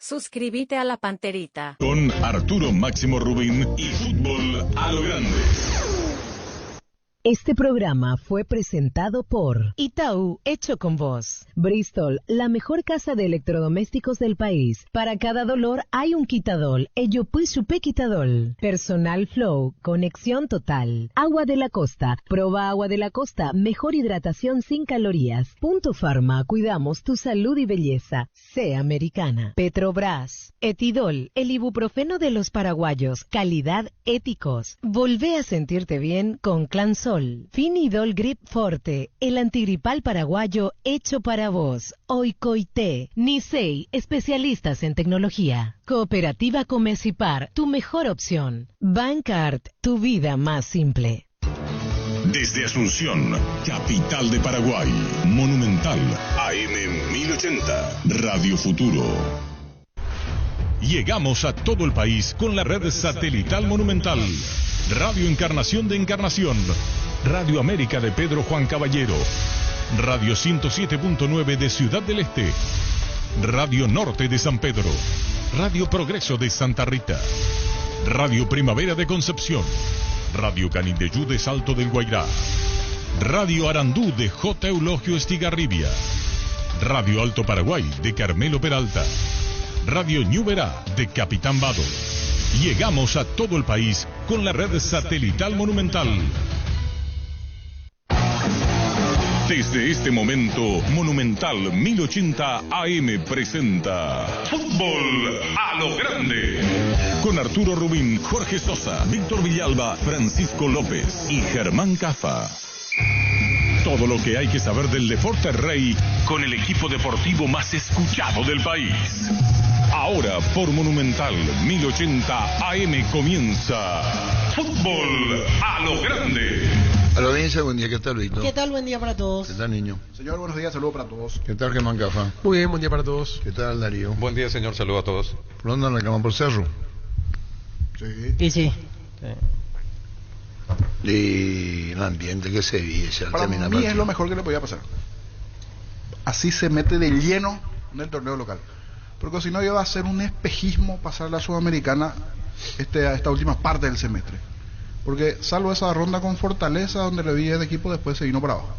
Suscríbete a La Panterita. Con Arturo Máximo Rubín y Fútbol a lo Grande. Este programa fue presentado por Itaú, hecho con vos. Bristol, la mejor casa de electrodomésticos del país. Para cada dolor hay un quitadol. Ello pues supe quitadol. Personal Flow, conexión total. Agua de la Costa, proba Agua de la Costa, mejor hidratación sin calorías. Punto Pharma, cuidamos tu salud y belleza. Sé americana. Petrobras, Etidol, el ibuprofeno de los paraguayos. Calidad éticos. Volvé a sentirte bien con Clansol. Finidol Grip Forte, el antigripal paraguayo hecho para vos. Oikoité, Nisei, especialistas en tecnología. Cooperativa Comecipar, tu mejor opción. Bancard, tu vida más simple. Desde Asunción, capital de Paraguay, Monumental, AM 1080, Radio Futuro. Llegamos a todo el país con la red satelital Monumental. Radio Encarnación de Encarnación, Radio América de Pedro Juan Caballero, Radio 107.9 de Ciudad del Este, Radio Norte de San Pedro, Radio Progreso de Santa Rita, Radio Primavera de Concepción, Radio Canindeyú de Salto del Guairá, Radio Arandú de J. Eulogio Estigarribia, Radio Alto Paraguay de Carmelo Peralta, Radio Ñuberá de Capitán Vado. Llegamos a todo el país con la red satelital Monumental. Desde este momento, Monumental 1080 AM presenta Fútbol a lo Grande. Con Arturo Rubín, Jorge Sosa, Víctor Villalba, Francisco López y Germán Cafa. Todo lo que hay que saber del Deporte Rey con el equipo deportivo más escuchado del país. Ahora por Monumental 1080 AM comienza Fútbol a lo Grande. A la audiencia, buen día, ¿qué tal, Víctor? ¿Qué tal? Buen día para todos. ¿Qué tal, niño? Señor, buenos días, saludos para todos. ¿Qué tal, Germán Cafa? Muy bien, buen día para todos. ¿Qué tal, Darío? Buen día, señor, saludos a todos. ¿Por dónde andan la cama? ¿Por Cerro? Sí. Y sí. Y el ambiente que se vive. Para mí es lo mejor que le podía pasar. Así se mete de lleno en el torneo local. Porque si no iba a ser un espejismo pasar la Sudamericana esta última parte del semestre. Porque salvo esa ronda con Fortaleza, donde le vi el equipo, después se vino para abajo.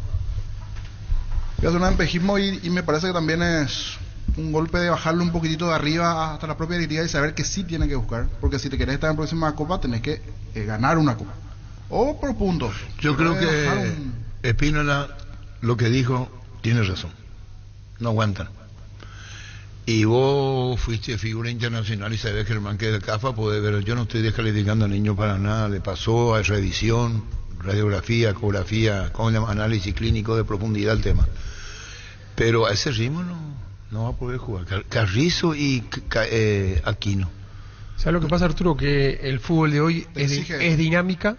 Iba a ser un espejismo y me parece que también es un golpe de bajarle un poquitito de arriba hasta la propia directiva y saber que sí tiene que buscar. Porque si te querés estar en la próxima Copa, tenés que ganar una Copa. O por puntos. Yo creo que Espínola, lo que dijo, tiene razón. No aguantan. Y vos fuiste figura internacional y sabés, Germán, que de CAFA podés ver. Yo no estoy descalificando a niños para nada. Le pasó a revisión, radiografía, ecografía, con análisis clínico de profundidad el tema. Pero a ese ritmo no va a poder jugar. Carrizo y Aquino. ¿Sabes lo que pasa, Arturo? Que el fútbol de hoy es dinámica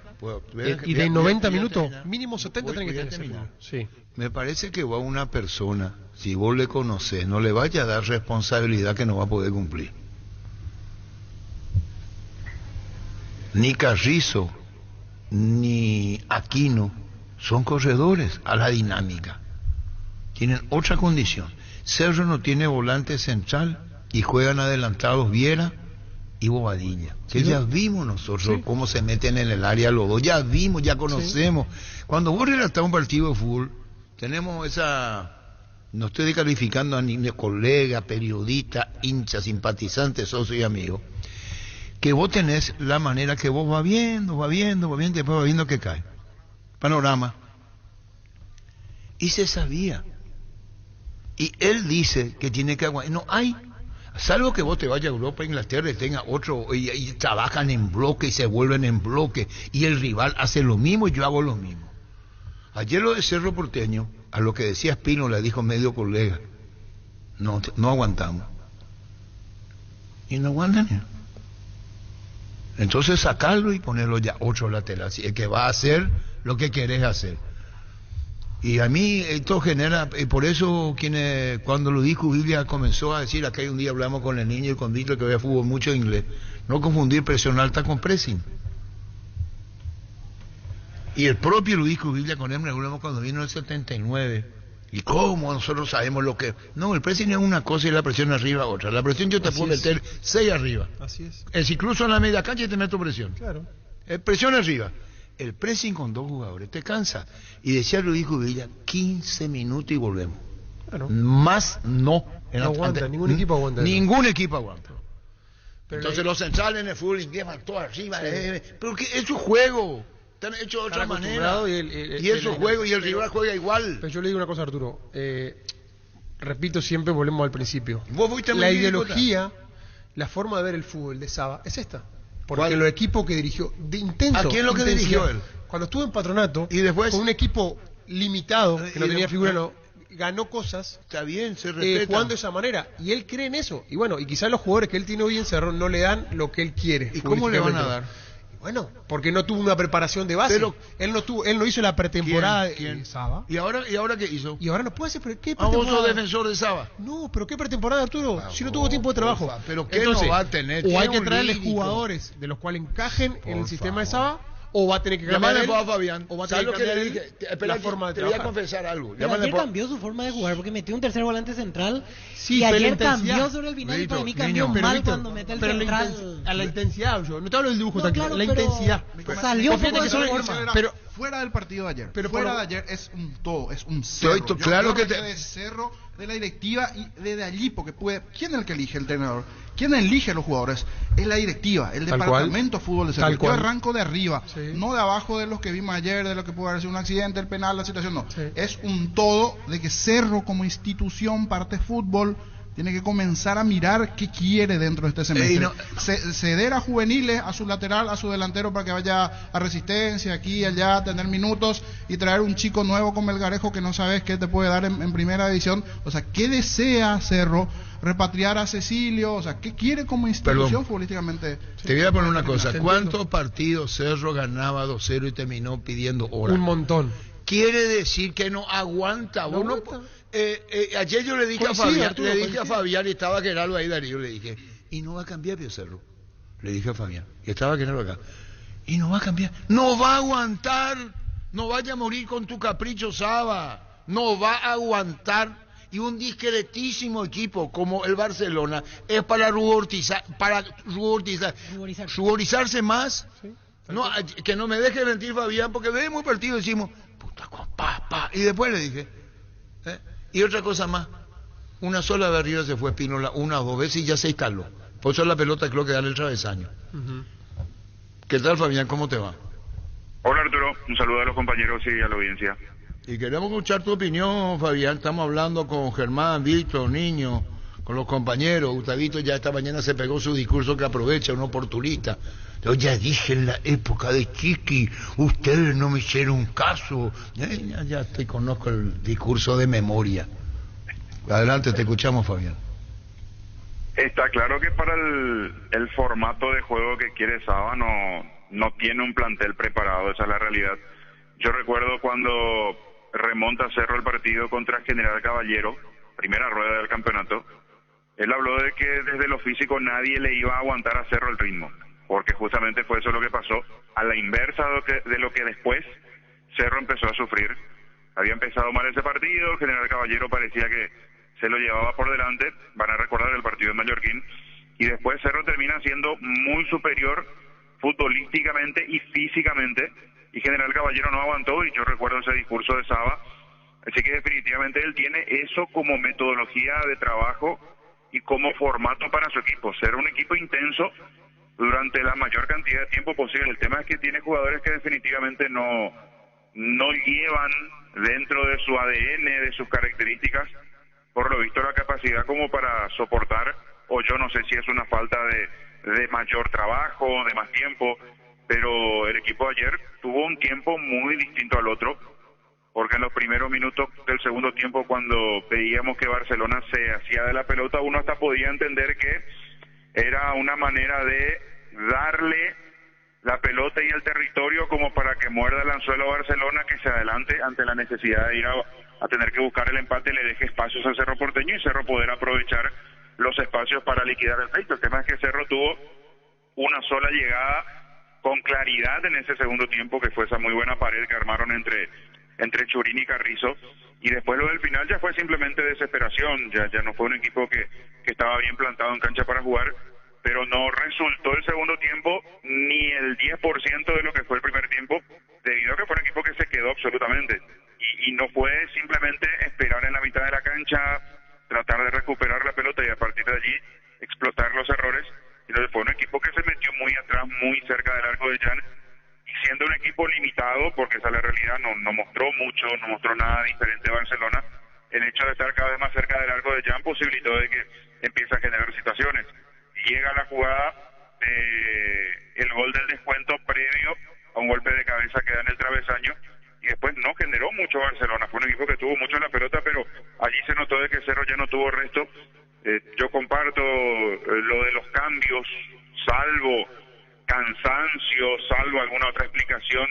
y de 90 minutos, mínimo 70 tiene que tener. Sí. Me parece que va una persona, si vos le conocés, no le vaya a dar responsabilidad que no va a poder cumplir. Ni Carrizo, ni Aquino son corredores a la dinámica. Tienen otra condición. Cerro no tiene volante central y juegan adelantados Viera y Bobadilla, que ya vimos nosotros cómo se meten en el área los dos, ya vimos, ya conocemos. Cuando vos relatás un partido de fútbol, tenemos esa, no estoy descalificando a ni colega, periodista, hincha, simpatizante, socio y amigo, que vos tenés la manera que vos va viendo, después va viendo que cae. Panorama. Y se sabía. Y él dice que tiene que aguantar. No hay. Salvo que vos te vayas a Europa, Inglaterra, y tenga otro, y trabajan en bloque y se vuelven en bloque, y el rival hace lo mismo y yo hago lo mismo. Ayer lo de Cerro Porteño, a lo que decía Espino, le dijo medio colega, no aguantamos. Y no aguantan. Entonces sacarlo y ponerlo ya otro lateral, si es que va a hacer lo que querés hacer. Y a mí esto genera, por eso cuando lo dijo Biblia comenzó a decir, acá un día hablamos con el niño y con Víctor que veía fútbol mucho inglés, no confundir presión alta con pressing. Y el propio Luis Cubillas con él, me acuerdo cuando vino en el 79, ¿Y cómo nosotros sabemos lo que...? No, el pressing es una cosa y la presión arriba otra. La presión yo te puedo meter 6 arriba. Así es. Es incluso en la media cancha te meto presión. Claro. Presión arriba. El pressing con 2 jugadores te cansa. Y decía Rodrigo Villa, 15 minutos y volvemos. Claro. Más no. No aguanta, ningún equipo aguanta. Ningún equipo aguanta. Pero entonces los centrales en el fútbol inglés van todos arriba. Pero que es su juego. Están hechos de otra manera. Y es su juego y el rival juega igual. Pero yo le digo una cosa, Arturo. Repito, siempre volvemos al principio. ¿Vos fuiste la ideología, la forma de ver el fútbol de Saba es esta. Porque los equipos que dirigió, de intenso. ¿A quién lo que dirigió él? Cuando estuvo en Patronato, y después, con un equipo limitado, que no tenía figura, ganó cosas. Está bien, se respeta. Jugando de esa manera. Y él cree en eso. Y bueno, y quizás los jugadores que él tiene hoy en Cerro no le dan lo que él quiere. ¿Y cómo le van a dar? Bueno, porque no tuvo una preparación de base. Pero él no hizo la pretemporada de Saba. ¿Y ahora qué hizo? Y ahora no puede hacer. ¿Qué pretemporada? ¿Vos sos defensor de Saba? No, pero ¿qué pretemporada, Arturo? Si no tuvo tiempo de trabajo. Pero ¿qué entonces, no va a tener? O hay que traerle jugadores de los cuales encajen en el sistema de Saba, o va a tener que cambiar a Fabián. O va a tener que cambiar le dije? la forma de te trabajar. Voy a confesar algo. Ayer cambió su forma de jugar porque metió un tercer volante central y ayer cambió sobre el final y para mí cambió mal cuando mete el central. A la intensidad, yo no te hablo del dibujo, claro, la intensidad. Salió fíjate que pero fuera del partido de ayer. Pero fuera de ayer es un todo, es un cerro. Claro que de cerro de la directiva y desde allí porque ¿quién es el que elige el entrenador? ¿Quién elige a los jugadores? Es la directiva, el departamento de fútbol de Cerro. Yo arranco de arriba, no de abajo de los que vimos ayer, de lo que pudo haber sido un accidente, el penal, la situación, no. Sí. Es un todo de que Cerro como institución, parte fútbol, tiene que comenzar a mirar qué quiere dentro de este semestre. Ceder a juveniles, a su lateral, a su delantero para que vaya a resistencia, aquí y allá, tener minutos y traer un chico nuevo como el Garejo que no sabes qué te puede dar en primera división. O sea, ¿qué desea Cerro? Repatriar a Cecilio, o sea, ¿qué quiere como institución futbolísticamente? Te voy a poner una cosa, ¿cuántos partidos Cerro ganaba 2-0 y terminó pidiendo hora? Un montón. Quiere decir que no aguanta. Ayer yo le dije a Fabián, a Fabián y estaba Gerardo ahí, Darío, le dije, y no va a cambiar Pío Cerro. Le dije a Fabián, y estaba Gerardo acá, y no va a cambiar, no va a aguantar, no vaya a morir con tu capricho, Saba, no va a aguantar. Y un discretísimo equipo como el Barcelona es para ruborizarse más. Sí, no, que no me deje mentir Fabián, porque vemos el partido y decimos, puta, y después le dije, y otra cosa más, una sola vez arriba se fue Pinola, 1 o 2 veces y ya se instaló. Por eso la pelota creo que da el travesaño. ¿Qué tal, Fabián? ¿Cómo te va? Hola, Arturo, un saludo a los compañeros y a la audiencia. Y queremos escuchar tu opinión, Fabián. Estamos hablando con Germán, Víctor, Niño, con los compañeros. Gustavito ya esta mañana se pegó su discurso que aprovecha, un oportunista. Yo ya dije en la época de Chiqui, ustedes no me hicieron caso. Ya te conozco el discurso de memoria. Adelante, te escuchamos, Fabián. Está claro que para el formato de juego que quiere Saba no tiene un plantel preparado, esa es la realidad. Yo recuerdo cuando remonta Cerro el partido contra General Caballero, primera rueda del campeonato, él habló de que desde lo físico nadie le iba a aguantar a Cerro el ritmo, porque justamente fue eso lo que pasó, a la inversa de lo que después Cerro empezó a sufrir. Había empezado mal ese partido, General Caballero parecía que se lo llevaba por delante, van a recordar el partido de Mallorquín, y después Cerro termina siendo muy superior futbolísticamente y físicamente, y General Caballero no aguantó, y yo recuerdo ese discurso de Saba, así que definitivamente él tiene eso como metodología de trabajo y como formato para su equipo, ser un equipo intenso durante la mayor cantidad de tiempo posible. El tema es que tiene jugadores que definitivamente no llevan dentro de su ADN, de sus características, por lo visto la capacidad como para soportar, o yo no sé si es una falta de mayor trabajo, de más tiempo, pero el equipo ayer tuvo un tiempo muy distinto al otro, porque en los primeros minutos del segundo tiempo, cuando veíamos que Barcelona se hacía de la pelota, uno hasta podía entender que era una manera de darle la pelota y el territorio como para que muerda el anzuelo a Barcelona, que se adelante ante la necesidad de ir a tener que buscar el empate, le deje espacios al Cerro Porteño y Cerro poder aprovechar los espacios para liquidar el pleito. El tema es que Cerro tuvo una sola llegada con claridad en ese segundo tiempo, que fue esa muy buena pared que armaron entre entre Churín y Carrizo, y después lo del final ya fue simplemente desesperación, ya no fue un equipo que estaba bien plantado en cancha para jugar, pero no resultó el segundo tiempo ni el 10% de lo que fue el primer tiempo, debido a que fue un equipo que se quedó absolutamente, y no fue simplemente esperar en la mitad de la cancha, tratar de recuperar la pelota y a partir de allí explotar los errores, sino que fue un equipo que se metió muy atrás, muy cerca del arco de Jan, y siendo un equipo limitado, porque esa es la realidad, no mostró mucho, no mostró nada diferente a Barcelona, el hecho de estar cada vez más cerca del arco de Jan posibilitó de que empiece a generar situaciones. Llega la jugada el gol del descuento previo a un golpe de cabeza que da en el travesaño, y después no generó mucho Barcelona, fue un equipo que tuvo mucho en la pelota, pero allí se notó de que Cerro ya no tuvo resto. Yo comparto lo de los cambios, salvo cansancio, salvo alguna otra explicación,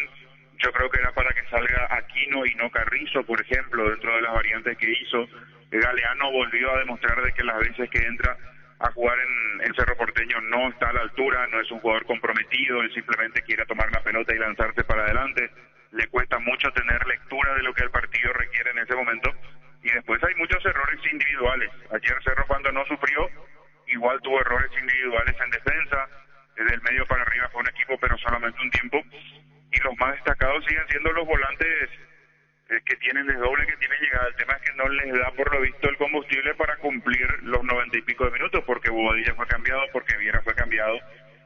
yo creo que era para que salga Aquino y no Carrizo, por ejemplo, dentro de las variantes que hizo. Galeano volvió a demostrar de que las veces que entra a jugar en Cerro Porteño no está a la altura, no es un jugador comprometido, él simplemente quiere tomar la pelota y lanzarse para adelante, le cuesta mucho tener lectura de lo que el partido requiere en ese momento, y después hay muchos errores individuales. Ayer Cerro, cuando no sufrió, igual tuvo errores individuales en defensa, desde el medio para arriba fue un equipo pero solamente un tiempo, y los más destacados siguen siendo los volantes que tienen desdoble, que tienen llegada. El tema es que no les da por lo visto el combustible para cumplir los 90 y pico de minutos, porque Bobadilla fue cambiado, porque Viera fue cambiado,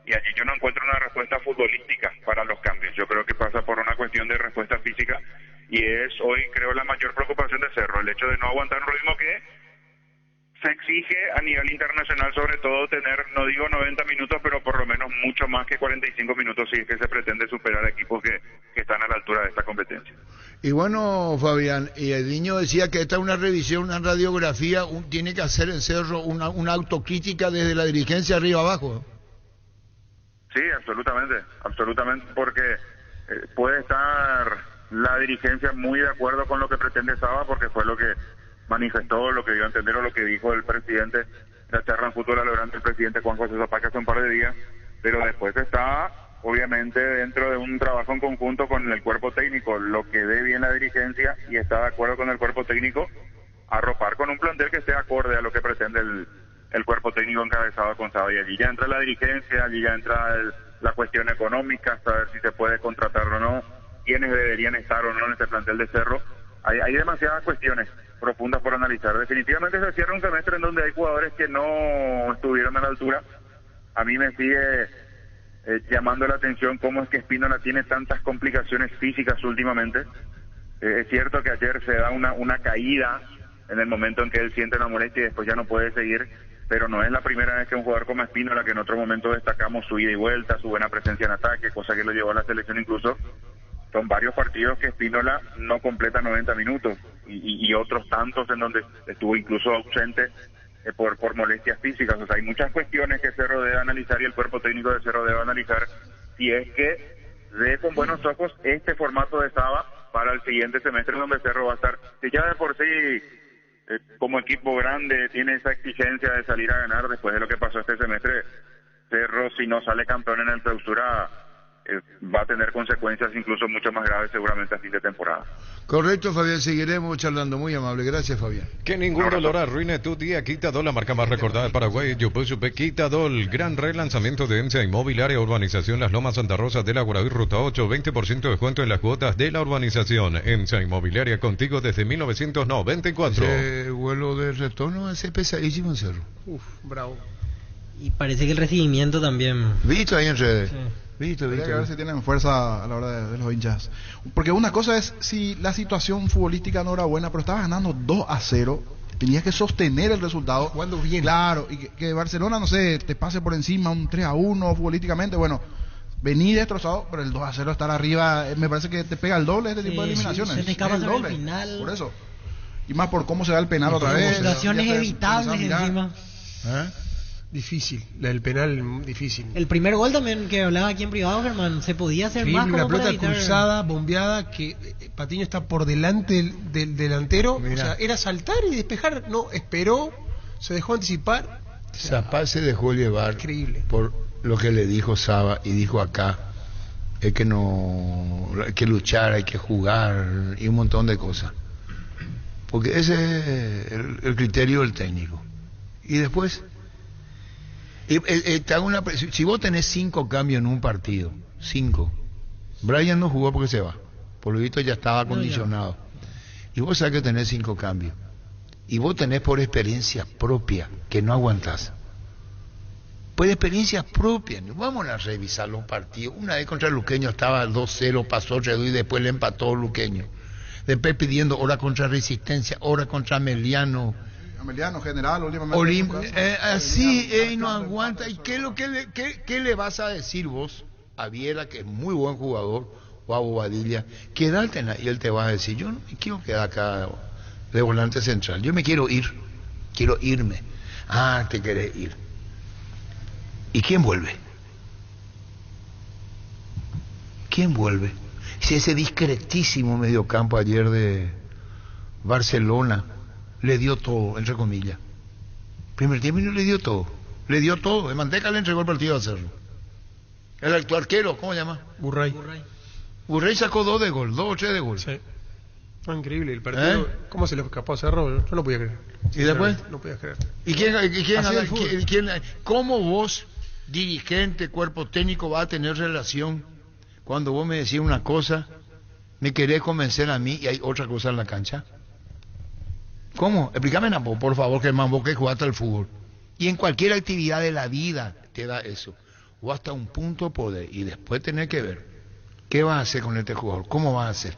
y allí yo no encuentro una respuesta futbolística para los cambios. Yo creo que pasa por una cuestión de respuesta física, y es hoy creo la mayor preocupación de Cerro, el hecho de no aguantar un ritmo que se exige a nivel internacional, sobre todo tener, no digo 90 minutos, pero por lo menos mucho más que 45 minutos si es que se pretende superar equipos que están a la altura de esta competencia. Y bueno, Fabián, y el niño decía que esta es una revisión, una radiografía, tiene que hacer en Cerro una autocrítica desde la dirigencia arriba abajo. Sí, absolutamente, porque puede estar la dirigencia muy de acuerdo con lo que pretende Saba, porque fue lo que manifestó, lo que dio a entender o lo que dijo el presidente de la charla en fútbol durante el presidente Juan José Zapaca hace un par de días, pero después está obviamente dentro de un trabajo en conjunto con el cuerpo técnico, lo que ve bien la dirigencia y está de acuerdo con el cuerpo técnico, arropar con un plantel que esté acorde a lo que pretende el cuerpo técnico encabezado con Saba, y allí ya entra la dirigencia, allí ya entra la cuestión económica, saber si se puede contratar o no, quiénes deberían estar o no en este plantel de Cerro. Hay demasiadas cuestiones profundas por analizar. Definitivamente se cierra un semestre en donde hay jugadores que no estuvieron a la altura. A mí me sigue llamando la atención cómo es que Espínola tiene tantas complicaciones físicas últimamente. Es cierto que ayer se da una caída en el momento en que él siente la molestia y después ya no puede seguir, pero no es la primera vez que un jugador como Espínola, que en otro momento destacamos su ida y vuelta, su buena presencia en ataque, cosa que lo llevó a la selección incluso, son varios partidos que Espínola no completa 90 minutos y otros tantos en donde estuvo incluso ausente por molestias físicas. O sea, hay muchas cuestiones que Cerro debe analizar y el cuerpo técnico de Cerro debe analizar si es que ve con buenos ojos este formato de Saba para el siguiente semestre, donde Cerro va a estar, si ya de por sí como equipo grande tiene esa exigencia de salir a ganar después de lo que pasó este semestre. Cerro, si no sale campeón en el clausura, va a tener consecuencias incluso mucho más graves seguramente a fin de temporada. Correcto, Fabián, seguiremos charlando. Muy amable, gracias, Fabián. Que ningún dolor arruine tu día. Quitadol, la marca más recordada de Paraguay. Yopusupe Quitadol, gran relanzamiento de EMSA Inmobiliaria, Urbanización Las Lomas, Santa Rosa de la Guaraví, Ruta 8, 20% de descuento en las cuotas de la urbanización. EMSA Inmobiliaria, contigo desde 1994. Ese vuelo de retorno ese pesadísimo en Cerro. Bravo. Y parece que el recibimiento también. ¿Viste ahí en redes? Sí. Hay que ver si tienen fuerza a la hora de los hinchas. Porque una cosa es si la situación futbolística no era buena, pero estabas ganando 2-0, tenías que sostener el resultado. Jugando bien. Claro, y que Barcelona, no sé, te pase por encima un 3-1 futbolísticamente, bueno, vení destrozado, pero el 2-0 estar arriba, me parece que te pega el doble este tipo de eliminaciones. Se te escapa el sobre doble, el final. por eso. Y más por cómo se da el penal otra vez. Situaciones evitables encima. Difícil, la del penal difícil. El primer gol también que hablaba aquí en privado, Germán, se podía hacer más como una pelota para evitar... cruzada, bombeada, que Patiño está por delante del delantero. Mirá. O sea, era saltar y despejar, no, esperó, se dejó anticipar. Zapá se dejó llevar Increíble. por lo que le dijo Saba y dijo acá es que no, hay que luchar, hay que jugar y un montón de cosas. Porque ese es el criterio del técnico. Y después, te hago si vos tenés 5 cambios en un partido, 5, Brian no jugó porque se va, por lo visto ya estaba acondicionado, y vos sabés que tenés 5 cambios, y vos tenés por experiencia propia que no aguantás. Por experiencia propia, vamos a revisar los partidos. Una vez contra el Luqueño estaba 2-0, pasó Redú y después le empató Luqueño. Después pidiendo hora contra Resistencia, hora contra Meliano. Meliano, general, últimamente. Así, no aguanta. ¿Y qué le vas a decir vos a Viera, que es muy buen jugador, o a Bobadilla? Quédate, y él te va a decir, yo no me quiero quedar acá de volante central, yo me quiero irme. Ah, te querés ir. ¿Y quién vuelve? ¿Quién vuelve? Si ese discretísimo mediocampo ayer de Barcelona le dio todo, entre comillas. Primer tiempo le dio todo. De manteca le entregó el partido a Cerro. El actual arquero, ¿cómo se llama? Burray sacó 2 de gol, 2 o 3 de gol. Sí. Fue increíble el partido. ¿Cómo se le escapó a Cerro? Yo no podía creer. ¿Y después? No podía creer. ¿Y cómo vos, dirigente, cuerpo técnico, va a tener relación cuando vos me decís una cosa, me querés convencer a mí y hay otra cosa en la cancha? ¿Cómo? Explícame, por favor, Germán, vos que jugaste al fútbol. Y en cualquier actividad de la vida te da eso. O hasta un punto poder. Y después tenés que ver qué vas a hacer con este jugador, cómo vas a hacer.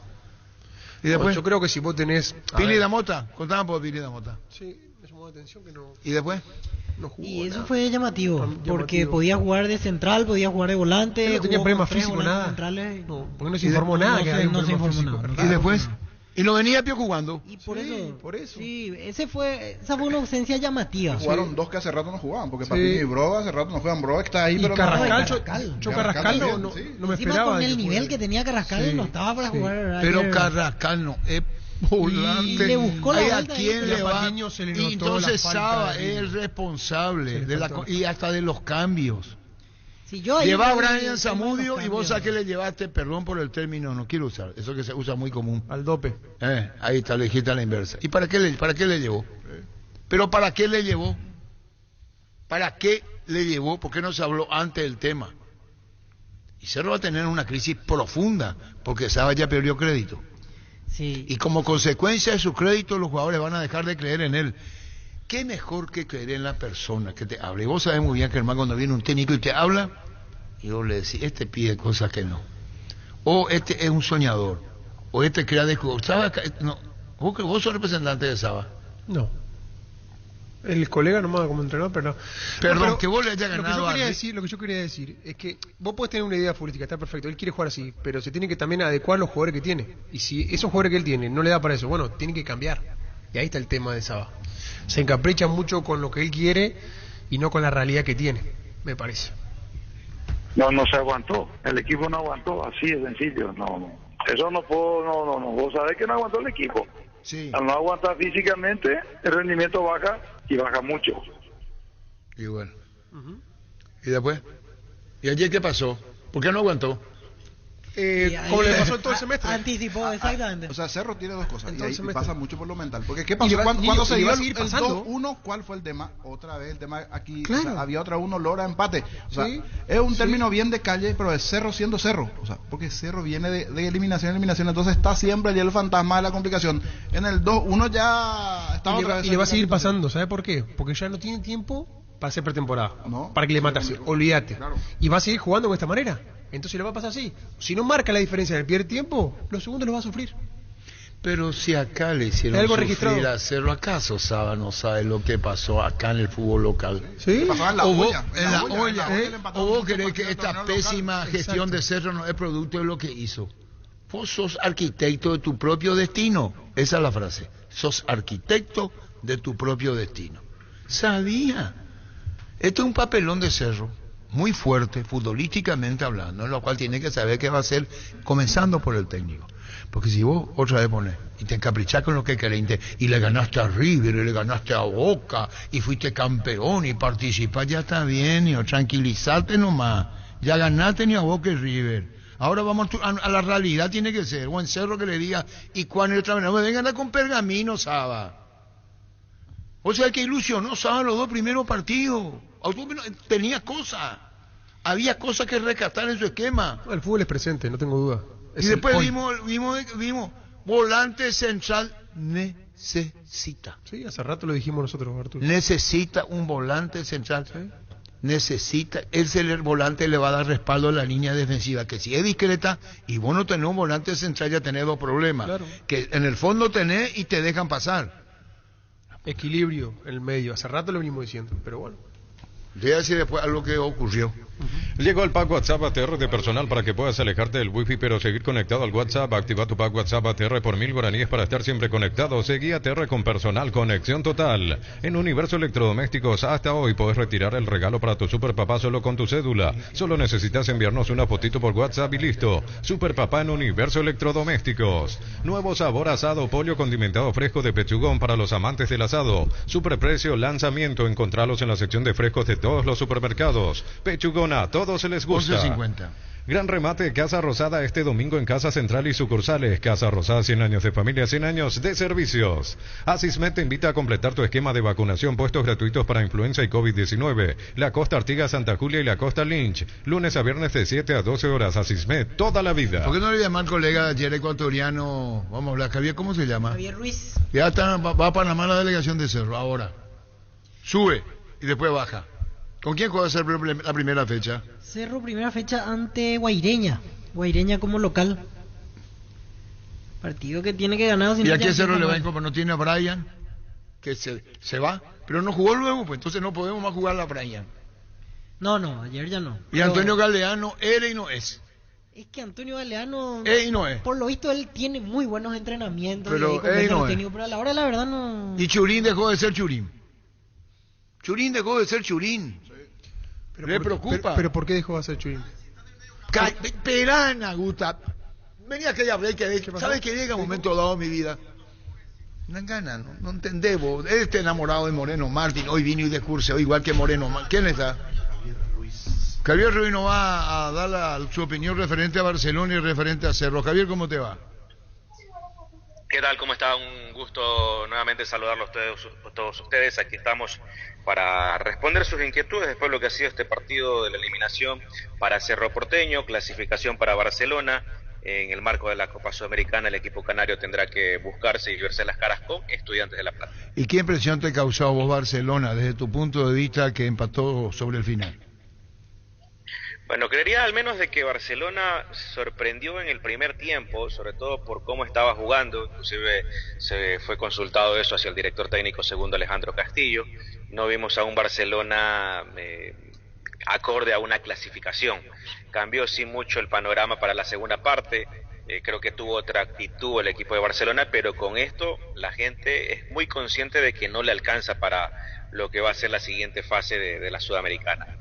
Y después, yo creo que si vos tenés... Pili Damota, contame por Pili Damota. Sí, me llamó la atención que no... ¿Y después? No jugó y eso nada. Fue llamativo, porque podía jugar de central, podía jugar de volante. No tenía problema físico, nada. Centrales. No, porque no se informó nada que había un problema físico. ¿Y después? Y lo venía Pío jugando. Y por eso. Sí, esa fue una ausencia llamativa. Jugaron 2 que hace rato no jugaban, porque Papini y Broga hace rato no juegan. Broga está ahí, y pero Carrascal, Carrascal no me esperaba. Con el nivel que tenía Carrascal no estaba para jugar. Pero Carrascal no es volante. Le buscó la ¿A quién le va? Y entonces Saba es el responsable y hasta de los cambios. Lleva a Brian Zamudio y vos a que le llevaste, perdón por el término, no quiero usar, eso que se usa muy común. Al dope. Ahí está, le dijiste a la inversa. ¿Y para qué le llevó? ¿Pero para qué le llevó? ¿Para qué le llevó? ¿Por qué no se habló antes del tema? Y Cerro va a tener una crisis profunda, porque Saba ya perdió crédito. Sí. Y como consecuencia de su crédito, los jugadores van a dejar de creer en él. ¿Qué mejor que creer en la persona que te habla? Y vos sabés muy bien, Germán, cuando viene un técnico y te habla, y vos le decís, este pide cosas que no. O este es un soñador. O este crea de juego. No. ¿Vos sos representante de Saba? No. El colega nomás como entrenador, pero no. Pero que vos le hayas ganado. Lo que yo quería decir es que vos podés tener una idea política, está perfecto. Él quiere jugar así, pero se tiene que también adecuar a los jugadores que tiene. Y si esos jugadores que él tiene no le da para eso, bueno, tiene que cambiar. Y ahí está el tema de Saba. Se encapricha mucho con lo que él quiere y no con la realidad que tiene, me parece. No se aguantó. El equipo no aguantó, así de sencillo. No. Eso no puedo, no. Vos sabés que no aguantó el equipo. Sí. Al no aguantar físicamente, el rendimiento baja y baja mucho. Y bueno. ¿Y después? ¿Y ayer qué pasó? ¿Por qué no aguantó? Como le pasó en todo el semestre. Anticipó, exactamente. O sea, Cerro tiene 2 cosas. Y ahí pasa mucho por lo mental. Porque ¿qué Y pasó? le va- Cuando se y le dio va a el seguir pasando. 2-1, ¿cuál fue el tema? Otra vez el tema aquí. Claro. O sea, había otra 1, logra empate. O sea, Sí. es un término bien de calle, pero es Cerro siendo Cerro. O sea, porque Cerro viene de eliminación a eliminación. Entonces está siempre allí el fantasma de la complicación. En el 2-1 ya estaba otra vez. Y le va a seguir pasando, ¿sabe por qué? Porque ya no tiene tiempo para hacer pretemporada. No. Para que le matarse. Olvídate. Claro. Y va a seguir jugando de esta manera. Entonces le va a pasar así. Si no marca la diferencia en el primer tiempo, los segundos los va a sufrir. Pero si acá le hicieron ¿Hay algo sufrir registrado? a Cerro, ¿acaso Saba no sabe lo que pasó acá en el fútbol local? ¿Sí? Pasaba en la O vos, olla. en la olla, le empataron o vos muchos querés que partidos esta del torneo pésima local. gestión de Cerro no es producto de lo que hizo. Vos sos arquitecto de tu propio destino. Esa es la frase. Sos arquitecto de tu propio destino. Sabía. Esto es un papelón de Cerro, muy fuerte, futbolísticamente hablando, en lo cual tiene que saber qué va a hacer, comenzando por el técnico. Porque si vos otra vez pones y te encaprichás con lo que querés y le ganaste a River, y le ganaste a Boca, y fuiste campeón y participás, ya está bien, y tranquilizate nomás. Ya ganaste ni a Boca y River. Ahora vamos a la realidad, tiene que ser. O en Cerro que le diga, y cuando otra vez, no me vengan a con pergamino, Saba. O sea que ilusionó Saba los dos primeros partidos. Tenía cosas. Había cosas que rescatar en su esquema. El fútbol es presente, no tengo duda. Y después vimos, volante central necesita. Sí, hace rato lo dijimos nosotros, Arturo. Necesita un volante central. ¿Sí? Necesita, el volante le va a dar respaldo a la línea defensiva, que si es discreta y vos no tenés un volante central ya tenés dos problemas. Claro. Que en el fondo tenés y te dejan pasar. Equilibrio en el medio, hace rato lo venimos diciendo, pero bueno. Voy a decir después algo que ocurrió. Llegó el pack WhatsApp ATR de personal para que puedas alejarte del wifi pero seguir conectado al WhatsApp. Activa tu pack WhatsApp ATR por 1000 guaraníes para estar siempre conectado. Seguí ATR con personal, conexión total. En Universo Electrodomésticos hasta hoy puedes retirar el regalo para tu super papá solo con tu cédula. Solo necesitas enviarnos una fotito por WhatsApp y listo. Super papá en Universo Electrodomésticos. Nuevo sabor asado pollo condimentado fresco de pechugón para los amantes del asado. Superprecio lanzamiento. Encontralos en la sección de frescos de todos los supermercados. Pechugón a todos se les gusta. 11.50. Gran remate Casa Rosada este domingo en Casa Central y sucursales. Casa Rosada, 100 años de familia, 100 años de servicios. Asismed te invita a completar tu esquema de vacunación. Puestos gratuitos para influenza y COVID-19. La Costa Artigas, Santa Julia y la Costa Lynch. Lunes a viernes de 7 a 12 horas. Asismed, toda la vida. ¿Por qué no le llaman al colega ayer ecuatoriano? Vamos a hablar. Javier, ¿cómo se llama? Javier Ruiz. Ya está, va a Panamá la delegación de Cerro. Ahora. Sube y después baja. ¿Con quién juega Cerro la primera fecha? Cerro primera fecha ante Guaireña. Guaireña como local. Partido que tiene que ganar. ¿Y a qué Cerro le va a incorporar? ¿No tiene a Brian? Que se va. Pero no jugó luego, pues entonces no podemos más jugar a Brian. No, ayer ya no. Y Antonio Galeano era y no es. Es que Antonio Galeano, y no es. Por lo visto, él tiene muy buenos entrenamientos. Pero no técnico, pero a la hora de la verdad no. Y Churín dejó de ser Churín. Churín dejó de ser Churín. Le preocupa. Pero ¿por qué dejó de ser Churín? Perana, Gusta. Venía aquella break que ¿sabes que llega un momento dado en mi vida? Una gana, no entendés vos. Él está enamorado de Moreno Martín. Hoy vino y discurso igual que Moreno Martín. ¿Quién está? Javier Ruiz nos va a dar su opinión referente a Barcelona y referente a Cerro. Javier, ¿cómo te va? ¿Qué tal? ¿Cómo está? Un gusto nuevamente saludarlos todos ustedes. Aquí estamos para responder sus inquietudes después de lo que ha sido este partido de la eliminación para Cerro Porteño, clasificación para Barcelona. En el marco de la Copa Sudamericana, el equipo canario tendrá que buscarse y verse las caras con Estudiantes de La Plata. ¿Y qué impresión te causó a vos Barcelona desde tu punto de vista que empató sobre el final? Bueno, creería al menos de que Barcelona sorprendió en el primer tiempo, sobre todo por cómo estaba jugando. Inclusive se fue consultado eso hacia el director técnico segundo Alejandro Castillo. No vimos a un Barcelona acorde a una clasificación. Cambió sí mucho el panorama para la segunda parte. Creo que tuvo otra actitud el equipo de Barcelona, pero con esto la gente es muy consciente de que no le alcanza para lo que va a ser la siguiente fase de la Sudamericana.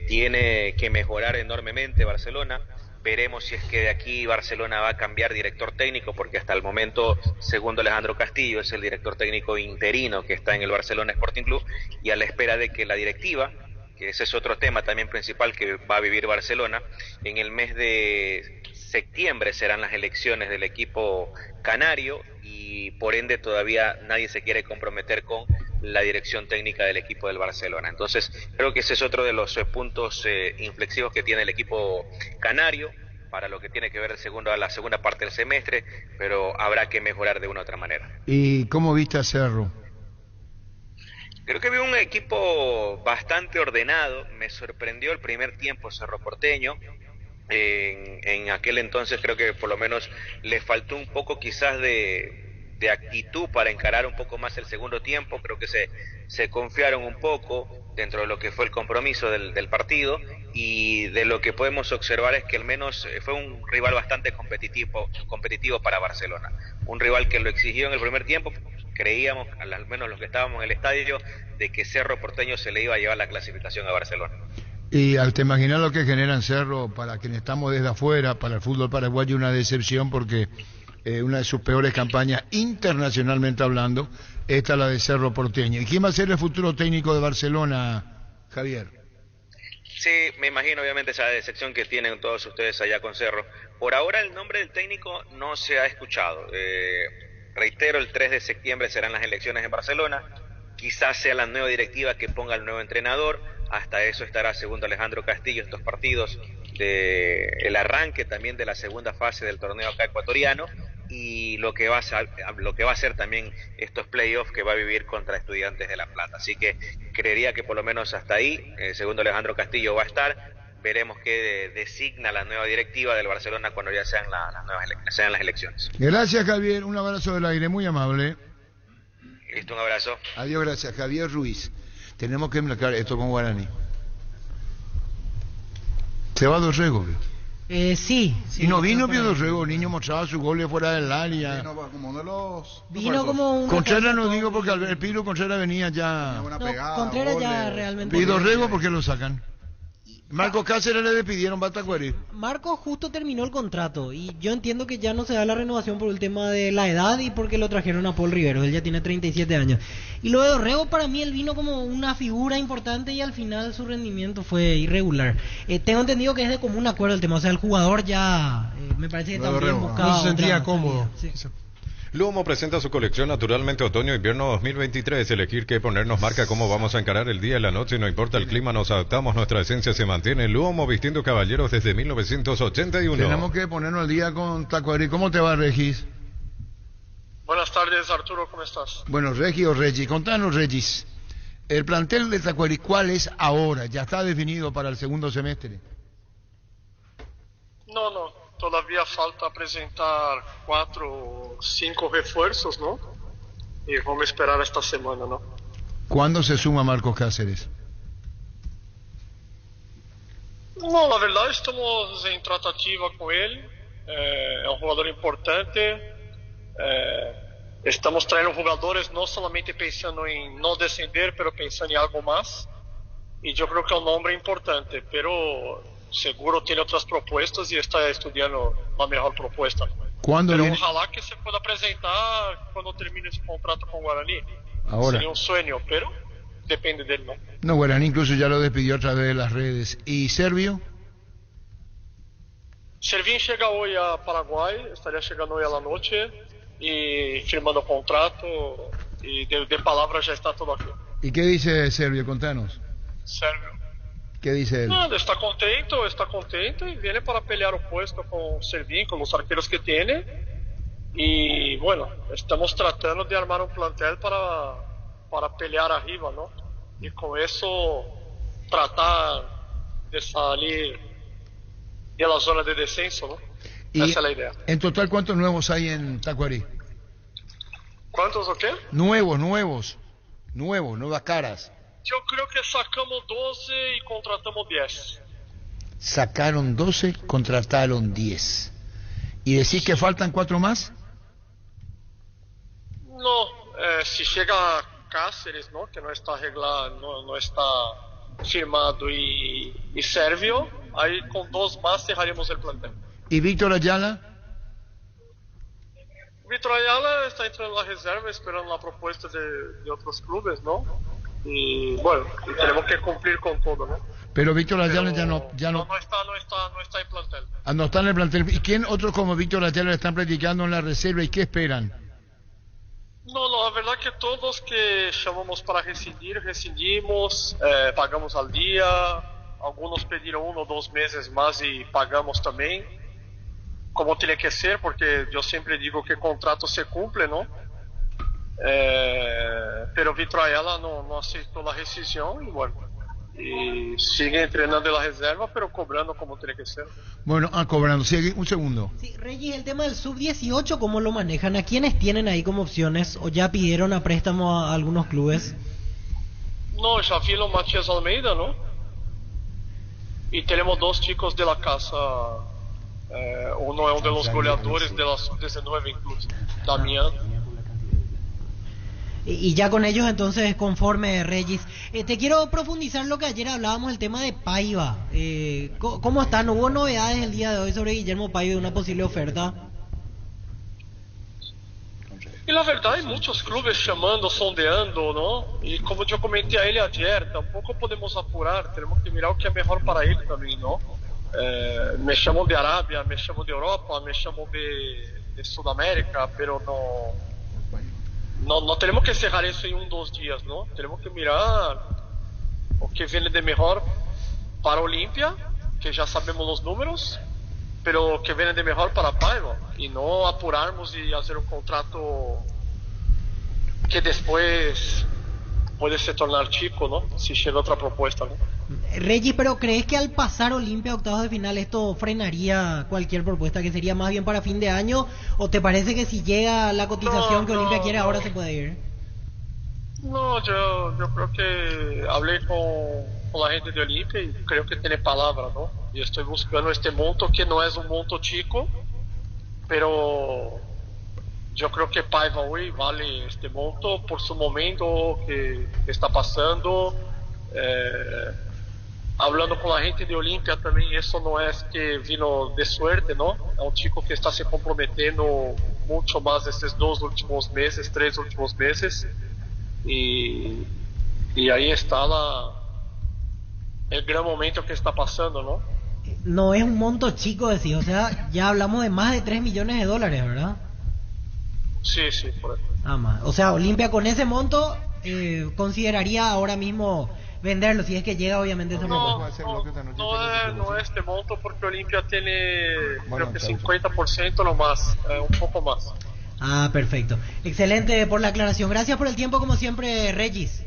Tiene que mejorar enormemente Barcelona. Veremos si es que de aquí Barcelona va a cambiar director técnico, porque hasta el momento, segundo Alejandro Castillo, es el director técnico interino que está en el Barcelona Sporting Club, y a la espera de que la directiva, que ese es otro tema también principal que va a vivir Barcelona, en el mes de septiembre serán las elecciones del equipo canario, y por ende todavía nadie se quiere comprometer con la dirección técnica del equipo del Barcelona. Entonces creo que ese es otro de los puntos inflexivos que tiene el equipo canario para lo que tiene que ver la segunda parte del semestre, pero habrá que mejorar de una u otra manera. ¿Y cómo viste a Cerro? Creo que vi un equipo bastante ordenado. Me sorprendió el primer tiempo Cerro Porteño. En aquel entonces creo que por lo menos le faltó un poco quizás de actitud para encarar un poco más el segundo tiempo. Creo que se confiaron un poco dentro de lo que fue el compromiso del partido, y de lo que podemos observar es que al menos fue un rival bastante competitivo para Barcelona, un rival que lo exigió en el primer tiempo. Creíamos, al menos los que estábamos en el estadio, de que Cerro Porteño se le iba a llevar la clasificación a Barcelona. Y te imaginas lo que genera en Cerro, para quienes estamos desde afuera, para el fútbol paraguayo, una decepción, porque una de sus peores campañas internacionalmente hablando, esta la de Cerro Porteño. ¿Y quién va a ser el futuro técnico de Barcelona, Javier? Sí, me imagino obviamente esa decepción que tienen todos ustedes allá con Cerro. Por ahora el nombre del técnico no se ha escuchado. Reitero, el 3 de septiembre serán las elecciones en Barcelona. Quizás sea la nueva directiva que ponga el nuevo entrenador. Hasta eso estará, segundo Alejandro Castillo, estos partidos el arranque también de la segunda fase del torneo acá ecuatoriano y lo que va a ser también estos playoffs que va a vivir contra Estudiantes de La Plata. Así que creería que por lo menos hasta ahí, segundo Alejandro Castillo va a estar. Veremos qué designa la nueva directiva del Barcelona cuando ya sean las elecciones. Gracias, Javier. Un abrazo del aire, muy amable. Listo, un abrazo. Adiós, gracias. Javier Ruiz. Tenemos que mezclar esto con Guaraní. Se va Dorrego. Sí. Y no vino Pío Dorrego, el niño mostraba su gol fuera del área. Vino como uno de los... Vino como un... Contreras no digo porque el Pilo Contreras venía ya... Contreras ya realmente... ¿Y Dorrego por qué lo sacan? Marco Cáceres le despidieron Batacuari. Marco justo terminó el contrato y yo entiendo que ya no se da la renovación por el tema de la edad y porque lo trajeron a Paul Rivero, él ya tiene 37 años. Y lo de Dorrego para mí él vino como una figura importante y al final su rendimiento fue irregular. Tengo entendido que es de común acuerdo el tema, o sea el jugador ya me parece que también buscaba... No se sentía cómodo. Sí. Luomo presenta su colección Naturalmente Otoño-Invierno 2023. Elegir qué ponernos marca cómo vamos a encarar el día y la noche. No importa el clima, nos adaptamos, nuestra esencia se mantiene. Luomo vistiendo caballeros desde 1981. Tenemos que ponernos al día con Tacuari. ¿Cómo te va, Regis? Buenas tardes, Arturo, ¿cómo estás? Bueno, Regis o Regis. Contanos, Regis. El plantel de Tacuari, ¿cuál es ahora? ¿Ya está definido para el segundo semestre? No. Todavía falta presentar 4 o 5 refuerzos, ¿no? Y vamos a esperar esta semana, ¿no? ¿Cuándo se suma Marcos Cáceres? No, la verdad estamos en tratativa con él. Es un jugador importante. Estamos trayendo jugadores no solamente pensando en no descender, pero pensando en algo más. Y yo creo que es un nombre importante, pero... seguro tiene otras propuestas y está estudiando la mejor propuesta. Pero ojalá que se pueda presentar cuando termine su contrato con Guaraní. Ahora. Sería un sueño, pero depende de él, ¿no? No, Guaraní incluso ya lo despidió a través de las redes. ¿Y Servio? Servín llega hoy a Paraguay, estaría llegando hoy a la noche y firmando contrato y de palabra ya está todo aquí. ¿Y qué dice Servio? Contanos. Servio. ¿Qué dice él? Nada, está contento y viene para pelear un puesto con Servín, con los arqueros que tiene. Y bueno, estamos tratando de armar un plantel para pelear arriba, ¿no? Y con eso tratar de salir de la zona de descenso, ¿no? Y esa es la idea. En total, ¿cuántos nuevos hay en Tacuarí? ¿Cuántos o qué? Nuevas caras. Yo creo que sacamos 12 y contratamos 10. Sacaron 12, contrataron 10. ¿Y decís que faltan 4 más? No, si llega Cáceres, ¿no? Que no está arreglado, no está firmado y Servio, ahí con 2 más cerraremos el plantel. ¿Y Víctor Ayala? Víctor Ayala está entrando en la reserva esperando la propuesta de otros clubes, ¿no? Y bueno, tenemos que cumplir con todo, ¿no? Pero Víctor Ayala ya no está en plantel. No está en el plantel. ¿Y quién otros como Víctor Ayala están practicando en la reserva y qué esperan? No, la verdad que todos que llamamos para rescindimos, pagamos al día, algunos pidieron 1 o 2 meses más y pagamos también, como tiene que ser, porque yo siempre digo que el contrato se cumple, ¿no? Pero Víctor Ayala no aceptó la rescisión y bueno, y sigue entrenando en la reserva, pero cobrando como tiene que ser. Bueno, cobrando. Sigue un segundo. Sí, Regis, el tema del sub-18, ¿cómo lo manejan? ¿A quiénes tienen ahí como opciones? ¿O ya pidieron a préstamo a algunos clubes? No, ya vino Matías Almeida, ¿no? Y tenemos 2 chicos de la casa. Uno es uno de los goleadores de la sub-19 incluso, Damián. Y ya con ellos entonces conforme, Regis. Te quiero profundizar lo que ayer hablábamos, el tema de Paiva. ¿Cómo están? ¿Hubo novedades el día de hoy sobre Guillermo Paiva de una posible oferta? E na verdade, muitos clubes chamando, sondeando, não? E como eu comentei a ele ayer, tampouco podemos apurar, temos que mirar o que é melhor para ele também, não? Me chamam de Arábia, me chamam de Europa, me chamam de Sudamérica, pero não temos que encerrar isso em 2 dias, não? Temos que mirar o que vem de melhor para a Olímpia, que já sabemos os números, pero que vem de melhor para Paiva, e não apurarmos e fazer um contrato que depois pode se tornar chico, ¿no? Si llega otra propuesta, ¿no? Regis, pero ¿crees que al pasar Olimpia a octavos de final esto frenaría cualquier propuesta, que sería más bien para fin de año? ¿O te parece que si llega la cotización que Olimpia quiere ahora se puede ir? No, yo creo que hablé con la gente de Olimpia y creo que tiene palabra, ¿no? Y estoy buscando este monto que no es un monto chico, pero yo creo que Paiva hoy vale este monto por su momento que está pasando. Hablando com a gente de Olímpia também, isso não é que vino de suerte, não? É um chico que está se comprometendo muito mais esses 2 últimos meses, 3 últimos meses, e aí está o gran momento que está passando, não? No es un monto chico, decir, o sea, ya hablamos de más de 3 millones de dólares, ¿verdad? Sí, por eso. Más. O sea, Olimpia con ese monto consideraría ahora mismo venderlo, si es que llega obviamente esa propuesta. No es este monto porque Olimpia tiene creo que 50% no más, un poco más. Perfecto. Excelente por la aclaración. Gracias por el tiempo como siempre, Regis.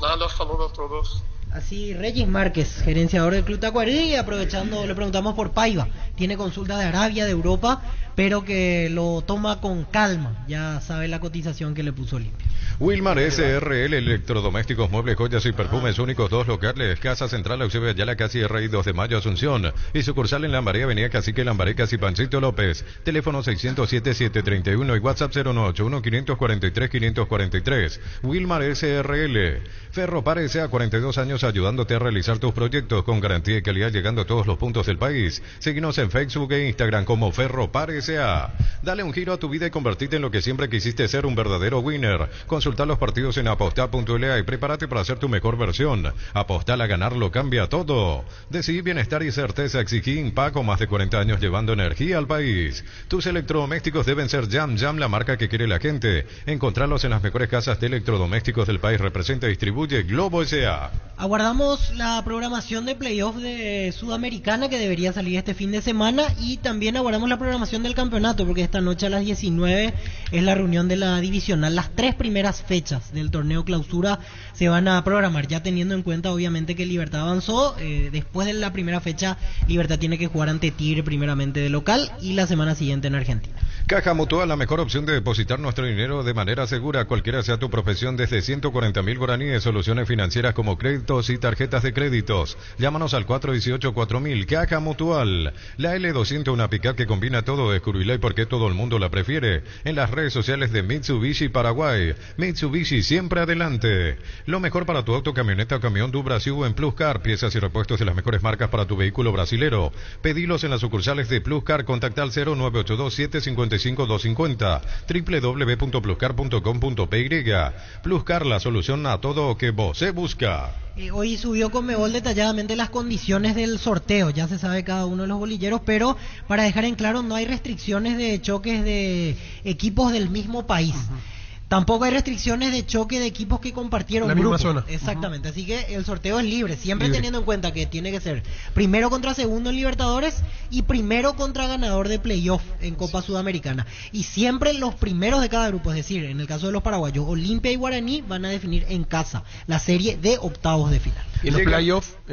Nada, saludos a todos. Así, Regis Márquez, gerenciador del Club Tacuarí, aprovechando, le preguntamos por Paiva. Tiene consultas de Arabia, de Europa, pero que lo toma con calma. Ya sabe la cotización que le puso Olimpia. Wilmar SRL, electrodomésticos, muebles, joyas y perfumes únicos, 2 locales, Casa Central, Eusebio Ayala, casi RI 2 de Mayo, Asunción, y sucursal en Lambaré, Avenida Cacique, Lambaré, casi Pancito López, teléfono 607-731 y WhatsApp 098-1-543-543. Wilmar SRL, Ferropar S.A., 42 años ayudándote a realizar tus proyectos con garantía y calidad, llegando a todos los puntos del país. Síguenos en Facebook e Instagram como Ferropar S.A. Dale un giro a tu vida y convertirte en lo que siempre quisiste ser, un verdadero winner. Consulta los partidos en apostar.la y prepárate para hacer tu mejor versión. Apostar a ganar lo cambia todo. Decidí bienestar y certeza. Exigí Paco, más de 40 años llevando energía al país. Tus electrodomésticos deben ser Jam, la marca que quiere la gente. Encontrarlos en las mejores casas de electrodomésticos del país. Representa y distribuye Globo S.A. Aguardamos la programación de playoff de Sudamericana que debería salir este fin de semana, y también aguardamos la programación del campeonato, porque esta noche a las 19 es la reunión de la divisional. Las 3 primeras fechas del torneo clausura se van a programar, ya teniendo en cuenta obviamente que Libertad avanzó. Después de la primera fecha, Libertad tiene que jugar ante Tigre primeramente de local, y la semana siguiente en Argentina. Caja Mutual, la mejor opción de depositar nuestro dinero de manera segura, cualquiera sea tu profesión, desde 140.000 guaraníes, soluciones financieras como créditos y tarjetas de créditos. Llámanos al 418-4000. Caja Mutual. La L200, una pick-up que combina todo, descubrirá y por qué todo el mundo la prefiere. En las redes sociales de Mitsubishi Paraguay. Mitsubishi, siempre adelante. Lo mejor para tu auto, camioneta o camión du Brasil en Plus Car. Piezas y repuestos de las mejores marcas para tu vehículo brasilero. Pedilos en las sucursales de Plus Car. Contacta al 0982-755-250. www.pluscar.com.py. Plus Car, la solución a todo que vos se busca. Hoy subió Conmebol detalladamente las condiciones del sorteo. Ya se sabe cada uno de los bolilleros, pero para dejar en claro, no hay restricciones de choques de equipos del mismo país. Tampoco hay restricciones de choque de equipos que compartieron la grupo. misma zona. Exactamente, así que el sorteo es libre, siempre teniendo en cuenta que tiene que ser primero contra segundo en Libertadores y primero contra ganador de playoff en Copa Sudamericana. Y siempre los primeros de cada grupo, es decir, en el caso de los paraguayos, Olimpia y Guaraní van a definir en casa la serie de octavos de final. Y en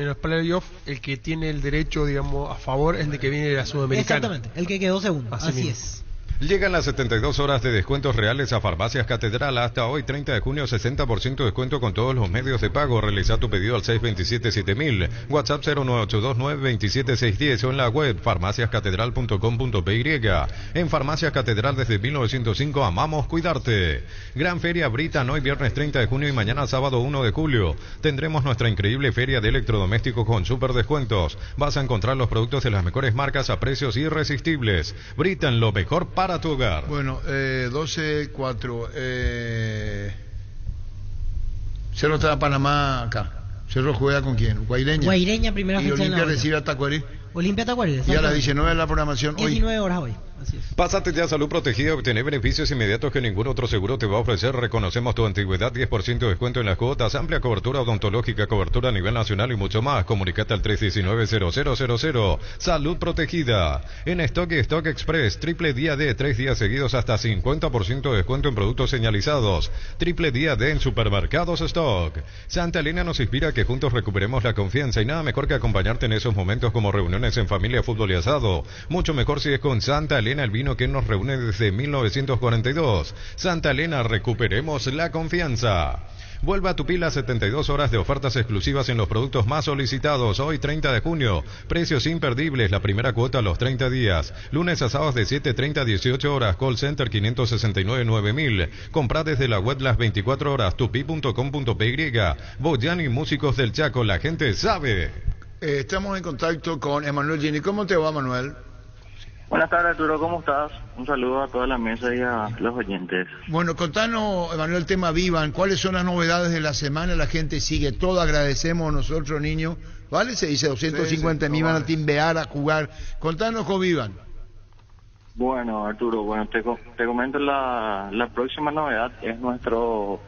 los playoffs, el que tiene el derecho, digamos, a favor es el de que viene de la Sudamericana. Exactamente, el que quedó segundo, así es. Llegan las 72 horas de descuentos reales a Farmacias Catedral. Hasta hoy, 30 de junio, 60% de descuento con todos los medios de pago. Realiza tu pedido al 627-7000, WhatsApp 0982-927-610 o en la web farmaciascatedral.com.py. En Farmacias Catedral desde 1905, amamos cuidarte. Gran Feria Britan, hoy viernes 30 de junio y mañana sábado 1 de julio. Tendremos nuestra increíble feria de electrodomésticos con super descuentos. Vas a encontrar los productos de las mejores marcas a precios irresistibles. Britan, lo mejor para para tu hogar. Bueno, 12-4. Cerro está en Panamá acá. Cerro juega con quién? Guaireña. Guaireña, primera fecha. Y Olimpia recibe a Tacuarí. Olimpia Tacuarí. Y a las 19 de la programación 19 horas hoy. Así es. Pásate ya a Salud Protegida y obtener beneficios inmediatos que ningún otro seguro te va a ofrecer. Reconocemos tu antigüedad, 10% de descuento en las cuotas, amplia cobertura odontológica, cobertura a nivel nacional y mucho más. Comunicate al 319-0000. Salud Protegida. En Stock y Stock Express, triple día D, 3 días seguidos hasta 50% de descuento en productos señalizados. Triple día D en supermercados Stock. Santa Elena nos inspira a que juntos recuperemos la confianza y nada mejor que acompañarte en esos momentos como reuniones en familia, fútbol y asado. Mucho mejor si es con Santa Elena, el vino que nos reúne desde 1942. Santa Elena, recuperemos la confianza. Vuelva a tu pila 72 horas de ofertas exclusivas en los productos más solicitados. Hoy 30 de junio, precios imperdibles, la primera cuota a los 30 días. Lunes a sábados de 7:30 a 18 horas, call center 569-9000. Comprá desde la web las 24 horas, tupi.com.py. Boyani Músicos del Chaco, la gente sabe. Estamos en contacto con Emanuel Gini. ¿Cómo te va, Manuel? Buenas tardes, Arturo, ¿cómo estás? Un saludo a toda la mesa y a los oyentes. Bueno, contanos, Emanuel, el tema Vivan. ¿Cuáles son las novedades de la semana? La gente sigue todo, agradecemos nosotros, niños. ¿Vale? Se dice 250.000 van a timbear, a jugar. Contanos con Vivan. Bueno, Arturo, te comento la próxima novedad es nuestro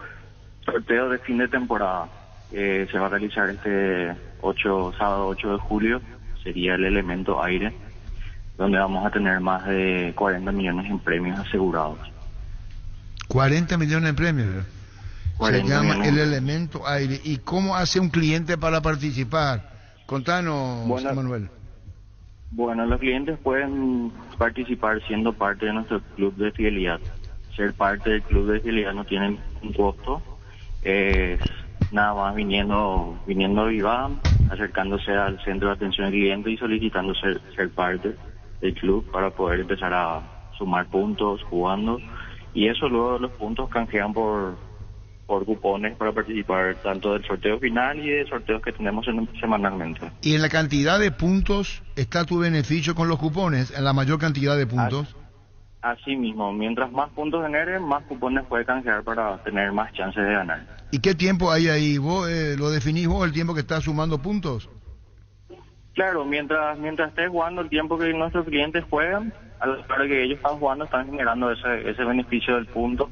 sorteo de fin de temporada. Se va a realizar este sábado 8 de julio, sería el elemento aire, donde vamos a tener más de 40 millones en premios asegurados. 40 millones en premios. Se llama millones. El elemento aire. ¿Y cómo hace un cliente para participar? Contanos, Manuel. Bueno, los clientes pueden participar siendo parte de nuestro club de fidelidad. Ser parte del club de fidelidad no tiene un costo. Es nada más viniendo a Vivan, acercándose al centro de atención al cliente y solicitando ser parte del club para poder empezar a sumar puntos jugando, y eso luego los puntos canjean por cupones para participar tanto del sorteo final y de sorteos que tenemos semanalmente. ¿Y en la cantidad de puntos está tu beneficio con los cupones, en la mayor cantidad de puntos? Así mismo, mientras más puntos generen, más cupones puede canjear para tener más chances de ganar. ¿Y qué tiempo hay ahí? ¿Vos lo definís vos, el tiempo que estás sumando puntos? Claro, mientras estés jugando el tiempo que nuestros clientes juegan, a la hora que ellos están jugando están generando ese beneficio del punto.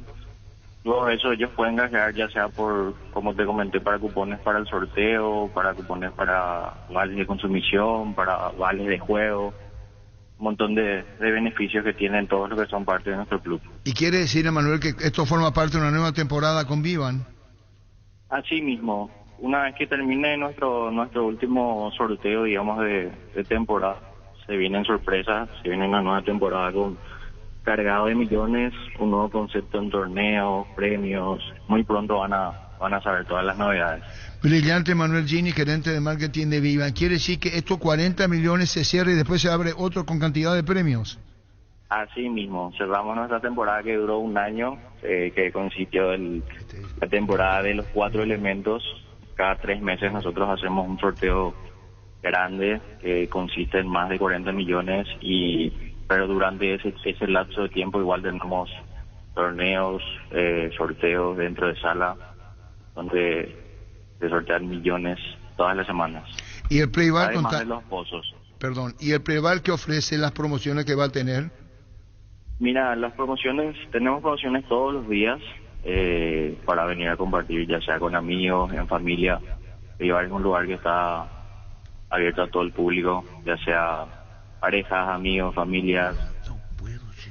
Luego eso ellos pueden canjear ya sea por, como te comenté, para cupones para el sorteo, para cupones para vales de consumición, para vales de juego, un montón de beneficios que tienen todos los que son parte de nuestro club. ¿Y quiere decir, Emanuel, que esto forma parte de una nueva temporada con Vivan? Así mismo. Una vez que termine nuestro último sorteo, digamos, de temporada, se vienen sorpresas, se viene una nueva temporada cargado de millones, un nuevo concepto en torneos, premios. Muy pronto van a saber todas las novedades. Brillante, Manuel Gini, gerente de marketing de Vivan. ¿Quiere decir que estos 40 millones se cierra y después se abre otro con cantidad de premios? Así mismo, cerramos nuestra temporada que duró un año, que consistió en la temporada de los 4 elementos. Cada 3 meses nosotros hacemos un sorteo grande que consiste en más de 40 millones, pero durante ese lapso de tiempo igual tenemos torneos, sorteos dentro de sala, donde se sortean millones todas las semanas. ¿Y el Playbar además de los pozos? Perdón, ¿y el Playbar qué ofrece, las promociones que va a tener? Mira, tenemos promociones todos los días. Para venir a compartir, ya sea con amigos, en familia. Vivar es un lugar que está abierto a todo el público, ya sea parejas, amigos, familias.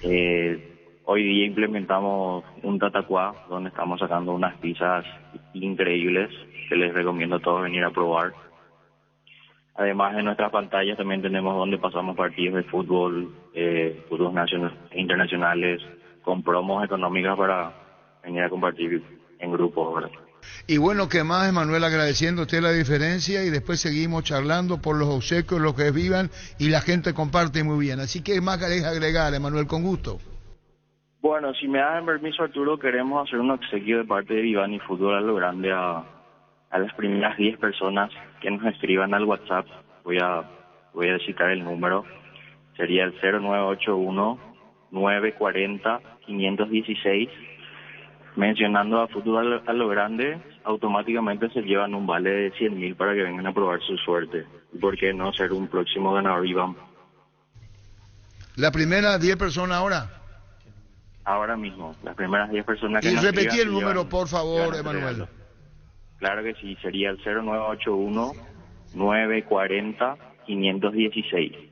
Hoy día implementamos un tatacuá donde estamos sacando unas pizzas increíbles que les recomiendo a todos venir a probar. Además, en nuestras pantallas también tenemos donde pasamos partidos de fútbol, fútbol nacionales e internacionales, con promos económicas para venir a compartir en grupo, ¿verdad? Y bueno, ¿qué más, Emanuel? Agradeciendo a usted la diferencia y después seguimos charlando por los obsequios, los que vivan, y la gente comparte muy bien. Así que más querés agregar, Emanuel, con gusto. Bueno, si me dan permiso, Arturo, queremos hacer un obsequio de parte de Vivan y Fútbol a lo Grande a las primeras 10 personas que nos escriban al WhatsApp. Voy a citar el número. Sería el 0981 940-516. Mencionando a Fútbol a lo Grande, automáticamente se llevan un vale de 100.000 para que vengan a probar su suerte. ¿Por qué no ser un próximo ganador, Iván? La primera 10 personas ahora. Ahora mismo, las primeras 10 personas que Y nos repetí sigan el número, llevan- por favor, llevan Emanuel. regalo. Claro que sí, sería el 0981-940-516.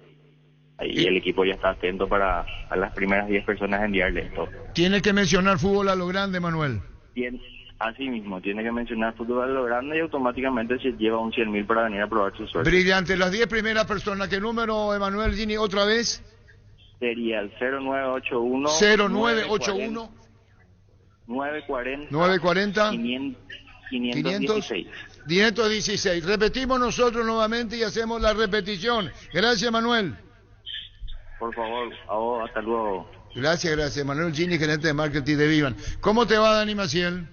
Ahí el equipo ya está atento para a las primeras 10 personas enviarle esto. Tiene que mencionar Fútbol a lo Grande, Manuel. Así mismo, tiene que mencionar Fútbol a lo Grande y automáticamente se lleva un 100.000 para venir a probar su suerte. Brillante. Las 10 primeras personas. ¿Qué número, Emanuel Gini? ¿Otra vez? Sería el 0981 0981 940 940 516. 516. Repetimos nosotros nuevamente y hacemos la repetición. Gracias, Manuel. Por favor, a vos, hasta luego. Gracias. Manuel Gini, gerente de marketing de Vivan. ¿Cómo te va, Dani Maciel?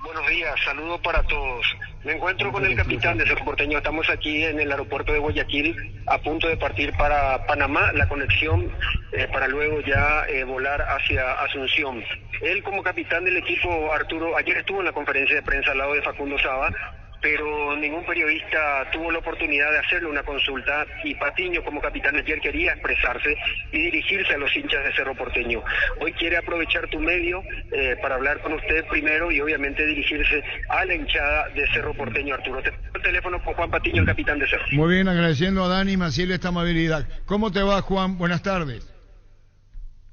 Buenos días, saludo para todos. Me encuentro con el capitán de Cerro Porteño. Estamos aquí en el aeropuerto de Guayaquil, a punto de partir para Panamá, la conexión para luego ya volar hacia Asunción. Él como capitán del equipo, Arturo, ayer estuvo en la conferencia de prensa al lado de Facundo Saba, pero ningún periodista tuvo la oportunidad de hacerle una consulta y Patiño como capitán ayer quería expresarse y dirigirse a los hinchas de Cerro Porteño. Hoy quiere aprovechar tu medio para hablar con usted primero y obviamente dirigirse a la hinchada de Cerro Porteño. Arturo, te pongo el teléfono con Juan Patiño, el capitán de Cerro. Muy bien, agradeciendo a Dani Maciel esta amabilidad. ¿Cómo te va, Juan? Buenas tardes.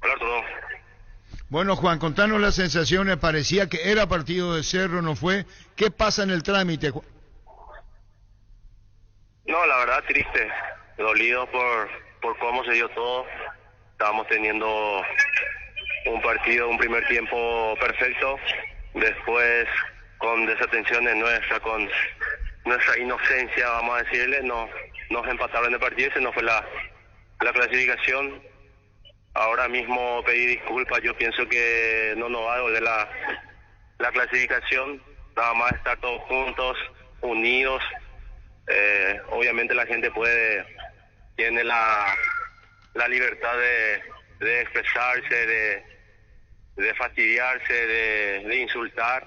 Hola, Arturo. Bueno, Juan, contanos las sensaciones. Parecía que era partido de Cerro, no fue. ¿Qué pasa en el trámite? No, la verdad triste, dolido por cómo se dio todo. Estábamos teniendo un partido, un primer tiempo perfecto, después con desatenciones nuestras, con nuestra inocencia, vamos a decirle, nos empataron el partido y se nos fue la clasificación. Ahora mismo pedí disculpas, yo pienso que no nos va a doler la clasificación, nada más estar todos juntos, unidos. Obviamente la gente tiene la libertad de expresarse, de fastidiarse, de insultar,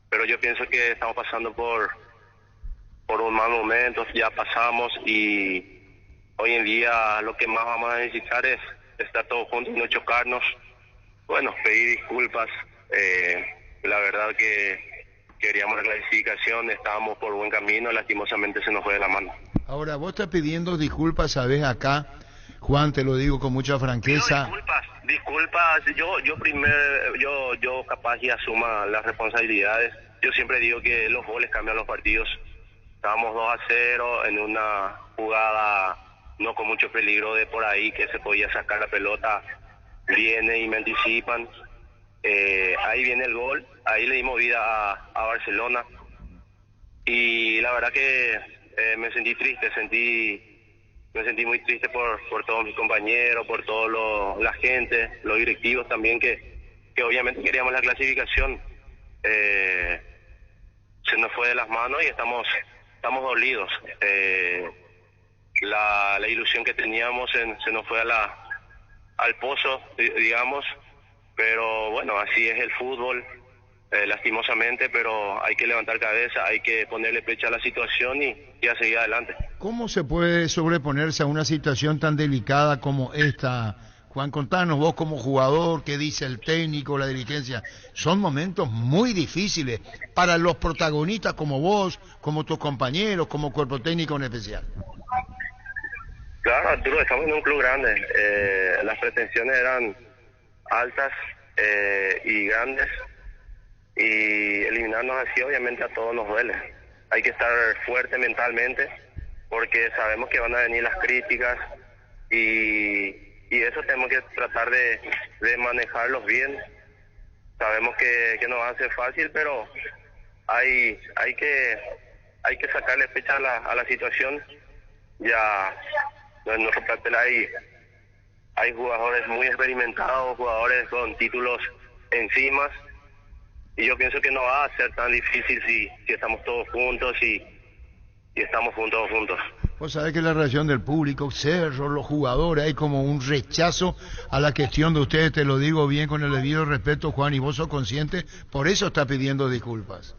pero yo pienso que estamos pasando por un mal momento, ya pasamos y hoy en día lo que más vamos a necesitar es estar todos juntos y no chocarnos. Bueno, pedir disculpas, la verdad que queríamos la clasificación, estábamos por buen camino, lastimosamente se nos fue de la mano. Ahora, vos estás pidiendo disculpas, sabes, acá, Juan, te lo digo con mucha franqueza. Disculpas, yo capaz y asuma las responsabilidades. Yo siempre digo que los goles cambian los partidos. Estábamos 2-0 en una jugada no con mucho peligro de por ahí que se podía sacar la pelota, viene y me anticipan. Ahí viene el gol, ahí le dimos vida a Barcelona y la verdad que me sentí triste, me sentí muy triste por todos mis compañeros, por toda la gente, los directivos también que obviamente queríamos la clasificación. Se nos fue de las manos y estamos dolidos. La ilusión que teníamos se nos fue al pozo, digamos, pero bueno, así es el fútbol, lastimosamente, pero hay que levantar cabeza, hay que ponerle pecho a la situación y a seguir adelante. ¿Cómo se puede sobreponerse a una situación tan delicada como esta? Juan, contanos vos como jugador, qué dice el técnico, la dirigencia. Son momentos muy difíciles para los protagonistas como vos, como tus compañeros, como cuerpo técnico en especial. Claro, Arturo, estamos en un club grande. Las pretensiones eran altas y grandes, y eliminarnos así obviamente a todos nos duele. Hay que estar fuerte mentalmente porque sabemos que van a venir las críticas y eso tenemos que tratar de manejarlos bien. Sabemos que no va a ser fácil, pero hay que sacarle fecha a la situación. Ya en nuestro plantel hay jugadores muy experimentados, jugadores con títulos encima, y yo pienso que no va a ser tan difícil si estamos todos juntos y estamos juntos. Vos sabés que la reacción del público, Cerro, los jugadores, hay como un rechazo a la cuestión de ustedes, te lo digo bien con el debido respeto, Juan, y vos sos consciente, por eso está pidiendo disculpas.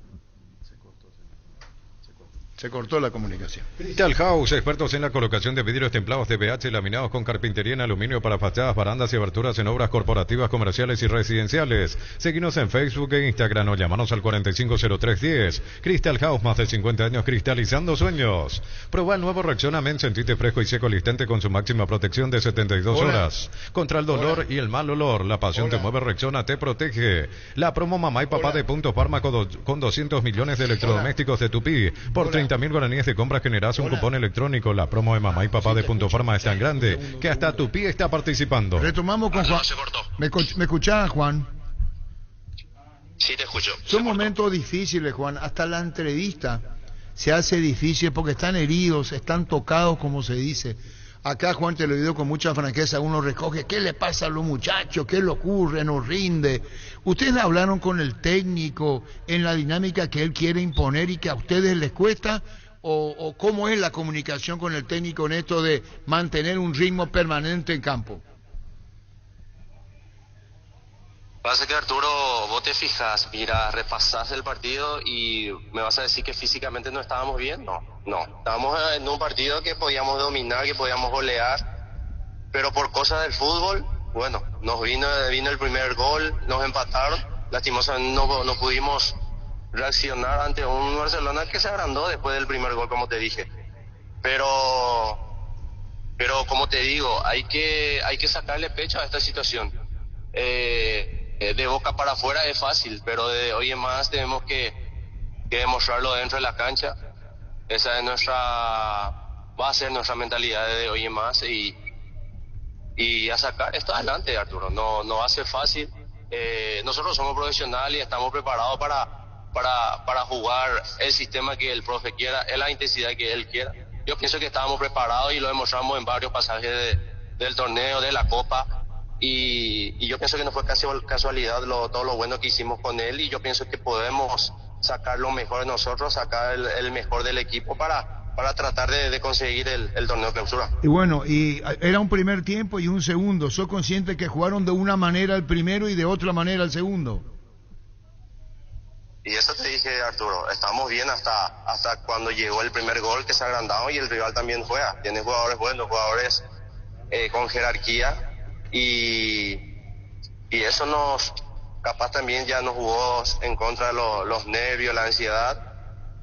Se cortó la comunicación. Crystal House, expertos en la colocación de vidrios templados de PH laminados con carpintería en aluminio para fachadas, barandas y aberturas en obras corporativas, comerciales y residenciales. Seguinos en Facebook e Instagram o llamanos al 450310. Crystal House, más de 50 años cristalizando sueños. Prueba el nuevo Rexona Men, sentite fresco y seco al instante con su máxima protección de 72 horas. Contra el dolor y el mal olor, la pasión te mueve, Rexona te protege. La promo mamá y papá de Punto Fármaco con 200 millones de electrodomésticos de Tupí. Por 30.000 guaraníes de compra generás un cupón electrónico. La promo de mamá y papá de Punto Farma es tan grande que hasta Tupí está participando. Retomamos con Juan. ¿Me escuchás, Juan? Sí, te escucho. Son momentos difíciles, Juan. Hasta la entrevista se hace difícil porque están heridos, están tocados, como se dice. Acá, Juan, te lo digo con mucha franqueza, uno recoge, ¿qué le pasa a los muchachos? ¿Qué le ocurre? ¿Nos rinde? ¿Ustedes hablaron con el técnico en la dinámica que él quiere imponer y que a ustedes les cuesta? ¿O cómo es la comunicación con el técnico en esto de mantener un ritmo permanente en campo? Pasa que, Arturo, vos te fijas, mira, repasás el partido y me vas a decir que físicamente no estábamos bien. No. Estábamos en un partido que podíamos dominar, que podíamos golear, pero por cosas del fútbol, bueno, nos vino el primer gol, nos empataron, lastimosamente no pudimos reaccionar ante un Barcelona que se agrandó después del primer gol, como te dije. Pero como te digo, hay que sacarle pecho a esta situación. De boca para afuera es fácil, pero de hoy en más tenemos que demostrarlo dentro de la cancha. Esa es va a ser nuestra mentalidad de hoy en más y a sacar esto adelante, Arturo. No va a ser fácil. Nosotros somos profesionales y estamos preparados para jugar el sistema que el profe quiera, en la intensidad que él quiera. Yo pienso que estábamos preparados y lo demostramos en varios pasajes del torneo, de la Copa. Y yo pienso que no fue casi casualidad todo lo bueno que hicimos con él, y yo pienso que podemos sacar lo mejor de nosotros, sacar el mejor del equipo para tratar de conseguir el torneo de clausura. Y bueno, y era un primer tiempo y un segundo. ¿Sos consciente que jugaron de una manera el primero y de otra manera el segundo? Y eso te dije, Arturo, estamos bien hasta cuando llegó el primer gol, que se agrandaron, y el rival también juega. Tiene jugadores buenos, jugadores con jerarquía. Y eso capaz también ya nos jugó en contra de los nervios, la ansiedad,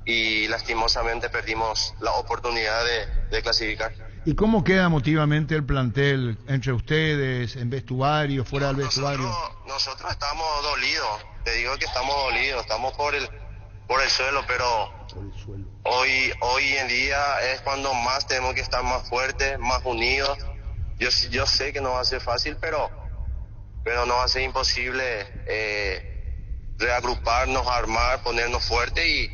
y lastimosamente perdimos la oportunidad de clasificar. ¿Y cómo queda emotivamente el plantel entre ustedes, en vestuario, fuera del vestuario? Nosotros estamos dolidos, te digo que estamos dolidos, estamos por el suelo, pero hoy en día es cuando más tenemos que estar más fuertes, más unidos. Yo sé que no va a ser fácil, pero no va a ser imposible reagruparnos, armar, ponernos fuertes y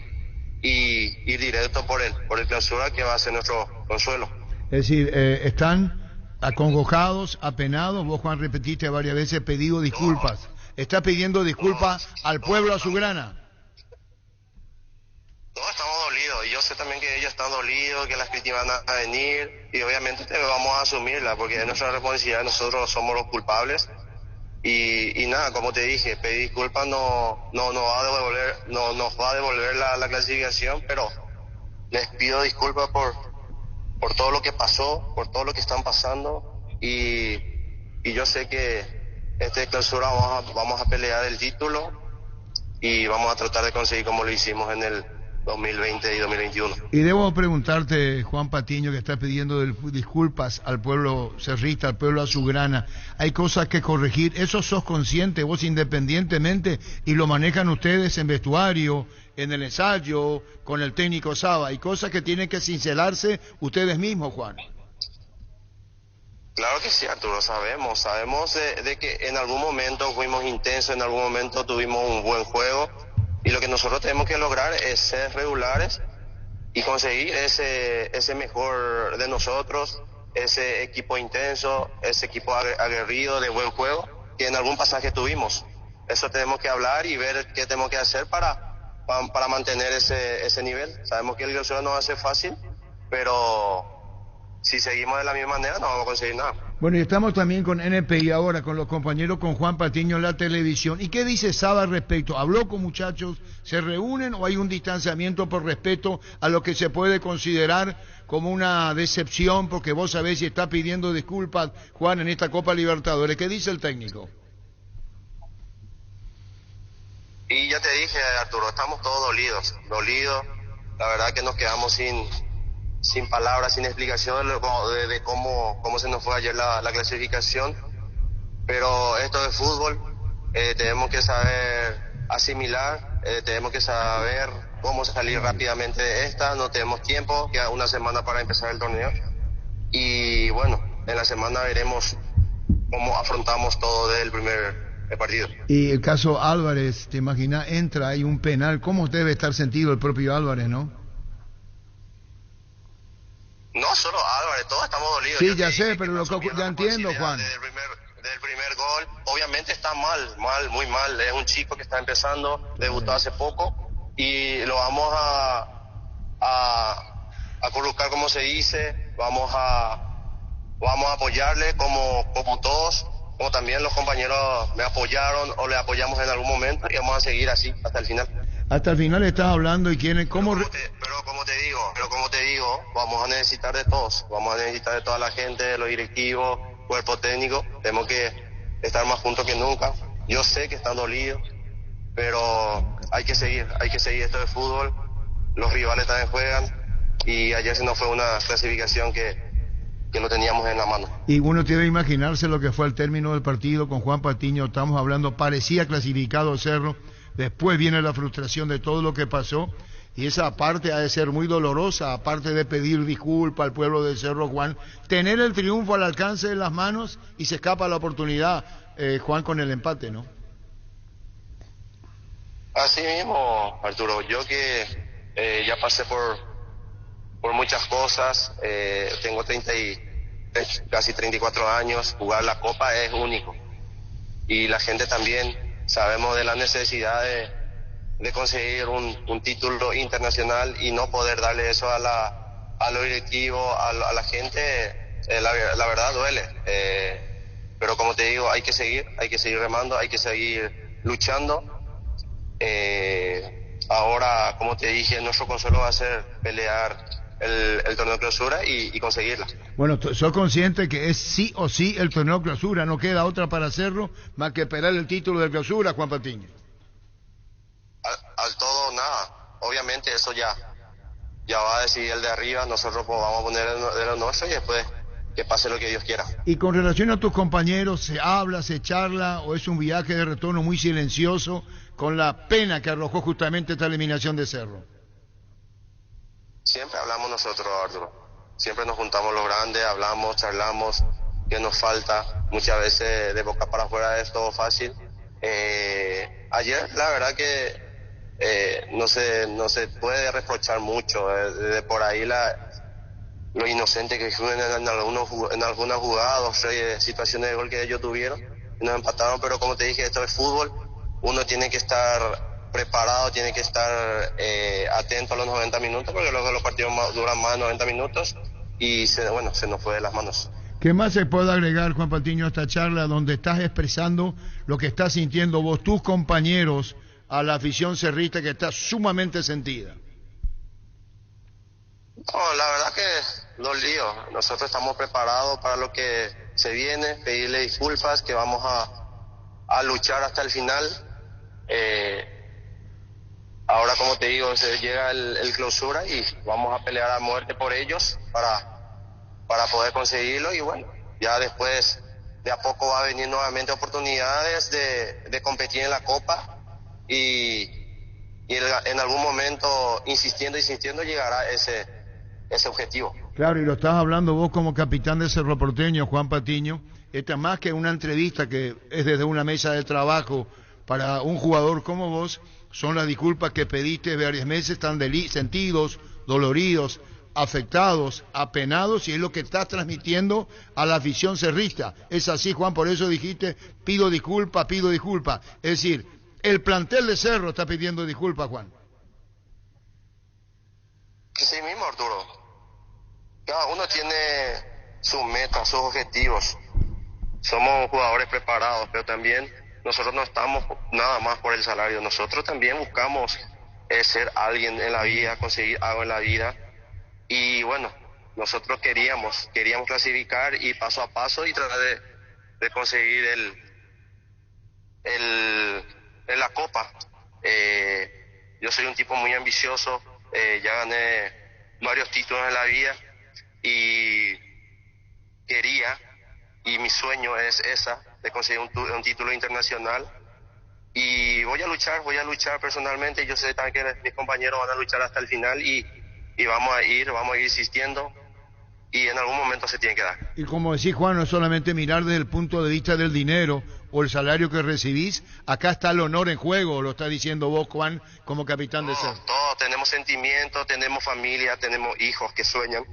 ir directo por el clausura, que va a ser nuestro consuelo. Es decir, están acongojados, apenados. Vos, Juan, repetiste varias veces, pedido disculpas. ¿Está pidiendo disculpas al pueblo azulgrana? Todos estamos dolidos, y yo sé también que ellos están dolidos, que las críticas van a venir, y obviamente vamos a asumirla, porque es nuestra responsabilidad, nosotros somos los culpables, y nada, como te dije, pedir disculpas no nos va a devolver la clasificación, pero les pido disculpas por todo lo que pasó, por todo lo que están pasando, y yo sé que clausura vamos a pelear el título, y vamos a tratar de conseguir como lo hicimos en el 2020 y 2021. Y debo preguntarte, Juan Patiño, que está pidiendo disculpas al pueblo cerrista, al pueblo azulgrana. Hay cosas que corregir. ¿Eso sos consciente vos independientemente y lo manejan ustedes en vestuario, en el ensayo, con el técnico Saba? Hay cosas que tienen que cincelarse ustedes mismos, Juan. Claro que sí, Arturo, sabemos de que en algún momento fuimos intensos, en algún momento tuvimos un buen juego, y lo que nosotros tenemos que lograr es ser regulares y conseguir ese mejor de nosotros, ese equipo intenso, ese equipo aguerrido de buen juego que en algún pasaje tuvimos. Eso tenemos que hablar y ver qué tenemos que hacer para mantener ese nivel. Sabemos que el clausura no va a ser fácil, pero si seguimos de la misma manera no vamos a conseguir nada. Bueno, y estamos también con NPI ahora, con los compañeros, con Juan Patiño en la televisión. ¿Y qué dice Saba al respecto? ¿Habló con muchachos? ¿Se reúnen o hay un distanciamiento por respeto a lo que se puede considerar como una decepción? Porque vos sabés si está pidiendo disculpas, Juan, en esta Copa Libertadores. ¿Qué dice el técnico? Y ya te dije, Arturo, estamos todos dolidos. La verdad que nos quedamos sin palabras, sin explicación de cómo se nos fue ayer la clasificación, pero esto es fútbol, tenemos que saber asimilar, tenemos que saber cómo salir rápidamente de esta, no tenemos tiempo, queda una semana para empezar el torneo, y bueno, en la semana veremos cómo afrontamos todo desde el primer partido. Y el caso Álvarez, te imaginas, entra, hay un penal, ¿cómo debe estar sentido el propio Álvarez, no? No solo Álvarez, todos estamos dolidos. Sí, ya sé, pero ya entiendo, Juan. Del primer gol, obviamente está muy mal. Es un chico que está empezando, debutó hace poco y lo vamos a colocar, como se dice, vamos a apoyarle como todos, como también los compañeros me apoyaron o le apoyamos en algún momento y vamos a seguir así hasta el final. Hasta el final estás hablando y quieren cómo... Pero como te digo, vamos a necesitar de todos, vamos a necesitar de toda la gente, de los directivos, cuerpo técnico, tenemos que estar más juntos que nunca. Yo sé que están dolidos, pero hay que seguir esto de fútbol, los rivales también juegan y ayer se nos fue una clasificación que lo teníamos en la mano. Y uno tiene que imaginarse lo que fue el término del partido con Juan Patiño, estamos hablando, parecía clasificado Cerro. Después viene la frustración de todo lo que pasó y esa parte ha de ser muy dolorosa, aparte de pedir disculpas al pueblo de Cerro, Juan. Tener el triunfo al alcance de las manos y se escapa la oportunidad, Juan, con el empate, ¿no? Así mismo, Arturo. Yo que ya pasé por muchas cosas, tengo casi 34 años, jugar la Copa es único. Y la gente también... Sabemos de la necesidad de conseguir un título internacional y no poder darle eso a los directivos, a la gente, la verdad duele. Pero como te digo, hay que seguir remando, hay que seguir luchando. Ahora, como te dije, nuestro consuelo va a ser pelear el torneo de clausura y conseguirla. Bueno, soy consciente que es sí o sí el torneo de clausura, no queda otra para hacerlo más que esperar el título de clausura, Juan Patiño. Al todo nada, obviamente eso ya va a decidir el de arriba, nosotros pues vamos a poner de lo nuestro y después que pase lo que Dios quiera. Y con relación a tus compañeros, ¿se habla, se charla o es un viaje de retorno muy silencioso con la pena que arrojó justamente esta eliminación de Cerro? Siempre hablamos nosotros, Arturo. Siempre nos juntamos los grandes, hablamos, charlamos, qué nos falta. Muchas veces de boca para afuera es todo fácil. Ayer, la verdad que no se puede reprochar mucho. De por ahí lo inocente que fueron en algunas jugadas, situaciones de gol que ellos tuvieron, y nos empataron. Pero como te dije, esto es fútbol. Uno tiene que estar preparado, tiene que estar atento a los 90 minutos, porque luego los partidos duran más de 90 minutos y se nos fue de las manos. ¿Qué más se puede agregar, Juan Patiño, a esta charla donde estás expresando lo que estás sintiendo vos, tus compañeros, a la afición cerrista que está sumamente sentida? No, la verdad que dolido. Nosotros estamos preparados para lo que se viene, pedirle disculpas, que vamos a luchar hasta el final. Ahora, como te digo, se llega el clausura y vamos a pelear a muerte por ellos para poder conseguirlo. Y bueno, ya después de a poco va a venir nuevamente oportunidades de competir en la Copa y en algún momento, insistiendo, llegará ese objetivo. Claro, y lo estás hablando vos como capitán de Cerro Porteño, Juan Patiño. Esta más que una entrevista que es desde una mesa de trabajo para un jugador como vos, son las disculpas que pediste varios meses, están sentidos, doloridos, afectados, apenados, y es lo que estás transmitiendo a la afición cerrista. Es así, Juan, por eso dijiste, pido disculpas. Es decir, el plantel de Cerro está pidiendo disculpas, Juan. Sí mismo, Arturo. cada uno tiene sus metas, sus objetivos. Somos jugadores preparados, pero también nosotros no estamos nada más por el salario. Nosotros también buscamos ser alguien en la vida, conseguir algo en la vida. Y bueno, nosotros queríamos clasificar y paso a paso y tratar de conseguir la copa. Yo soy un tipo muy ambicioso, ya gané varios títulos en la vida y mi sueño es de conseguir un título internacional, y voy a luchar personalmente. Yo sé también que mis compañeros van a luchar hasta el final y vamos a ir insistiendo, y en algún momento se tiene que dar. Y como decís, Juan, no es solamente mirar desde el punto de vista del dinero o el salario que recibís, acá está el honor en juego, lo está diciendo vos, Juan, como capitán de Cerro. Todos tenemos sentimientos, tenemos familia, tenemos hijos que sueñan.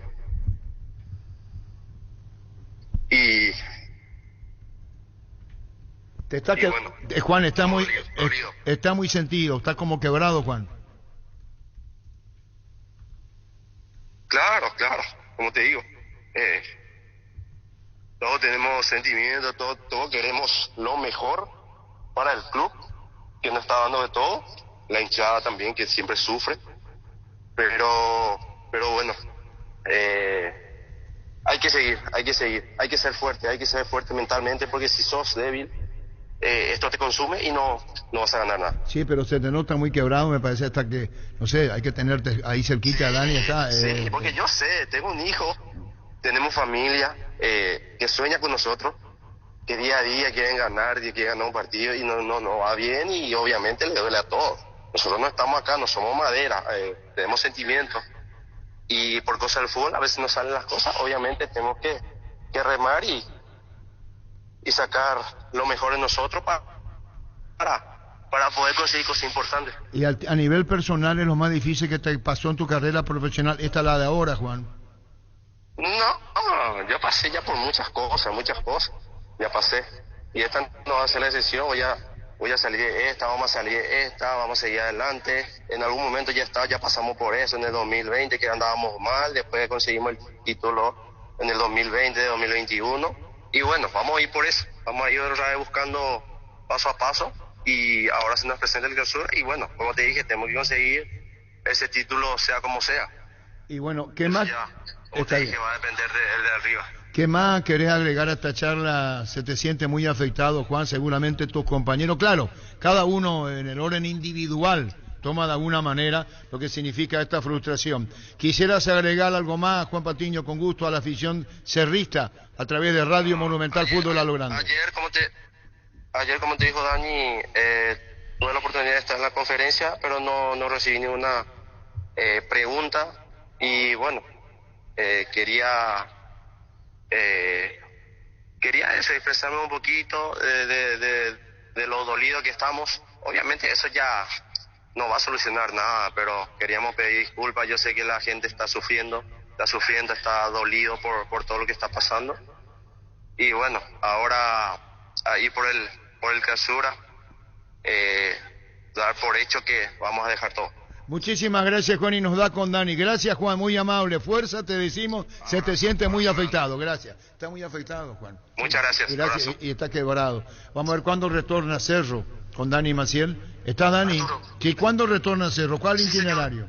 Y bueno, Juan, está muy sentido, está como quebrado, Juan. Claro, como te digo, todos tenemos sentimientos, todos queremos lo mejor para el club, que nos está dando de todo, la hinchada también, que siempre sufre, pero bueno, hay que seguir, hay que ser fuerte mentalmente, porque si sos débil, esto te consume y no vas a ganar nada. Sí, pero se te nota muy quebrado, me parece, hasta que, no sé, hay que tenerte ahí cerquita, sí, Dani, está. Sí, porque yo sé, tengo un hijo, tenemos familia que sueña con nosotros, que día a día quieren ganar un partido y no va bien, y obviamente le duele a todos. Nosotros no estamos acá, no somos madera, tenemos sentimientos, y por cosas del fútbol a veces no salen las cosas. Obviamente tenemos que remar y sacar lo mejor de nosotros para poder conseguir cosas importantes. Y a nivel personal, ¿es lo más difícil que te pasó en tu carrera profesional? ¿Esta es la de ahora, Juan? No, yo pasé ya por muchas cosas, ya pasé, y esta no va a ser la excepción. Voy a salir de esta, vamos a seguir adelante. En algún momento ya pasamos por eso en el 2020, que andábamos mal, después conseguimos el título en el 2020, 2021, y bueno, vamos a ir por eso, vamos a ir buscando paso a paso, y ahora se nos presenta el clausura, y bueno, como te dije, tenemos que conseguir ese título sea como sea. Y bueno, ¿qué más? Como te dije, va a depender de arriba. ¿Qué más querés agregar a esta charla? Se te siente muy afectado, Juan, seguramente tus compañeros. Claro, cada uno en el orden individual toma de alguna manera lo que significa esta frustración. ¿Quisieras agregar algo más, Juan Patiño, con gusto, a la afición cerrista a través de Radio Monumental Fútbol a lo Grande? Ayer, como te dijo Dani, tuve la oportunidad de estar en la conferencia, pero no recibí ninguna pregunta, y bueno, quería expresarme un poquito de lo dolido que estamos. Obviamente eso ya no va a solucionar nada, pero queríamos pedir disculpas. Yo sé que la gente está sufriendo, está dolido por todo lo que está pasando, y bueno, ahora ahí por el clausura, dar por hecho que vamos a dejar todo. Muchísimas gracias, Juan, y nos da con Dani. Gracias, Juan, muy amable. Fuerza, te decimos, se te siente muy afectado. Gracias. Está muy afectado, Juan. Muchas gracias. Gracias, y está quebrado. Vamos a ver cuándo retorna Cerro con Dani Maciel. ¿Está Dani? ¿Y cuándo retorna Cerro? ¿Cuál itinerario?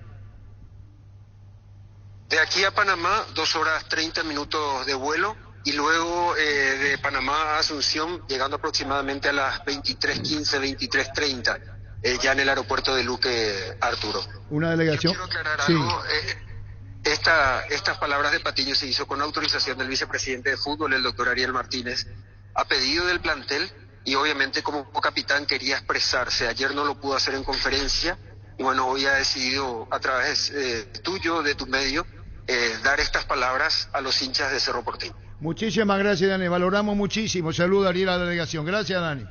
De aquí a Panamá, 2 horas 30 minutos de vuelo, y luego de Panamá a Asunción, llegando aproximadamente a las 23:15, 23:30. Ya en el aeropuerto de Luque, Arturo. Una delegación. Yo quiero aclarar sí. algo. Estas palabras de Patiño se hizo con autorización del vicepresidente de fútbol, el doctor Ariel Martínez, a pedido del plantel, y obviamente como capitán quería expresarse. Ayer no lo pudo hacer en conferencia, y bueno, hoy ha decidido a través tuyo, de tu medio, dar estas palabras a los hinchas de Cerro Porteño. Muchísimas gracias, Dani. Valoramos muchísimo. Saluda a Ariel a la delegación. Gracias, Dani.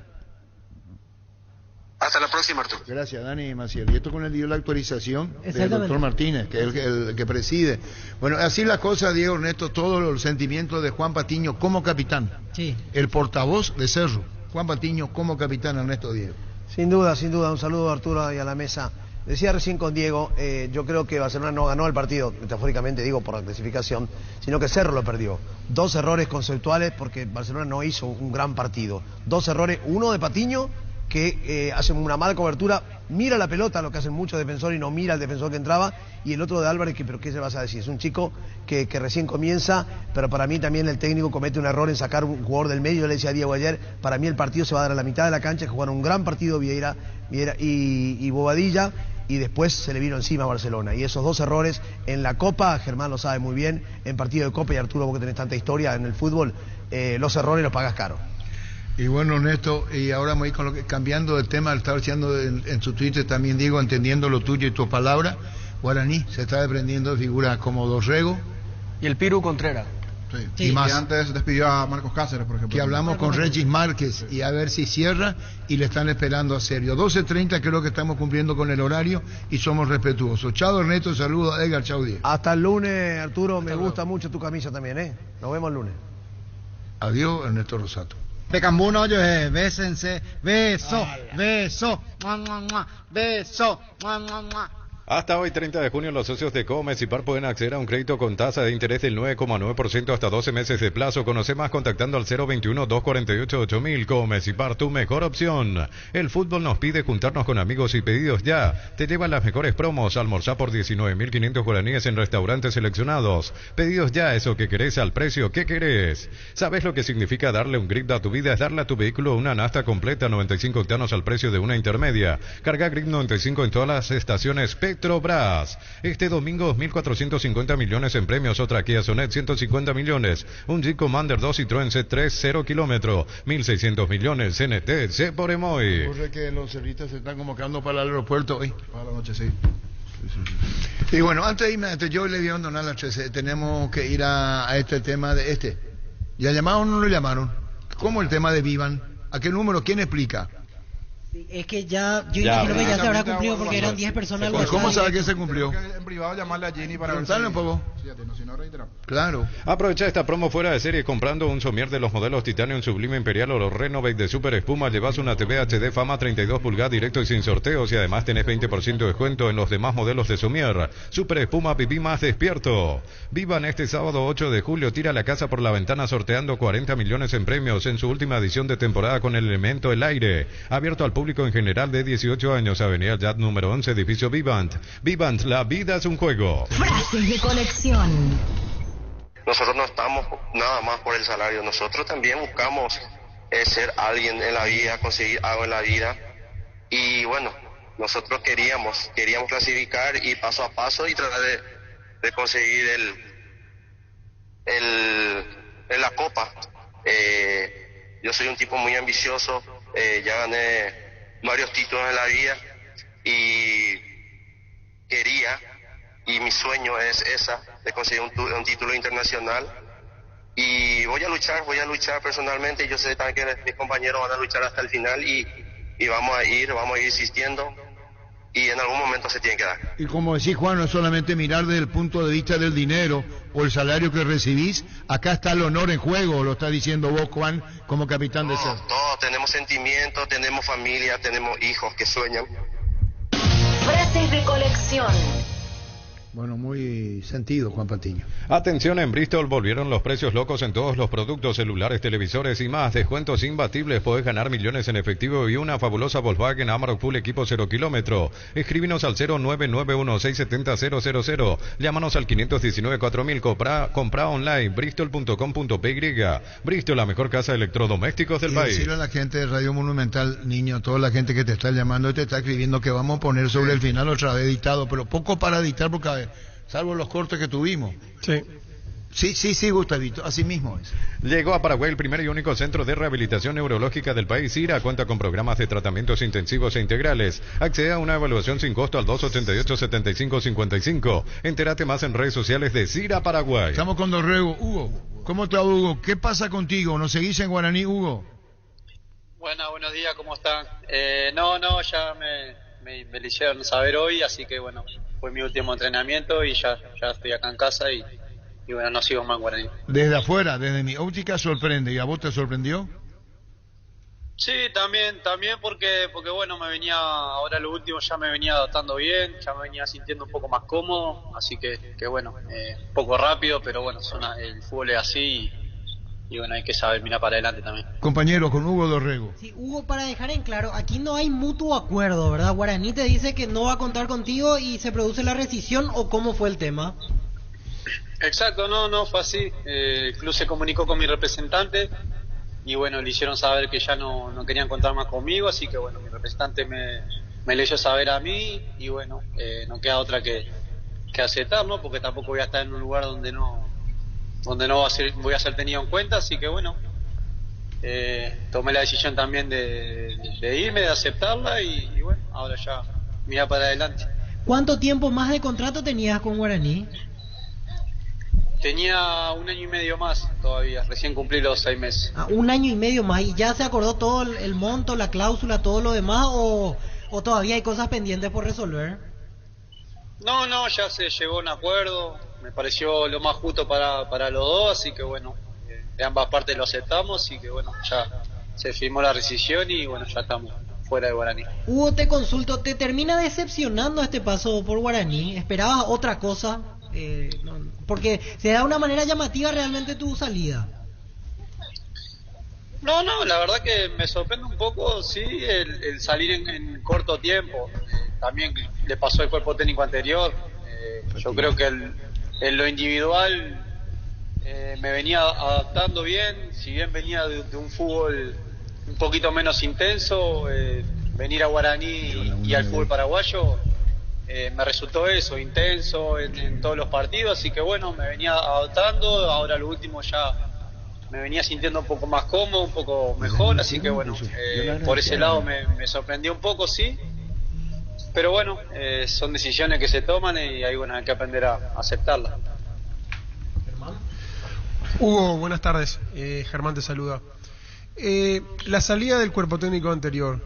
Hasta la próxima, Arturo. Gracias, Dani Maciel. Y esto con el dio la actualización del doctor Martínez, que es el que preside. Bueno, así la cosa, Diego Ernesto, todos los sentimientos de Juan Patiño como capitán. Sí. El portavoz de Cerro. Juan Patiño como capitán, Ernesto Diego. Sin duda, un saludo a Arturo y a la mesa. Decía recién con Diego, yo creo que Barcelona no ganó el partido, metafóricamente digo, por la clasificación, sino que Cerro lo perdió. 2 errores conceptuales porque Barcelona no hizo un gran partido. 2 errores, uno de Patiño, que hace una mala cobertura, mira la pelota, lo que hacen muchos defensores y no mira al defensor que entraba, y el otro de Álvarez, pero ¿qué se vas a decir? Es un chico que recién comienza, pero para mí también el técnico comete un error en sacar un jugador del medio. Yo le decía a Diego ayer, para mí el partido se va a dar a la mitad de la cancha, que jugaron un gran partido Vieira y Bobadilla, y después se le vino encima a Barcelona. Y esos 2 errores en la Copa, Germán lo sabe muy bien, en partido de Copa, y Arturo, vos que tenés tanta historia en el fútbol, los errores los pagas caro. Y bueno, Néstor, y ahora me voy con cambiando de tema, estaba diciendo en su Twitter también, Diego, entendiendo lo tuyo y tu palabra, Guaraní se está desprendiendo de figuras como Dorrego. Y el Piru Contreras. Sí. Y más. Que antes despidió a Marcos Cáceres, por ejemplo. Que hablamos con Regis Márquez y a ver si cierra, y le están esperando a serio. 12:30 creo que estamos cumpliendo con el horario y somos respetuosos. Chao Ernesto, saludos a Edgar, chao Diego. Hasta el lunes, Arturo, me gusta mucho tu camisa también, Nos vemos el lunes. Adiós, Ernesto Rosato. Pecambuno, yo bésense, beso, beso, beso, Hasta hoy, 30 de junio, los socios de Comecipar pueden acceder a un crédito con tasa de interés del 9,9% hasta 12 meses de plazo. Conoce más contactando al 021-248-8000. Comecipar, tu mejor opción. El fútbol nos pide juntarnos con amigos y pedidos ya. Te llevan las mejores promos. Almorzar por 19.500 guaraníes en restaurantes seleccionados. Pedidos ya, eso que querés al precio que querés. ¿Sabes lo que significa darle un grip a tu vida? Es darle a tu vehículo una nafta completa, 95 octanos al precio de una intermedia. Carga Grip 95 en todas las estaciones Petrobras. Este domingo 2.450 millones en premios, otra Kia Sonet 150 millones, un Jeep Commander 2 Citroën C3 0 kilómetro, 1.600 millones CNT C por Emoy. Ocurre que los cerritas se están convocando para el aeropuerto hoy. Para la noche, sí. Y bueno, antes de irme, yo le voy a abandonar la 13, tenemos que ir a este tema de este. ¿Ya llamaron o no lo llamaron? ¿Cómo el tema de Vivan? ¿A qué número? ¿Quién explica? Es que yo imagino que ya se habrá cumplido porque eran 10 personas. ¿Cómo sabe que se cumplió? En privado llamarle a Jenny para preguntarle un poco. Si no reiteramos. Claro. Aprovecha esta promo fuera de serie comprando un somier de los modelos Titanium Sublime Imperial o los Renovate de Super Espuma. Llevas una TV HD Fama 32 pulgadas directo y sin sorteos, y además tenés 20% de descuento en los demás modelos de somier. Super Espuma, viví más despierto. Vivan este sábado 8 de julio, tira la casa por la ventana sorteando 40 millones en premios en su última edición de temporada con el elemento El Aire. Abierto al público en general de 18 años, Avenida Yat número 11, edificio Vivant. Vivant, la vida es un juego. Frases de conexión. Nosotros no estamos nada más por el salario, nosotros también buscamos ser alguien en la vida, conseguir algo en la vida, y bueno, nosotros queríamos clasificar y paso a paso y tratar de conseguir la copa. Yo soy un tipo muy ambicioso, ya gané varios títulos en la vida y mi sueño es de conseguir un título internacional, y voy a luchar personalmente, y yo sé también que mis compañeros van a luchar hasta el final y vamos a ir insistiendo, y en algún momento se tiene que dar. Y como decís, Juan, no es solamente mirar desde el punto de vista del dinero o el salario que recibís, acá está el honor en juego, lo está diciendo vos, Juan, como capitán de ser. Todos tenemos sentimientos, tenemos familia, tenemos hijos que sueñan. Frases de colección. Bueno, muy sentido, Juan Patiño. Atención, en Bristol volvieron los precios locos en todos los productos, celulares, televisores y más. Descuentos imbatibles, podés ganar millones en efectivo y una fabulosa Volkswagen Amarok Full Equipo 0 kilómetro. Escríbenos al 0991-670-000. Llámanos al 519-4000. Compra online, bristol.com.py. Bristol, la mejor casa de electrodomésticos del país. Decirle a la gente de Radio Monumental, niño, toda la gente que te está llamando y te está escribiendo, que vamos a poner sobre el final otra vez editado, pero poco para editar porque salvo los cortes que tuvimos. Sí, Gustavito, así mismo es. Llegó a Paraguay el primer y único centro de rehabilitación neurológica del país. CIRA cuenta con programas de tratamientos intensivos e integrales. Accede a una evaluación sin costo al 288-7555. Entérate más en redes sociales de CIRA Paraguay. Estamos con Dorrego. Hugo, ¿cómo está, Hugo? ¿Qué pasa contigo? ¿Nos seguís en Guaraní, Hugo? Buenos días, ¿cómo están? No, ya me lo hicieron saber hoy, así que bueno, fue mi último entrenamiento y ya estoy acá en casa y bueno, no sigo más en Guaraní. Desde afuera, desde mi óptica sorprende, ¿y a vos te sorprendió? Sí, también porque bueno, ahora lo último ya me venía adaptando bien, ya me venía sintiendo un poco más cómodo, así que bueno, un poco rápido, pero bueno, el fútbol es así y bueno, hay que saber mirar para adelante también. Compañero, con Hugo Dorrego. Sí, Hugo, para dejar en claro, aquí no hay mutuo acuerdo, ¿verdad? Guaraní te dice que no va a contar contigo y se produce la rescisión, ¿o cómo fue el tema? Exacto, no, fue así. El club se comunicó con mi representante y bueno, le hicieron saber que ya no querían contar más conmigo, así que bueno, mi representante me le hizo saber a mí y bueno, no queda otra que aceptar, ¿no? Porque tampoco voy a estar en un lugar donde no voy a ser tenido en cuenta, así que bueno, tomé la decisión también de irme, de aceptarla y bueno, ahora ya mira para adelante. ¿Cuánto tiempo más de contrato tenías con Guaraní? Tenía 1 año y medio más todavía, recién cumplí los 6 meses. 1 año y medio más, ¿y ya se acordó todo el monto, la cláusula, todo lo demás, o todavía hay cosas pendientes por resolver? No, ya se llegó a un acuerdo, me pareció lo más justo para los dos, así que bueno, de ambas partes lo aceptamos, así que bueno, ya se firmó la rescisión y bueno, ya estamos fuera de Guaraní. Hugo, te consulto, ¿te termina decepcionando este paso por Guaraní? ¿Esperabas otra cosa? Porque se da de una manera llamativa realmente tu salida. No, la verdad que me sorprende un poco, sí, el salir en corto tiempo. También le pasó al cuerpo técnico anterior. Yo creo que en lo individual me venía adaptando bien, si bien venía de un fútbol un poquito menos intenso, venir a Guaraní y al fútbol paraguayo me resultó eso, intenso en todos los partidos, así que bueno, me venía adaptando, ahora lo último ya me venía sintiendo un poco más cómodo, un poco mejor, así que bueno, por ese lado me sorprendió un poco, sí, pero bueno, son decisiones que se toman y hay, bueno, hay que aprender a aceptarlas. Hugo, buenas tardes, Germán te saluda. La salida del cuerpo técnico anterior,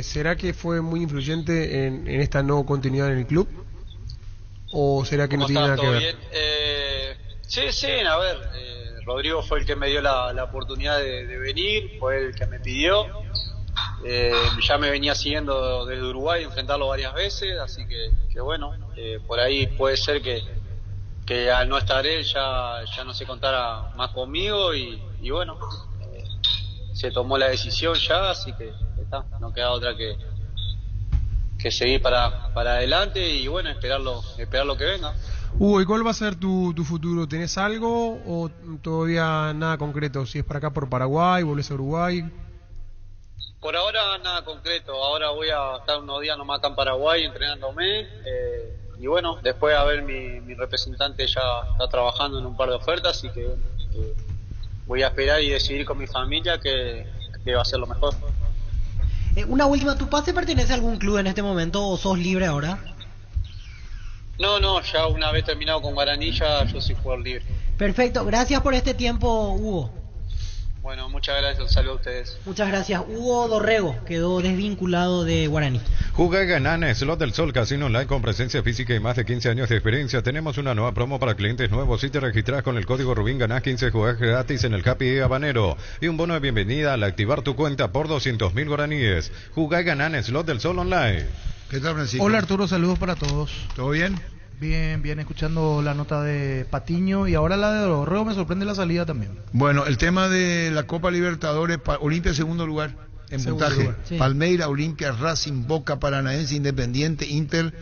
¿será que fue muy influyente en esta no continuidad en el club? ¿O será que no tiene nada que ver? Sí, a ver, Rodrigo fue el que me dio la oportunidad de venir, fue el que me pidió. Ya me venía siguiendo desde Uruguay, enfrentarlo varias veces, así que bueno, por ahí puede ser que al no estar él ya no se contara más conmigo y bueno, se tomó la decisión ya, así que está, no queda otra que seguir para adelante y bueno, esperar lo que venga. Hugo, ¿y cuál va a ser tu futuro? ¿Tenés algo o todavía nada concreto? Si es para acá por Paraguay, volvés a Uruguay. Por ahora nada concreto, ahora voy a estar unos días nomás acá en Paraguay entrenándome y bueno, después a ver mi representante ya está trabajando en un par de ofertas, así que voy a esperar y decidir con mi familia que va a ser lo mejor. Una última, ¿tu pase pertenece a algún club en este momento o sos libre ahora? No, ya una vez terminado con Guaraní ya yo soy jugador libre. Perfecto, gracias por este tiempo, Hugo. Bueno, muchas gracias, un saludo a ustedes. Muchas gracias. Hugo Dorrego quedó desvinculado de Guaraní. Juga y gana en Slot del Sol Casino Online con presencia física y más de 15 años de experiencia. Tenemos una nueva promo para clientes nuevos. Si te registras con el código Rubín, ganás 15 jugadas gratis en el Happy Habanero y un bono de bienvenida al activar tu cuenta por 200.000 guaraníes. Juga y gana en Slot del Sol Online. ¿Qué tal, Francisco? Hola, Arturo, saludos para todos. ¿Todo bien? Bien, escuchando la nota de Patiño y ahora la de Dorrego, me sorprende la salida también. Bueno, el tema de la Copa Libertadores, Olimpia segundo lugar en puntaje. Sí. Palmeira, Olimpia, Racing, Boca, Paranaense, Independiente, Inter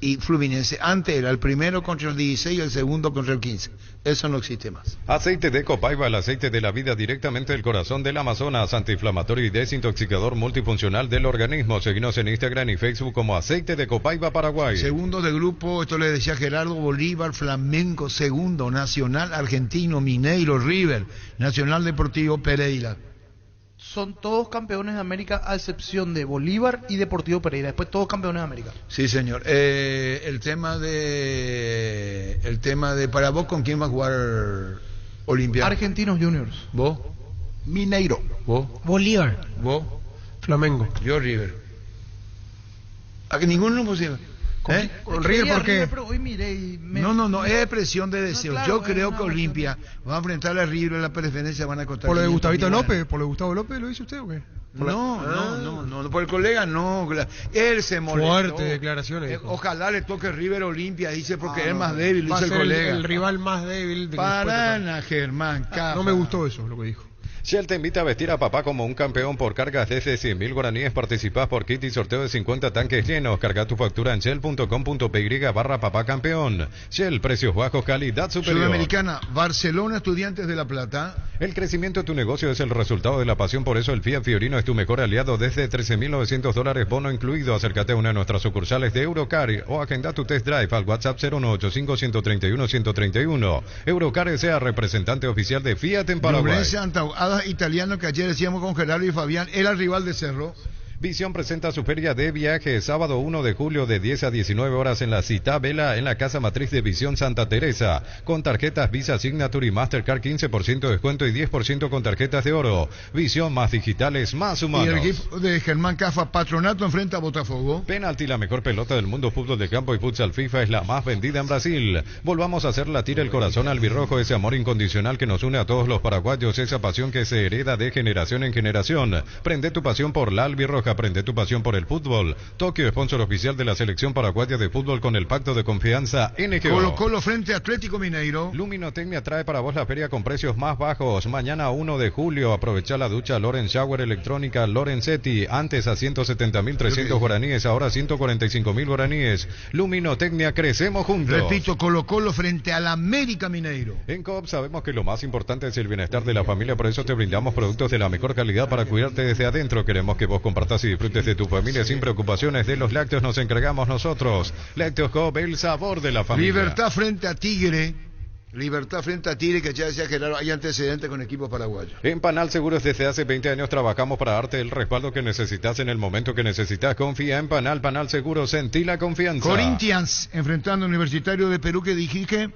y Fluminense. Antes era el primero contra el 16 y el segundo contra el 15. Eso no existe más. Aceite de Copaiba, el aceite de la vida directamente del corazón del Amazonas, antiinflamatorio y desintoxicador multifuncional del organismo. Seguinos en Instagram y Facebook como Aceite de Copaiba Paraguay. Segundo de grupo, esto le decía Gerardo, Bolívar, Flamengo, segundo, Nacional, Argentino, Mineiro, River, Nacional Deportivo, Pereira. Son todos campeones de América a excepción de Bolívar y Deportivo Pereira. Después todos campeones de América. Sí, señor. El tema de para vos, ¿con quién va a jugar Olimpia? Argentinos Juniors. ¿Vos? Mineiro. ¿Vos? Bolívar. ¿Vos? Flamengo. Yo River. ¿A que ninguno no es posible? Con River, porque hoy miré y no, es expresión de deseo. claro, yo creo que Olimpia va a enfrentar a River en la preferencia, van a costar. ¿Por lo de Gustavito López? ¿Por lo de Gustavo López lo dice usted o qué? No, por el colega no. Él se molestó. Fuerte declaraciones, dijo. Ojalá le toque River Olimpia, dice, porque es más débil, va dice a el ser colega. el rival más débil. Paraná, Germán, Cafa. No me gustó eso, lo que dijo. Shell te invita a vestir a papá como un campeón por cargas desde 100.000 guaraníes. Participás por kit y sorteo de 50 tanques llenos. Carga tu factura en shell.com.py/papá campeón. Shell, precios bajos, calidad superior. Sudamericana, Barcelona, Estudiantes de La Plata. El crecimiento de tu negocio es el resultado de la pasión, por eso el Fiat Fiorino es tu mejor aliado desde $13.900, bono incluido. Acércate a una de nuestras sucursales de Eurocar o agenda tu test drive al WhatsApp 0185131 Eurocar sea representante oficial de Fiat en Paraguay. Italiano que ayer decíamos con Gerardo y Fabián, era el rival de Cerro. Visión presenta su feria de viaje sábado 1 de julio de 10 a 19 horas en la Cita Vela en la casa matriz de Visión Santa Teresa. Con tarjetas Visa Signature y Mastercard 15% de descuento y 10% con tarjetas de oro. Visión, más digitales, más humanos. Y el equipo de Germán Cafa, Patronato, enfrenta a Botafogo. Penalti, la mejor pelota del mundo, fútbol de campo y futsal FIFA es la más vendida en Brasil. Volvamos a hacer latir el corazón albirrojo, ese amor incondicional que nos une a todos los paraguayos, esa pasión que se hereda de generación en generación. Prende tu pasión por la albirroja. Aprende tu pasión por el fútbol. Tokio, sponsor oficial de la selección paraguaya de fútbol con el pacto de confianza NGO. Colo Colo frente a Atlético Mineiro. Luminotecnia trae para vos la feria con precios más bajos. Mañana 1 de julio, aprovecha la ducha Loren Shower electrónica Lorenzetti. Antes a 170.300 guaraníes, ahora 145.000 guaraníes. Luminotecnia, crecemos juntos. Repito, Colo Colo frente al América Mineiro. En Coop sabemos que lo más importante es el bienestar de la familia, por eso te brindamos productos de la mejor calidad para cuidarte desde adentro. Queremos que vos compartas y disfrutes de tu familia sin preocupaciones. De los lácteos nos encargamos nosotros. Lácteos Coop, el sabor de la familia. Libertad frente a Tigre. Libertad frente a Tigre, que ya decía Gerardo, hay antecedentes con equipos paraguayos. En Panal Seguros desde hace 20 años trabajamos para darte el respaldo que necesitas en el momento que necesitas. Confía en Panal. Panal Seguros, sentí la confianza. Corinthians enfrentando a Universitario de Perú, que dijiste.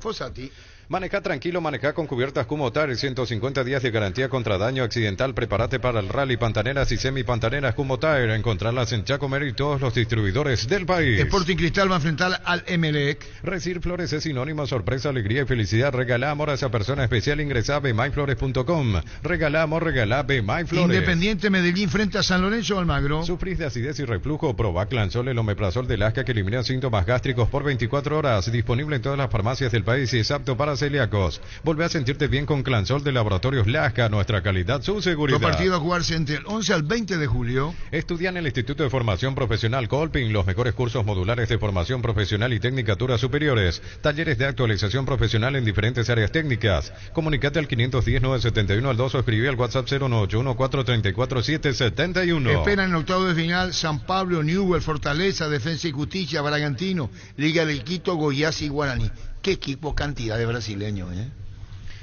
Fossati. Maneja tranquilo, maneja con cubiertas Kumotari, 150 días de garantía contra daño accidental. Prepárate para el rally Pantaneras y semipantaneras Kumotari. Encontrarlas en Chacomer y todos los distribuidores del país. Sporting Cristal va a enfrentar al Emelec. Recibir flores es sinónimo, sorpresa, alegría y felicidad. Regala amor a esa persona especial. Ingresa a bemyflores.com. Regala amor, regala Bemyflores. Independiente Medellín frente a San Lorenzo Almagro. ¿Sufrís de acidez y reflujo? Proba Clansol, el omeprazol de Lasca que elimina síntomas gástricos por 24 horas. Disponible en todas las farmacias del país y es apto para celíacos. Volvé a sentirte bien con Clansol de Laboratorios Lasca, nuestra calidad, su seguridad. Los partidos a jugarse entre el 11 al 20 de julio. Estudia en el Instituto de Formación Profesional Colping los mejores cursos modulares de formación profesional y tecnicaturas superiores. Talleres de actualización profesional en diferentes áreas técnicas. Comunicate al 510-971 al 2 o escribe al WhatsApp 098-1434771. Esperan en el octavo de final San Pablo, Newell, Fortaleza, Defensa y Justicia, Bragantino, Liga del Quito, Goiás y Guaraní. Qué equipo, cantidad de brasileños, ¿eh?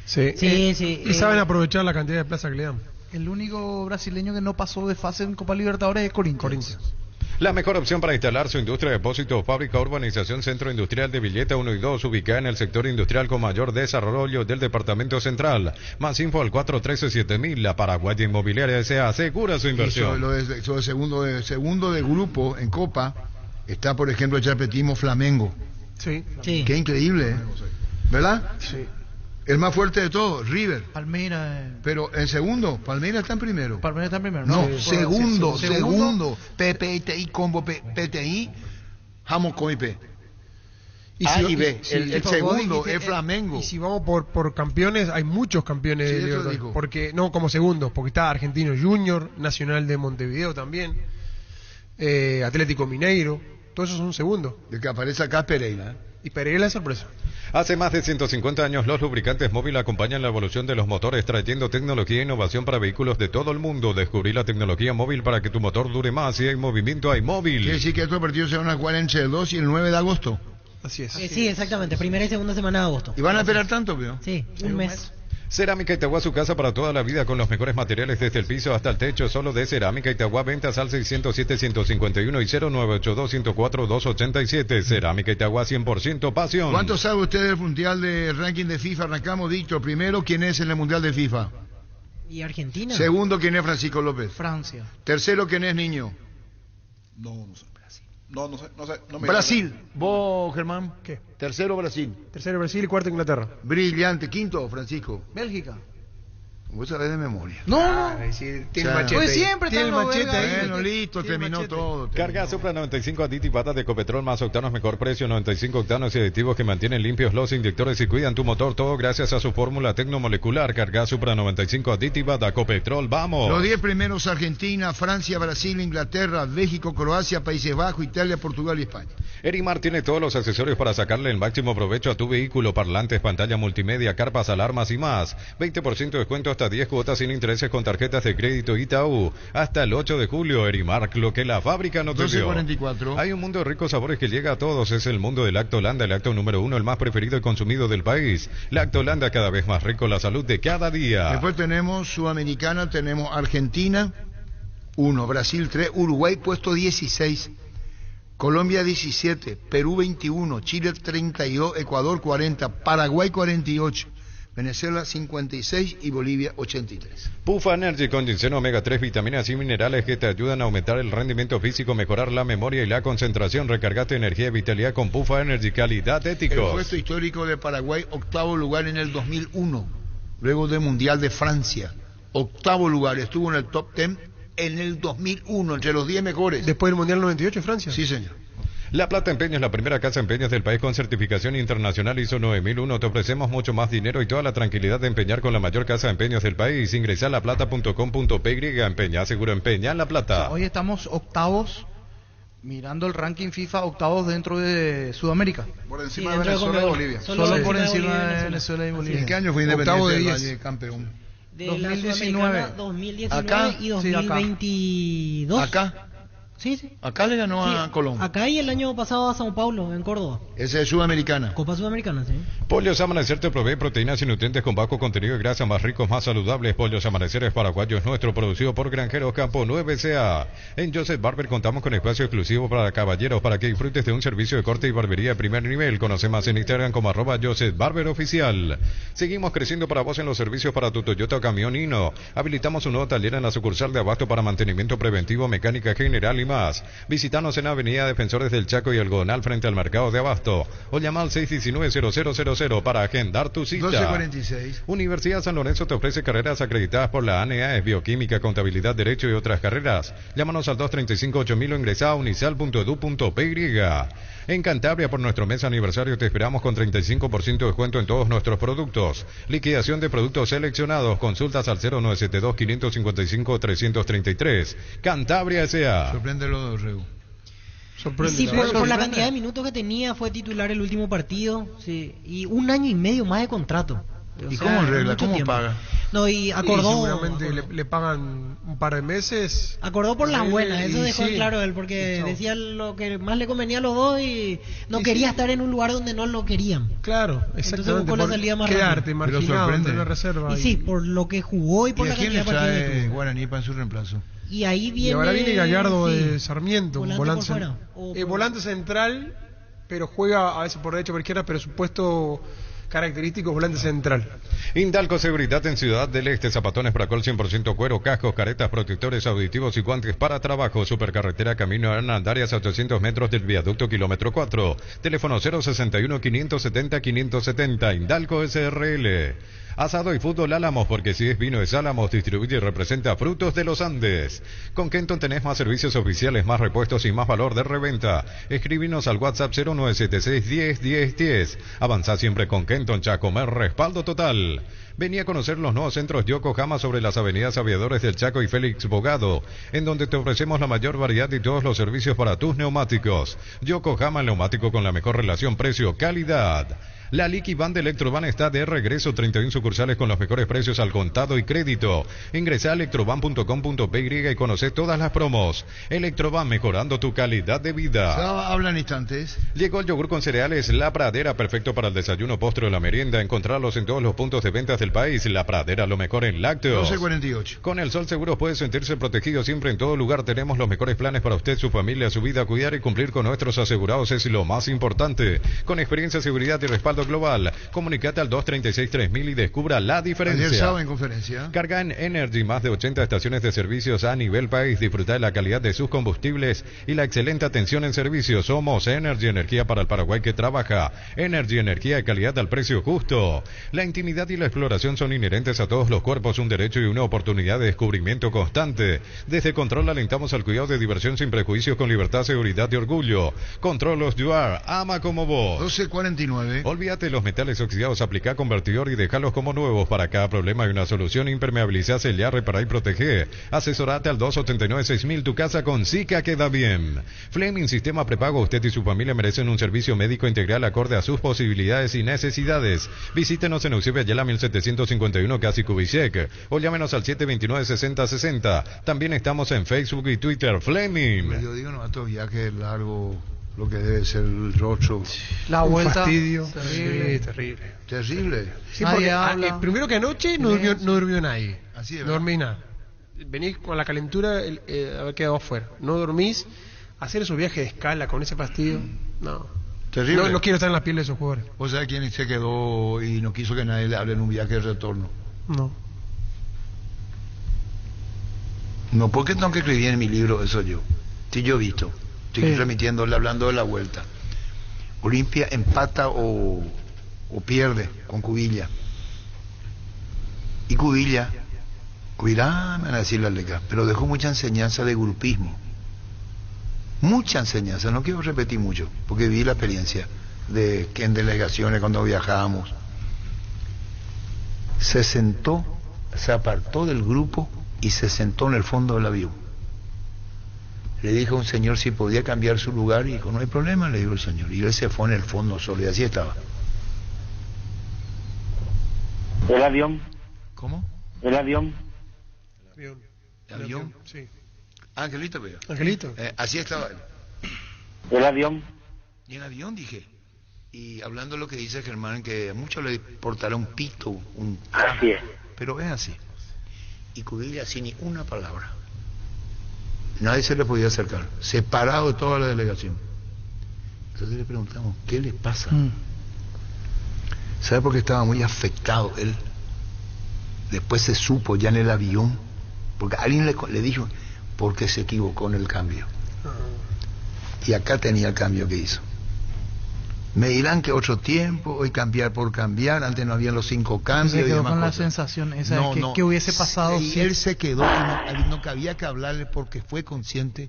Sí. Y saben aprovechar la cantidad de plaza que le dan. El único brasileño que no pasó de fase en Copa Libertadores es Corinthians. La mejor opción para instalar su industria de depósito, fábrica, urbanización, centro industrial de Villeta 1 y 2, ubicada en el sector industrial con mayor desarrollo del departamento central. Más info al 413-7000. La Paraguaya Inmobiliaria S.A. asegura su inversión. Eso de segundo de grupo en Copa está, por ejemplo, el Chapetismo Flamengo. Sí. Qué increíble, ¿eh? ¿Verdad? Sí. El más fuerte de todos, River. Palmeiras. Pero en segundo, Palmeiras está en primero. Palmeiras está en primero. No, Sí. segundo. PPTI, combo PTI, Jamón con IP. A y B. El segundo es Flamengo. Y si vamos por campeones, hay muchos campeones de Libertadores. Porque no como segundos, porque está Argentino Junior, Nacional de Montevideo también, Atlético Mineiro, todos esos son segundos. El que aparece acá es Pereira. Y Pereira es sorpresa. Hace más de 150 años los lubricantes Móvil acompañan la evolución de los motores, trayendo tecnología e innovación para vehículos de todo el mundo. Descubrí la tecnología móvil para que tu motor dure más. Si hay movimiento, hay móvil. Quiere decir que estos partidos se van a jugar entre el 2 y el 9 de agosto. Así es. Sí, exactamente. Primera y segunda semana de agosto. ¿Y van a esperar tanto, veo? Sí, un mes. Cerámica Itagua, su casa para toda la vida con los mejores materiales desde el piso hasta el techo, solo de Cerámica Itagua. Ventas al 607-151 y 0982-104-287. Cerámica Itagua, 100% pasión. ¿Cuánto sabe usted del mundial de ranking de FIFA? Arrancamos dicho. Primero, ¿quién es en el mundial de FIFA? ¿Y Argentina? Segundo, ¿quién es Francisco López? Francia. Tercero, ¿quién es Niño? No sé. No sé. Brasil. ¿Vos, Germán? ¿Qué? Tercero, Brasil. Tercero Brasil y cuarto Inglaterra. Brillante. Quinto, Francisco. Bélgica. Vos sabés de memoria. No. Tiene machete. Pues ahí. siempre Tiene el tengo machete verga ahí. Bueno, listo, terminó todo. Carga Supra 95 aditivadas de Copetrol más octanos mejor precio, 95 octanos y aditivos que mantienen limpios los inyectores y cuidan tu motor, todo gracias a su fórmula tecnomolecular. Carga Supra 95 aditivada Copetrol, vamos. Los 10 primeros: Argentina, Francia, Brasil, Inglaterra, México, Croacia, Países Bajos, Italia, Portugal y España. Erimar tiene todos los accesorios para sacarle el máximo provecho a tu vehículo: parlantes, pantalla multimedia, carpas, alarmas y más. 20% de descuento hasta 10 cuotas sin intereses con tarjetas de crédito Itaú. Hasta el 8 de julio, Erimar, lo que la fábrica no te dio. 12:44. Hay un mundo de ricos sabores que llega a todos. Es el mundo del Lactolanda, el lacto número 1, el más preferido y consumido del país. Lactolanda, cada vez más rico, la salud de cada día. Después tenemos Sudamericana, tenemos Argentina 1, Brasil 3, Uruguay puesto 16, Colombia 17, Perú 21, Chile 32, Ecuador 40, Paraguay 48, Venezuela 56 y Bolivia 83. Pufa Energy con ginseno omega 3, vitaminas y minerales que te ayudan a aumentar el rendimiento físico, mejorar la memoria y la concentración. Recargate energía y vitalidad con Pufa Energy, calidad éticos. El puesto histórico de Paraguay, octavo lugar en el 2001, luego del Mundial de Francia. Octavo lugar, estuvo en el top 10 en el 2001, entre los 10 mejores. Después del Mundial 98 en Francia. Sí, señor. La Plata Empeños, la primera casa de empeños del país con certificación internacional ISO 9001. Te ofrecemos mucho más dinero y toda la tranquilidad de empeñar con la mayor casa de empeños del país. Ingresa a laplata.com.py, empeña seguro, empeña La Plata. Hoy estamos octavos, mirando el ranking FIFA, octavos dentro de Sudamérica. Por encima de Venezuela y Bolivia. Solo por encima de Venezuela y Bolivia. ¿En qué año fue Octavo de Independiente 10. del Valle campeón? De 2019. la 2019 Acá, y sí, acá. 2022. Acá. Sí, sí. Acá le ganó Sí, a Colón. Acá y el año pasado a Sao Paulo, en Córdoba. Esa es Sudamericana. Copa Sudamericana, sí. Pollos Amanecer te provee proteínas y nutrientes con bajo contenido de grasa, más ricos, más saludables. Pollos Amaneceres paraguayos nuestro, producido por Granjeros Campo 9CA. En Joseph Barber contamos con espacio exclusivo para caballeros para que disfrutes de un servicio de corte y barbería de primer nivel. Conoce más en Instagram como @Joseph Barber Oficial. Seguimos creciendo para vos en los servicios para tu Toyota o camión Hino. Habilitamos un nuevo taller en la sucursal de Abasto para mantenimiento preventivo, mecánica general y más. Visítanos en Avenida Defensores del Chaco y Algodonal frente al mercado de Abasto. O llama al 619-0000 para agendar tu cita. 12:46. Universidad San Lorenzo te ofrece carreras acreditadas por la ANEA, bioquímica, contabilidad, derecho y otras carreras. Llámanos al 235-8000 o ingresa a unisal.edu.py. En Cantabria, por nuestro mes aniversario, te esperamos con 35% de descuento en todos nuestros productos. Liquidación de productos seleccionados. Consultas al 0972-555-333. Cantabria S.A. Sorprende lo de Reu. Sí, por la cantidad de minutos que tenía, fue titular el último partido, sí, y 1 año y medio más de contrato. ¿Y cómo arregla? ¿Cómo paga? No, y acordó. Y seguramente le pagan un par de meses. Acordó por las buenas, eso dejó sí, claro él, porque decía lo que más le convenía a los dos y no quería estar en un lugar donde no lo querían. Claro, exactamente. Entonces buscó la salida más quedarte rápida. marginado en una reserva. Y sí, por lo que jugó y por ¿Y la a quién cantidad le de partidos que trae tuvo. Guaraní para su reemplazo? Y ahí viene. Y ahora viene Gallardo sí, de Sarmiento, volante volante, por fuera. volante central, pero juega a veces por derecha o por izquierda, pero su puesto característico es volante central. Indalco Seguridad en Ciudad del Este, zapatones Pracol 100% cuero, cascos, caretas, protectores auditivos y guantes para trabajo. Supercarretera Camino Hernandarias a 800 metros del viaducto kilómetro 4. Teléfono 061-570-570. Indalco SRL. Asado y fútbol Álamos, porque si es vino es Álamos, distribuye y representa Frutos de los Andes. Con Kenton tenés más servicios oficiales, más repuestos y más valor de reventa. Escribinos al WhatsApp 0976-10-10-10. Avanzá siempre con Kenton, Chacomer, respaldo total. Vení a conocer los nuevos centros Yokohama sobre las avenidas Aviadores del Chaco y Félix Bogado, en donde te ofrecemos la mayor variedad y todos los servicios para tus neumáticos. Yokohama, el neumático con la mejor relación precio-calidad. La Liqui Van de Electrovan está de regreso, 31 sucursales con los mejores precios al contado y crédito. Ingresa a electrovan.com.py y conoce todas las promos. Electrovan, mejorando tu calidad de vida. Hablan instantes. Llegó el yogur con cereales La Pradera, perfecto para el desayuno, postre o la merienda. Encontrarlos en todos los puntos de ventas del país. La Pradera, lo mejor en lácteos. 12:48. Con el Sol Seguros puede sentirse protegido siempre en todo lugar. Tenemos los mejores planes para usted, su familia, su vida. Cuidar y cumplir con nuestros asegurados es lo más importante. Con experiencia, seguridad y respaldo respaldo global. Comunicate al 236-3000 y descubra la diferencia. Ayer sábado en conferencia. Carga en Energy, más de 80 estaciones de servicios a nivel país. Disfruta de la calidad de sus combustibles y la excelente atención en servicios. Somos Energy, energía para el Paraguay que trabaja. Energy, energía de calidad al precio justo. La intimidad y la exploración son inherentes a todos los cuerpos, un derecho y una oportunidad de descubrimiento constante. Desde Control alentamos al cuidado de diversión sin prejuicios, con libertad, seguridad y orgullo. Control Los Yuar, ama como vos. 1249. Olvídate de los metales oxidados, aplica convertidor y dejalos como nuevos. Para cada problema hay una solución. Impermeabilizá, sellar, reparar y proteger. Asesorate al 289-6000. Tu casa con Zika queda bien. Fleming Sistema Prepago. Usted y su familia merecen un servicio médico integral acorde a sus posibilidades y necesidades. Visítenos en Eusebio Ayala 1751, casi Kubitschek, o llámenos al 729-6060. También estamos en Facebook y Twitter. Fleming. Yo digo, no, estos viajes largos, lo que debe ser el rocho. La vuelta. Fastidio. Terrible. Sí, terrible. Terrible. Sí, Nadie porque habla. primero que anoche no durmió nadie. Así es, No dormí nada. Venís con la calentura, haber quedado afuera. No dormís. Hacer esos viajes de escala con ese fastidio. No. Terrible. No quiero estar en la piel de esos jugadores. ¿O sea quién se quedó y no quiso que nadie le hable en un viaje de retorno? No. No, porque tengo que escribir en mi libro eso yo. Sí, yo he visto. Estoy remitiéndole, hablando de la vuelta. Olimpia empata o pierde con Cubilla. Y Cubilla, cuidado, me van a decir la leca, pero dejó mucha enseñanza de grupismo. Mucha enseñanza, no quiero repetir mucho, porque vi la experiencia de que en delegaciones cuando viajábamos. Se sentó, se apartó del grupo y se sentó en el fondo del avión. Le dijo a un señor si podía cambiar su lugar y dijo, no hay problema, le dijo el señor. Y él se fue en el fondo solo y así estaba. ¿El avión? ¿Cómo? ¿El avión? ¿El avión? Sí. Angelito, pero. Angelito. Así estaba él. ¿El avión? Y en avión dije. Y hablando de lo que dice Germán, que a muchos le portará un pito, Así es. pero es así. Y Cubilla sin ni una palabra. Nadie se le podía acercar, separado de toda la delegación. Entonces le preguntamos, ¿qué le pasa? ¿Sabe por qué estaba muy afectado él? Después se supo ya en el avión, porque alguien le dijo, porque se equivocó en el cambio. Y acá tenía el cambio que hizo. Me dirán que otro tiempo, hoy cambiar por cambiar, antes no habían los 5 cambios. Se y quedó demás con la cosas. sensación esa de que hubiese pasado. Y él se quedó, y no había que hablarle porque fue consciente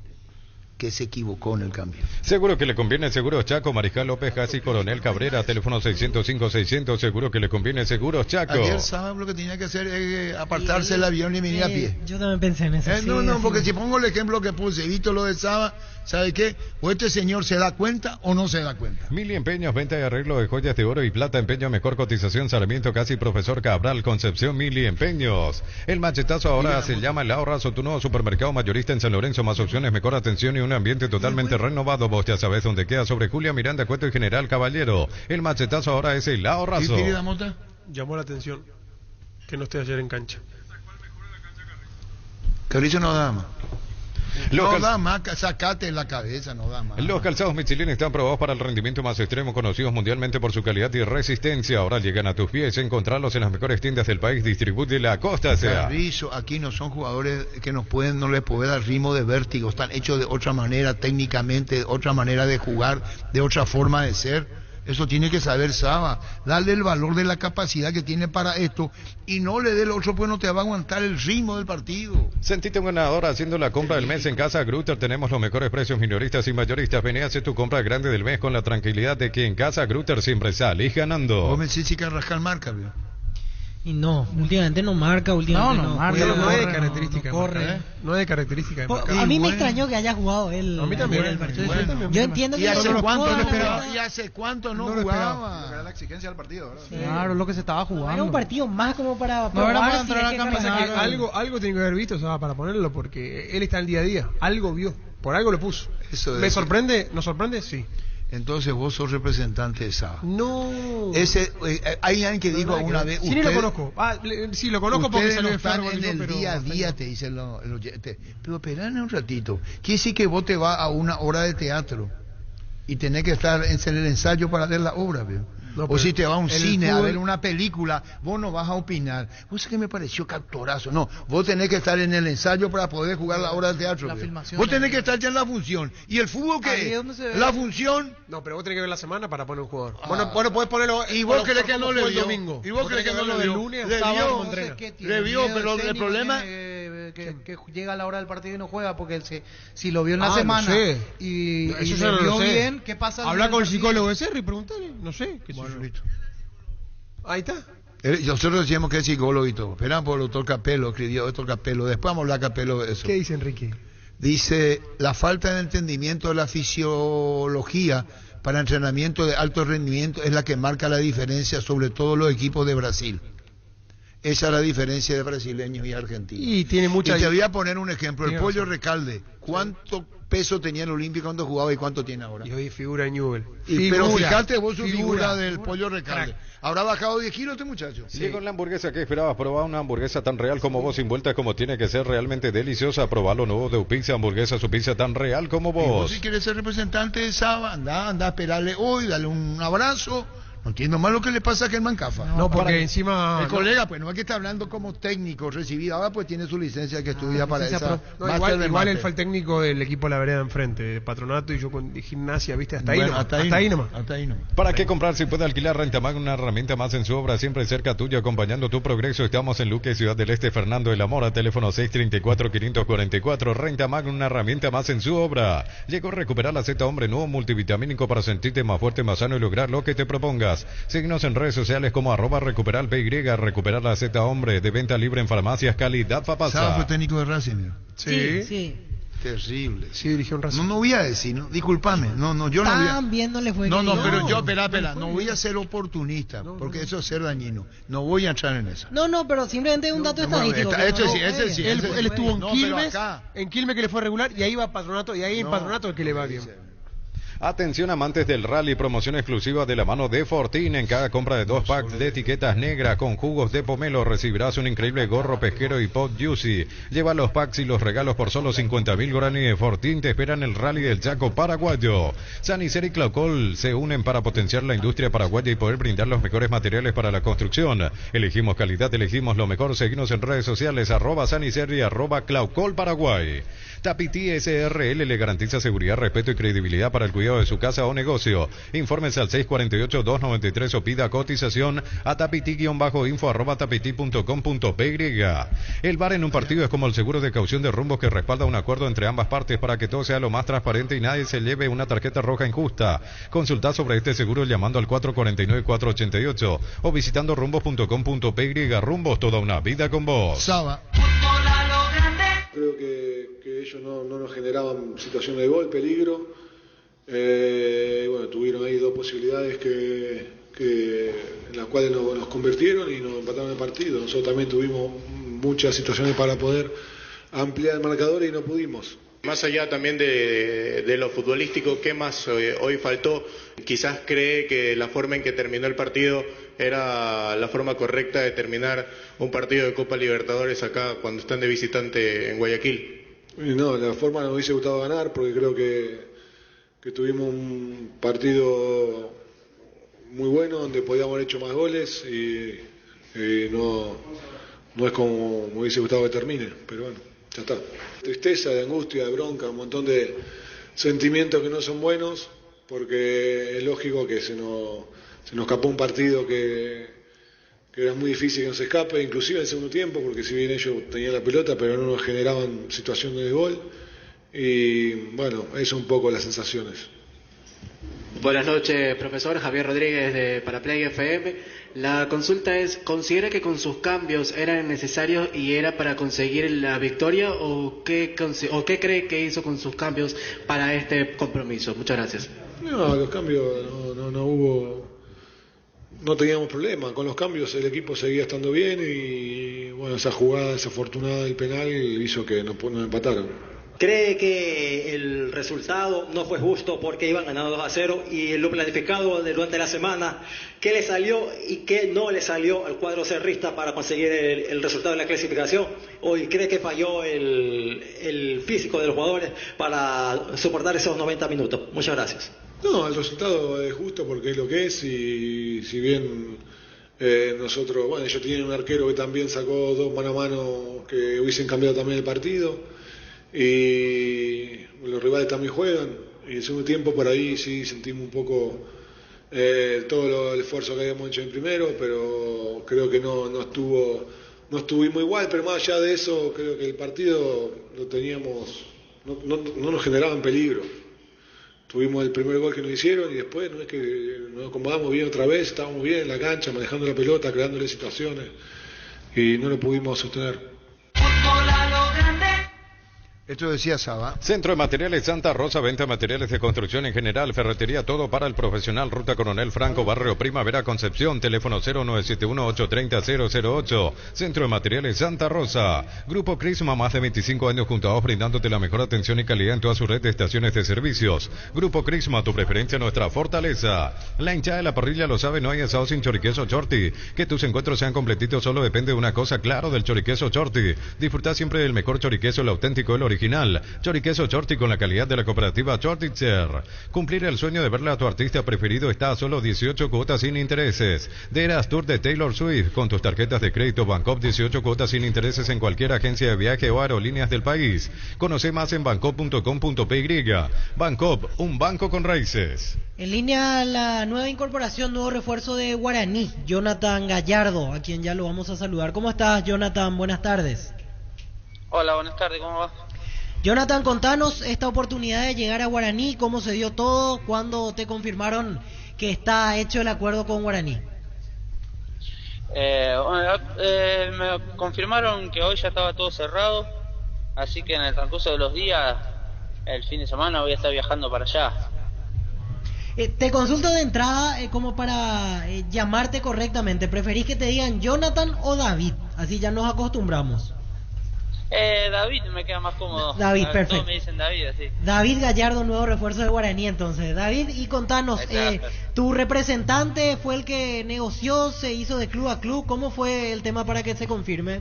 que se equivocó en el cambio. Seguro que le conviene Seguros Chaco, Mariscal López Jasi, Coronel Cabrera, teléfono 605-600, seguro que le conviene Seguros Chaco. Ayer sábado lo que tenía que hacer es apartarse del avión y venir a pie. Yo también pensé en eso. No, porque si pongo el ejemplo que puse, evito lo de Saba, ¿sabe qué? O este señor se da cuenta o no se da cuenta. Mili Empeños, venta y arreglo de joyas de oro y plata, empeño, mejor cotización, Sarmiento, casi Profesor Cabral, Concepción, Mili Empeños. El machetazo ahora se llama El Ahorrazo, tu nuevo supermercado mayorista en San Lorenzo, más opciones, mejor atención y un ambiente totalmente renovado. Vos ya sabés dónde queda, sobre Julia Miranda, Cueto y General Caballero. El machetazo ahora es El Ahorrazo. ¿Qué querida Mota? Llamó la atención que no esté ayer en cancha. Carrizo no da más. No da más, sacate la cabeza, no da más. Los calzados Michelin están probados para el rendimiento más extremo, conocidos mundialmente por su calidad y resistencia. Ahora llegan a tus pies. Encontrarlos en las mejores tiendas del país. Distribuye la costa. Carrizo, aquí no son jugadores que no les puede dar ritmo de vértigo. Están hechos de otra manera, técnicamente, de otra manera de jugar, de otra forma de ser. Eso tiene que saber Saba, darle el valor de la capacidad que tiene para esto y no le dé el otro, pues no te va a aguantar el ritmo del partido. Sentite un ganador haciendo la compra del mes en Casa Grutter. Tenemos los mejores precios minoristas y mayoristas. Vení a hacer tu compra grande del mes con la tranquilidad de que en Casa Grutter siempre salís ganando. Vos me decís si Carrascal marca, ¿vio? Y no, últimamente no marca, últimamente no marca, no es de característica. No corre. No es de característica de marcar. A mí me extrañó que haya jugado él. A mí también. El partido. Bueno. Yo entiendo que ¿Y hace cuánto no jugaba? Era la exigencia del partido, ¿verdad? Sí. Claro, lo que se estaba jugando. Era un partido más como para era probar para si entrar es a que caminar. Carrascal- Algo tiene que haber visto, o sea, para ponerlo, porque él está en el día a día. Algo vio. Por algo le puso. Eso ¿Me es. sorprende? ¿Nos sorprende? Sí. Entonces vos sos representante de Saba. No. Hay alguien que dijo una vez. Sí, lo conozco. Sí, lo conozco porque ustedes salió no de están Ferro, en el pero día a día, te dicen los oyentes. Pero esperan un ratito. Quiere decir que vos te vas a una hora de teatro y tenés que estar en el ensayo para ver la obra, ¿veo? o si te vas a un cine fútbol... a ver una película, vos no vas a opinar. ¿Vos sabés que me pareció captorazo? No, vos tenés que estar en el ensayo para poder jugar la obra de teatro. Vos tenés que estar ya en la función. ¿Y el fútbol qué? La función... No, pero vos tenés que ver la semana para poner un jugador. Ah. Vos no podés ponerlo... ¿Y vos crees que no le el dio? domingo? ¿Y vos crees que no lo le del dio? lunes Le sábado dio, como entrena? le vio, pero el problema... Que llega a la hora del partido y no juega, porque si lo vio en la no semana sé. y Eso le yo no vio lo sé. bien, ¿qué pasa? Habla con el psicólogo de Serri, preguntale, no sé. Bueno, listo. Ahí está. Nosotros decíamos que es psicólogo y todo. Esperamos por el doctor Capello, escribió el doctor Capello. Después vamos a hablar Capello de eso. ¿Qué dice Enrique? Dice, la falta de entendimiento de la fisiología para entrenamiento de alto rendimiento es la que marca la diferencia, sobre todo los equipos de Brasil. Esa es la diferencia de brasileños y argentinos. Y tiene mucha... Y te voy a poner un ejemplo. El Tiene Pollo razón. Recalde, ¿cuánto peso tenía en Olímpico cuando jugaba y cuánto tiene ahora? Y hoy figura en Newell. Pero fíjate vos su figura del Pollo Recalde. ¿Habrá bajado 10 kilos este muchacho? Sí. Con la hamburguesa que esperabas, probar una hamburguesa tan real como vos, sin vueltas como tiene que ser, realmente deliciosa. Probar lo nuevo de Upizza, hamburguesa, su pizza tan real como Y vos vos. si quieres ser representante de Saba, anda a esperarle hoy, dale un abrazo. No entiendo más lo que le pasa a Germán Cafa. No, porque encima... El colega, pues no es que está hablando como técnico recibido, ahora pues tiene su licencia que estudia para esa... No, igual él fue el técnico del equipo de la vereda enfrente, Patronato, y yo con Gimnasia, ¿viste? Hasta Bueno, ahí nomás. Hasta ahí nomás. ¿Para qué comprar si puede alquilar Rentamag, una herramienta más en su obra, siempre cerca tuyo, acompañando tu progreso? Estamos en Luque, Ciudad del Este, Fernando de la Mora, teléfono 634-544. Rentamag, una herramienta más en su obra. Llegó a recuperar la Z Hombre Nuevo multivitamínico para sentirte más fuerte, más sano y lograr lo que te propongas. Síguenos en redes sociales como @recuperarpy, recuperar la Z Hombre, de venta libre en farmacias, calidad Fapasa. Saba fue técnico de Racing. Sí. Terrible. Sí, dirigió un Racing. No voy a decir, ¿no? Discúlpame. No, yo no voy a... También no le fue No, bien. pero yo, espera, no voy a ser oportunista, porque eso es ser dañino. No voy a entrar en eso. No, pero simplemente es un dato estadístico. Ese sí. Él estuvo en No, Quilmes, pero acá... en Quilmes que le fue regular, y ahí va Patronato, y ahí en Patronato el que le va bien. Atención amantes del rally, promoción exclusiva de la mano de Fortín. En cada compra de 2 packs de etiquetas negras con jugos de pomelo recibirás un increíble gorro pesquero y pot juicy. Lleva los packs y los regalos por solo 50.000 guaraníes. Fortín te espera en el rally del Chaco paraguayo. Sanicer y Claucol se unen para potenciar la industria paraguaya y poder brindar los mejores materiales para la construcción. Elegimos calidad, elegimos lo mejor. Seguimos en redes sociales @Sanicer y @Claucol Paraguay. Tapiti SRL le garantiza seguridad, respeto y credibilidad para el cuidado de su casa o negocio. Infórmense al 648-293 o pida cotización a tapiti-info@tapiti.com.py. El VAR en un partido es como el seguro de caución de rumbos que respalda un acuerdo entre ambas partes para que todo sea lo más transparente y nadie se lleve una tarjeta roja injusta. Consulta sobre este seguro llamando al 449-488 o visitando rumbos.com.py. Rumbos, toda una vida con vos. Saba. Creo que ellos no nos generaban situaciones de gol, peligro. Bueno, tuvieron ahí 2 posibilidades en las cuales nos convirtieron y nos empataron el partido. Nosotros también tuvimos muchas situaciones para poder ampliar el marcador y no pudimos. Más allá también de lo futbolístico, ¿qué más hoy faltó? Quizás cree que la forma en que terminó el partido era la forma correcta de terminar un partido de Copa Libertadores acá cuando están de visitante en Guayaquil. No, la forma nos hubiese gustado ganar porque creo que tuvimos un partido muy bueno donde podíamos haber hecho más goles y no es como me hubiese gustado que termine, pero bueno, ya está. Tristeza, de angustia, de bronca, un montón de sentimientos que no son buenos porque es lógico que se nos escapó un partido que era muy difícil que nos escape, inclusive en el segundo tiempo, porque si bien ellos tenían la pelota pero no nos generaban situaciones de gol. Y bueno, eso un poco las sensaciones. Buenas noches, profesor. Javier Rodríguez para Play FM. La consulta es, ¿considera que con sus cambios eran necesarios y era para conseguir la victoria o qué cree que hizo con sus cambios para este compromiso? Muchas gracias. No, los cambios no hubo, no teníamos problema. Con los cambios el equipo seguía estando bien y bueno, esa jugada desafortunada del penal hizo que nos empataron. ¿Cree que el resultado no fue justo porque iban ganando 2-0 y lo planificado durante la semana, qué le salió y qué no le salió al cuadro cerrista para conseguir el resultado de la clasificación? ¿O cree que falló el físico de los jugadores para soportar esos 90 minutos? Muchas gracias. No, el resultado es justo porque es lo que es y si bien nosotros, bueno, ellos tienen un arquero que también sacó 2 mano a mano que hubiesen cambiado también el partido y los rivales también juegan y en el segundo tiempo por ahí sí sentimos un poco todo el esfuerzo que habíamos hecho en primero, pero creo que no estuvimos igual, pero más allá de eso creo que el partido lo teníamos, no nos generaban peligro. Tuvimos el primer gol que nos hicieron y después no es que nos acomodamos bien otra vez, estábamos bien en la cancha, manejando la pelota, creándole situaciones y no lo pudimos sostener. Esto decía Saba. Centro de Materiales Santa Rosa, venta de materiales de construcción en general, ferretería, todo para el profesional. Ruta Coronel Franco, Barrio Primavera, Concepción, teléfono 0971-830-008. Centro de Materiales Santa Rosa. Grupo Crisma, más de 25 años junto a vos, brindándote la mejor atención y calidad en toda su red de estaciones de servicios. Grupo Crisma, tu preferencia, nuestra fortaleza. La hinchada de la parrilla lo sabe, no hay asado sin choriqueso Chorti. Que tus encuentros sean completitos solo depende de una cosa, claro, del choriqueso Chorti. Disfruta siempre del mejor choriqueso, el auténtico, el original. Choriqueso Chorti con la calidad de la cooperativa Chortitzer. Cumplir el sueño de verle a tu artista preferido está a solo 18 cuotas sin intereses. De Eras Tour de Taylor Swift con tus tarjetas de crédito Bancop, 18 cuotas sin intereses en cualquier agencia de viaje o aerolíneas del país. Conoce más en bancop.com.py. Bancop, un banco con raíces. En línea la nueva incorporación, nuevo refuerzo de Guaraní, Jonathan Gallardo, a quien ya lo vamos a saludar. ¿Cómo estás, Jonathan? Buenas tardes. Hola, buenas tardes, ¿cómo va? Jonathan, contanos esta oportunidad de llegar a Guaraní, cómo se dio todo, cuándo te confirmaron que está hecho el acuerdo con Guaraní. Me confirmaron que hoy ya estaba todo cerrado, así que en el transcurso de los días, el fin de semana voy a estar viajando para allá. Te consulto de entrada como para llamarte correctamente, ¿preferís que te digan Jonathan o David? Así ya nos acostumbramos. David me queda más cómodo. David, perfecto. Todos me dicen David, así. David Gallardo, nuevo refuerzo de Guaraní, entonces. David, y contanos, tu representante fue el que negoció, se hizo de club a club, ¿cómo fue el tema para que se confirme?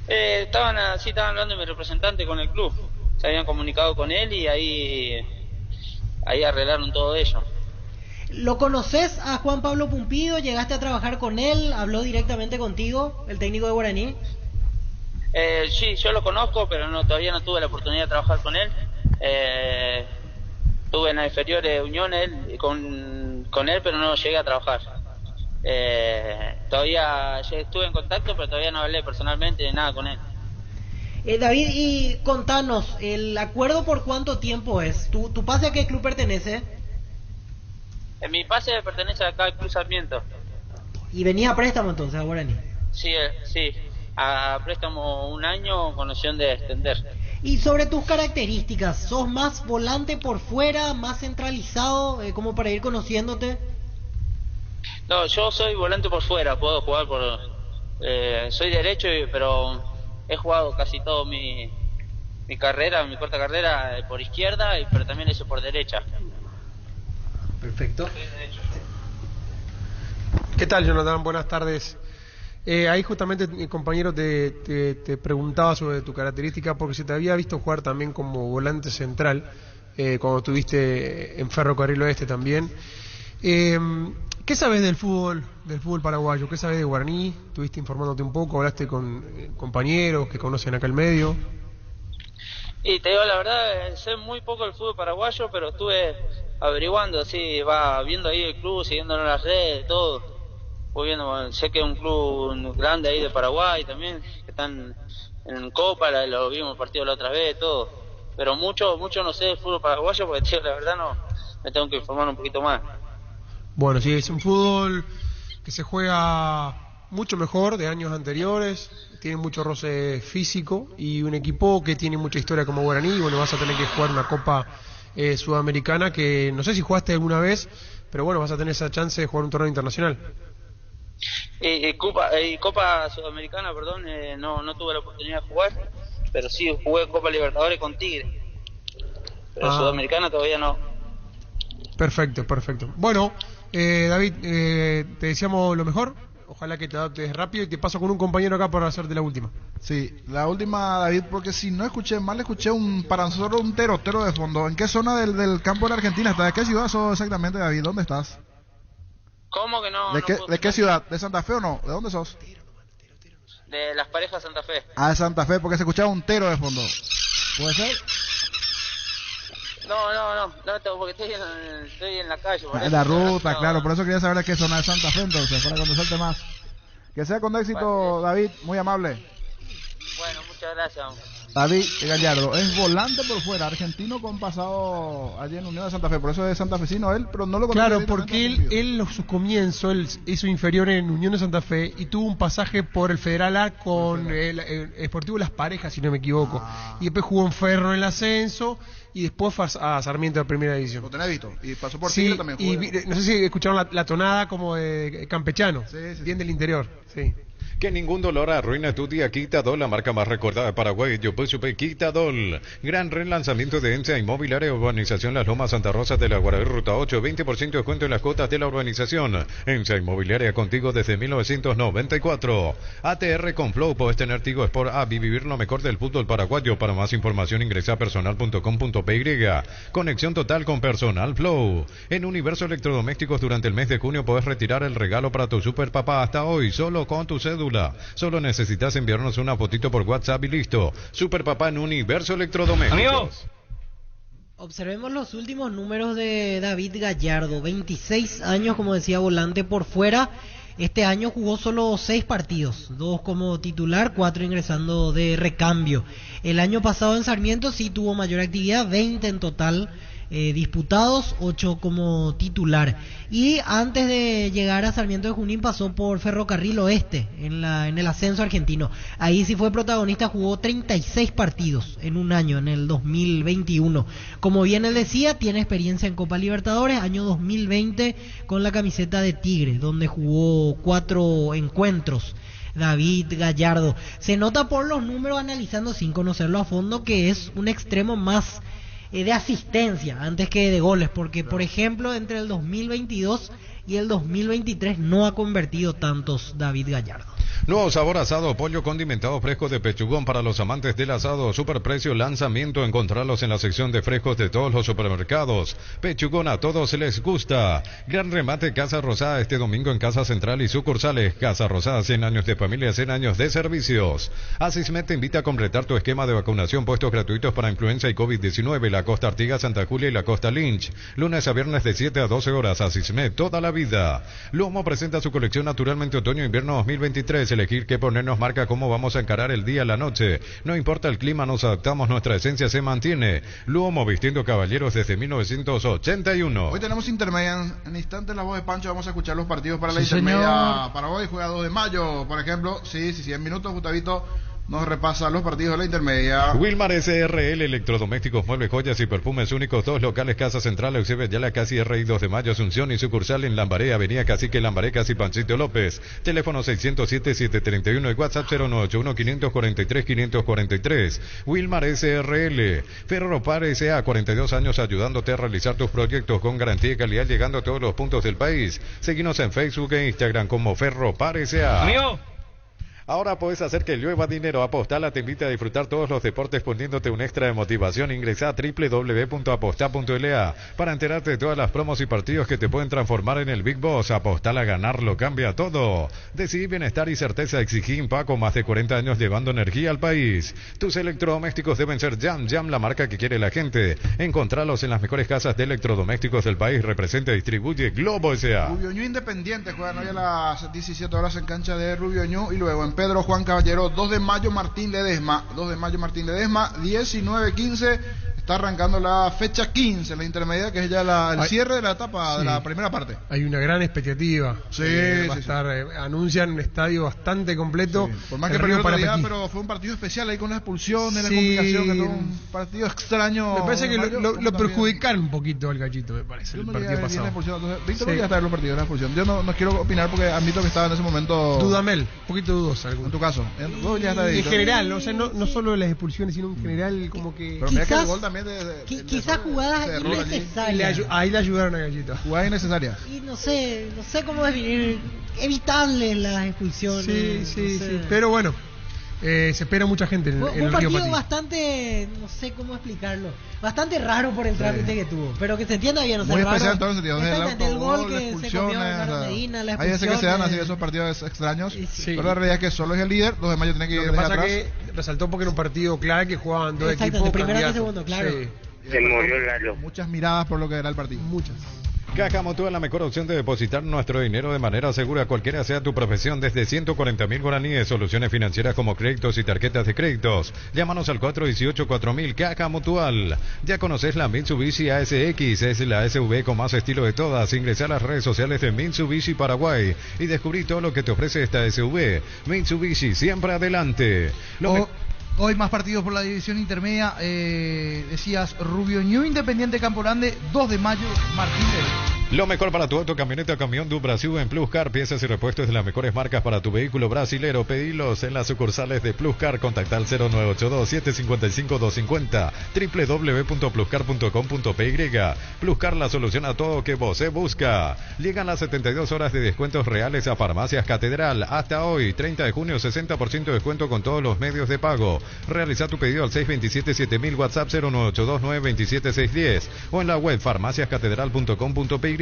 Estaban hablando de mi representante con el club, se habían comunicado con él y ahí arreglaron todo ello. ¿Lo conoces a Juan Pablo Pumpido? ¿Llegaste a trabajar con él? ¿Habló directamente contigo, el técnico de Guaraní? Sí, yo lo conozco, pero todavía no tuve la oportunidad de trabajar con él. Tuve en la inferior Unión con él, pero no llegué a trabajar. Todavía estuve en contacto, pero todavía no hablé personalmente de nada con él. David, y contanos, ¿el acuerdo por cuánto tiempo es? ¿Tu pase a qué club pertenece? Mi pase pertenece acá al Club Sarmiento. ¿Y venía a préstamo entonces a Guaraní? Sí, a préstamo 1 año con opción de extender. Y sobre tus características, ¿sos más volante por fuera, más centralizado, como para ir conociéndote? No, yo soy volante por fuera, puedo jugar soy derecho, pero he jugado casi todo mi carrera, mi corta carrera por izquierda, pero también he hecho por derecha. Perfecto. ¿Qué tal, Jonathan? Buenas tardes. Ahí justamente mi compañero te preguntaba sobre tu característica porque se te había visto jugar también como volante central cuando estuviste en Ferrocarril Oeste también. ¿Qué sabes del fútbol paraguayo? ¿Qué sabes de Guaraní? ¿Estuviste informándote un poco? ¿Hablaste con compañeros que conocen acá el medio? Y te digo la verdad, sé muy poco del fútbol paraguayo, pero estuve averiguando, sí, viendo ahí el club, siguiéndolo en las redes, todo. Viendo, sé que es un club grande ahí de Paraguay también, que están en Copa, lo vimos el partido la otra vez, todo. Pero mucho no sé del fútbol paraguayo, porque tío, la verdad no, me tengo que informar un poquito más. Bueno, sí, es un fútbol que se juega mucho mejor de años anteriores, tiene mucho roce físico y un equipo que tiene mucha historia como Guaraní. Y bueno, vas a tener que jugar una Copa Sudamericana que no sé si jugaste alguna vez, pero bueno, vas a tener esa chance de jugar un torneo internacional. Copa Sudamericana, perdón, no tuve la oportunidad de jugar, pero sí jugué Copa Libertadores con Tigre, pero Sudamericana todavía no. Perfecto. Bueno, David, te deseamos lo mejor, Ojalá que te adaptes rápido y te paso con un compañero acá para hacerte la última. Sí, la última, David, porque si no escuché mal, escuché un terotero de fondo. ¿En qué zona del campo de la Argentina estás? ¿De qué ciudad sos exactamente, David? ¿Dónde estás? ¿Cómo que no? ¿De qué ciudad? ¿De Santa Fe o no? ¿De dónde sos? De Las Parejas Santa Fe. Ah, de Santa Fe, porque se escuchaba un tero de fondo. ¿Puede ser? No, porque estoy en la calle. En la ruta, claro, por eso quería saber de qué zona de Santa Fe entonces, para conocerte más. Que sea con éxito, David, muy amable. Bueno, muchas gracias. David Gallardo, es volante por fuera, argentino con pasado allí en Unión de Santa Fe, por eso es santafesino él, pero no lo conoce. Claro, porque él su comienzo, él hizo inferior en Unión de Santa Fe y tuvo un pasaje por el Federal A con el Sportivo Las Parejas, si no me equivoco. Y después jugó en Ferro en el ascenso y después fue a Sarmiento de Primera División. Lo tenés visto, y pasó por Tigre también. Y no sé si escucharon la tonada como de campechano, bien del interior, sí. Que ningún dolor arruine tu día. Quitadol, la marca más recordada de Paraguay. Yo pues supe Quitadol. Gran relanzamiento de ENSA Inmobiliaria, Urbanización Las Lomas, Santa Rosa de la Guaraví, Ruta 8. 20% de descuento en las cuotas de la urbanización. ENSA Inmobiliaria, contigo desde 1994. ATR con Flow. Podés tener Tigo Sport App y vivir lo mejor del fútbol paraguayo. Para más información ingresa a personal.com.py. Conexión total con Personal Flow. En Universo Electrodomésticos, durante el mes de junio podés retirar el regalo para tu super papá hasta hoy, solo con tu cédula. Solo necesitas enviarnos una fotito por WhatsApp y listo. Super papá en Universo Electrodomésticos. Amigos, observemos los últimos números de David Gallardo. 26 años, como decía, volante por fuera. Este año jugó solo 6 partidos, 2 como titular, 4 ingresando de recambio. El año pasado en Sarmiento sí tuvo mayor actividad, 20 en total disputados, 8 como titular. Y antes de llegar a Sarmiento de Junín pasó por Ferrocarril Oeste en el ascenso argentino. Ahí sí fue protagonista, jugó 36 partidos en un año, en el 2021. Como bien él decía, tiene experiencia en Copa Libertadores, año 2020 con la camiseta de Tigre, donde jugó 4 encuentros. David Gallardo, se nota por los números, analizando sin conocerlo a fondo, que es un extremo más de asistencia antes que de goles, porque por ejemplo entre el 2022 y el 2023 no ha convertido tantos David Gallardo. Nuevo sabor asado, pollo condimentado fresco de Pechugón para los amantes del asado. Superprecio, lanzamiento, encontrarlos en la sección de frescos de todos los supermercados. Pechugón, a todos les gusta. Gran remate Casa Rosada este domingo en Casa Central y sucursales. Casa Rosada, 100 años de familia, 100 años de servicios. Asismet te invita a completar tu esquema de vacunación, puestos gratuitos para influenza y COVID-19, la Costa Artigas, Santa Julia y la Costa Lynch. Lunes a viernes de 7 a 12 horas. Asismet, toda la vida. Luomo presenta su colección Naturalmente Otoño-Invierno 2023. Elegir qué ponernos marca cómo vamos a encarar el día, la noche. No importa el clima, nos adaptamos, nuestra esencia se mantiene. Luomo, vistiendo caballeros desde 1981. Hoy tenemos intermedia. En instantes la voz de Pancho, vamos a escuchar los partidos para la intermedia. Señor. Para hoy juega 2 de mayo, por ejemplo. Sí, en minutos Gustavito nos repasa los partidos de la intermedia. Wilmar SRL, electrodomésticos, muebles, joyas y perfumes únicos. 2 locales, Casa Central, Eusebio Ayala, casi RI 2 de Mayo, Asunción, y sucursal en Lambaré, Avenida Cacique Lambaré, casi Pancito López. Teléfono 607-731 y WhatsApp 091-543-543. Wilmar SRL. Ferropar S.A., 42 años ayudándote a realizar tus proyectos con garantía y calidad, llegando a todos los puntos del país. Seguinos en Facebook e Instagram como Ferropar S.A. Amigo. Ahora puedes hacer que llueva dinero. Apostala te invita a disfrutar todos los deportes poniéndote un extra de motivación. Ingresa a www.aposta.la para enterarte de todas las promos y partidos que te pueden transformar en el Big Boss. Apostala, ganarlo cambia todo. Decidí bienestar y certeza. Exigí Impaco, más de 40 años llevando energía al país. Tus electrodomésticos deben ser Jam, la marca que quiere la gente. Encontralos en las mejores casas de electrodomésticos del país. Representa y distribuye Globo S.A. Rubio Ñu Independiente juegan hoy a las 17 horas en cancha de Rubio Ñu, y luego en Pedro Juan Caballero, 2 de mayo Martín Ledesma, 19-15, está arrancando la fecha 15, la intermedia, que es ya el cierre de la etapa de la primera parte. Hay una gran expectativa. Va a estar, anuncian un estadio bastante completo. Por más que perdió otro día, pero fue un partido especial ahí con la expulsión, de la complicación, que todo un partido extraño. Me parece que lo perjudicaron un poquito al Gallito, me parece, el partido pasado. Víctor ya está en los partidos de la expulsión. Yo no quiero opinar porque admito que estaba en ese momento. Dudamel, un poquito dudosa. En tu caso. En general, o sea, no solo de las expulsiones, sino en general como que. Pero mira que el gol también quizás jugadas innecesarias. Ahí le ayudaron a Gallito. Jugadas innecesarias. Y no sé cómo definir evitable las expulsiones. Sí. Pero bueno, se espera mucha gente en Fue el un Río partido Patí. bastante, no sé cómo explicarlo, bastante raro por el trámite que tuvo, pero que se entienda bien, o sea, Muy raro, especial en todos los sentidos, desde el exactamente, el gol autogol, las que se expulsiones, comió Bernardo o sea, Medina, la hay veces que se dan así expulsión, esos partidos extraños, Sí. pero la realidad es que solo es el líder, los demás ya tienen que Lo ir que desde pasa atrás. que resaltó porque era un partido clave que jugaban dos Exacto, equipos de primero a candidatos. segundo, claro. Sí. Se murió el gallo. Muchas miradas por lo que era el partido. Muchas. Caja Mutua, la mejor opción de depositar nuestro dinero de manera segura, cualquiera sea tu profesión, desde 140.000 guaraníes, soluciones financieras como créditos y tarjetas de créditos. Llámanos al 418-4000, Caja Mutual. Ya conoces la Mitsubishi ASX, es la SUV con más estilo de todas. Ingresa a las redes sociales de Mitsubishi Paraguay y descubrí todo lo que te ofrece esta SUV. Mitsubishi, siempre adelante. Hoy más partidos por la división intermedia. Decías Rubio Ñu, Independiente Campo Grande, 2 de mayo, Martín Pérez. Lo mejor para tu auto, camioneta o camión do Brasil en Pluscar, piezas y repuestos de las mejores marcas para tu vehículo brasilero. Pedilos en las sucursales de Pluscar, contacta al 0982-755-250, www.pluscar.com.py. Pluscar, la solución a todo que vos se busca. Llegan las 72 horas de descuentos reales a Farmacias Catedral. Hasta hoy, 30 de junio, 60% de descuento con todos los medios de pago. Realiza tu pedido al 627-7000, WhatsApp 0982-927-610 o en la web farmaciascatedral.com.py.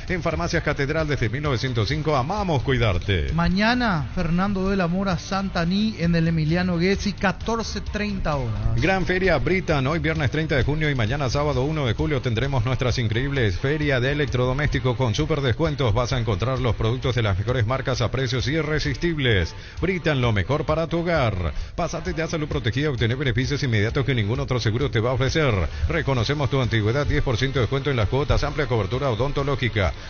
En Farmacias Catedral desde 1905, amamos cuidarte. Mañana, Fernando de la Mora, Santaní, en el Emiliano Guezzi, 14:30 horas. Gran Feria Britan, hoy viernes 30 de junio y mañana sábado 1 de julio tendremos nuestras increíbles feria de electrodomésticos con super descuentos. Vas a encontrar los productos de las mejores marcas a precios irresistibles. Britan, lo mejor para tu hogar. Pásate ya a Salud Protegida y obtener beneficios inmediatos que ningún otro seguro te va a ofrecer. Reconocemos tu antigüedad, 10% de descuento en las cuotas, amplia cobertura odontológica,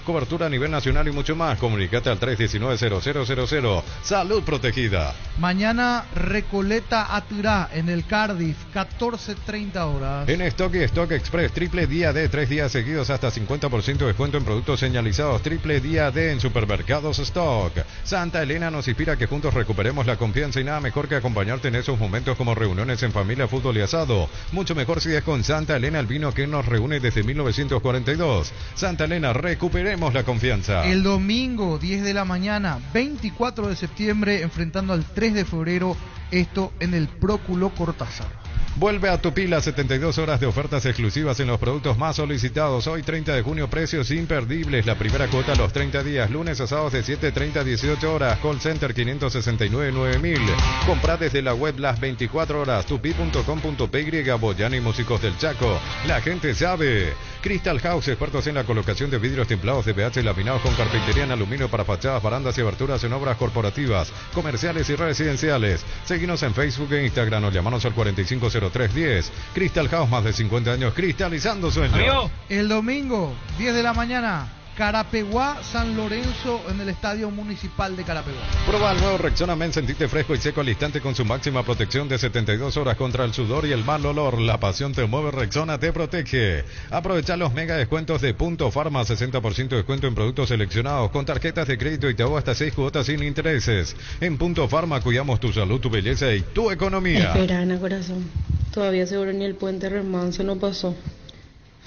cobertura a nivel nacional y mucho más. Comunicate al 319-0000. Salud Protegida. Mañana Recoleta Atirá en el Cardiff, 14:30 horas. En Stock y Stock Express, triple día D, 3 días seguidos hasta 50% de descuento en productos señalizados. Triple día D en supermercados Stock. Santa Elena nos inspira que juntos recuperemos la confianza y nada mejor que acompañarte en esos momentos como reuniones en familia, fútbol y asado. Mucho mejor si es con Santa Elena, el vino que nos reúne desde 1942. Santa Elena, recuperemos la confianza. El domingo, 10 de la mañana, 24 de septiembre, enfrentando al 3 de febrero, esto en el Próculo Cortázar. Vuelve a tu pila, 72 horas de ofertas exclusivas en los productos más solicitados. Hoy 30 de junio, precios imperdibles. La primera cuota a los 30 días, lunes a sábados de 7:30 a 18 horas. Call Center 569-9000. Comprá desde la web las 24 horas. tupi.com.py. Boyani Músicos del Chaco. La gente sabe. Crystal House, expertos en la colocación de vidrios templados de PH laminados con carpintería en aluminio para fachadas, barandas y aberturas en obras corporativas, comerciales y residenciales. Seguinos en Facebook e Instagram o llamanos al 450310. Crystal House, más de 50 años cristalizando sueños. El domingo, 10 de la mañana, Carapeguá, San Lorenzo, en el Estadio Municipal de Carapeguá. Prueba el nuevo Rexona Men, sentite fresco y seco al instante con su máxima protección de 72 horas contra el sudor y el mal olor. La pasión te mueve, Rexona te protege. Aprovecha los mega descuentos de Punto Farma, 60% de descuento en productos seleccionados con tarjetas de crédito y te hago hasta 6 cuotas sin intereses. En Punto Farma cuidamos tu salud, tu belleza y tu economía. Espera, Ana, corazón. Todavía seguro ni el puente remanso no pasó.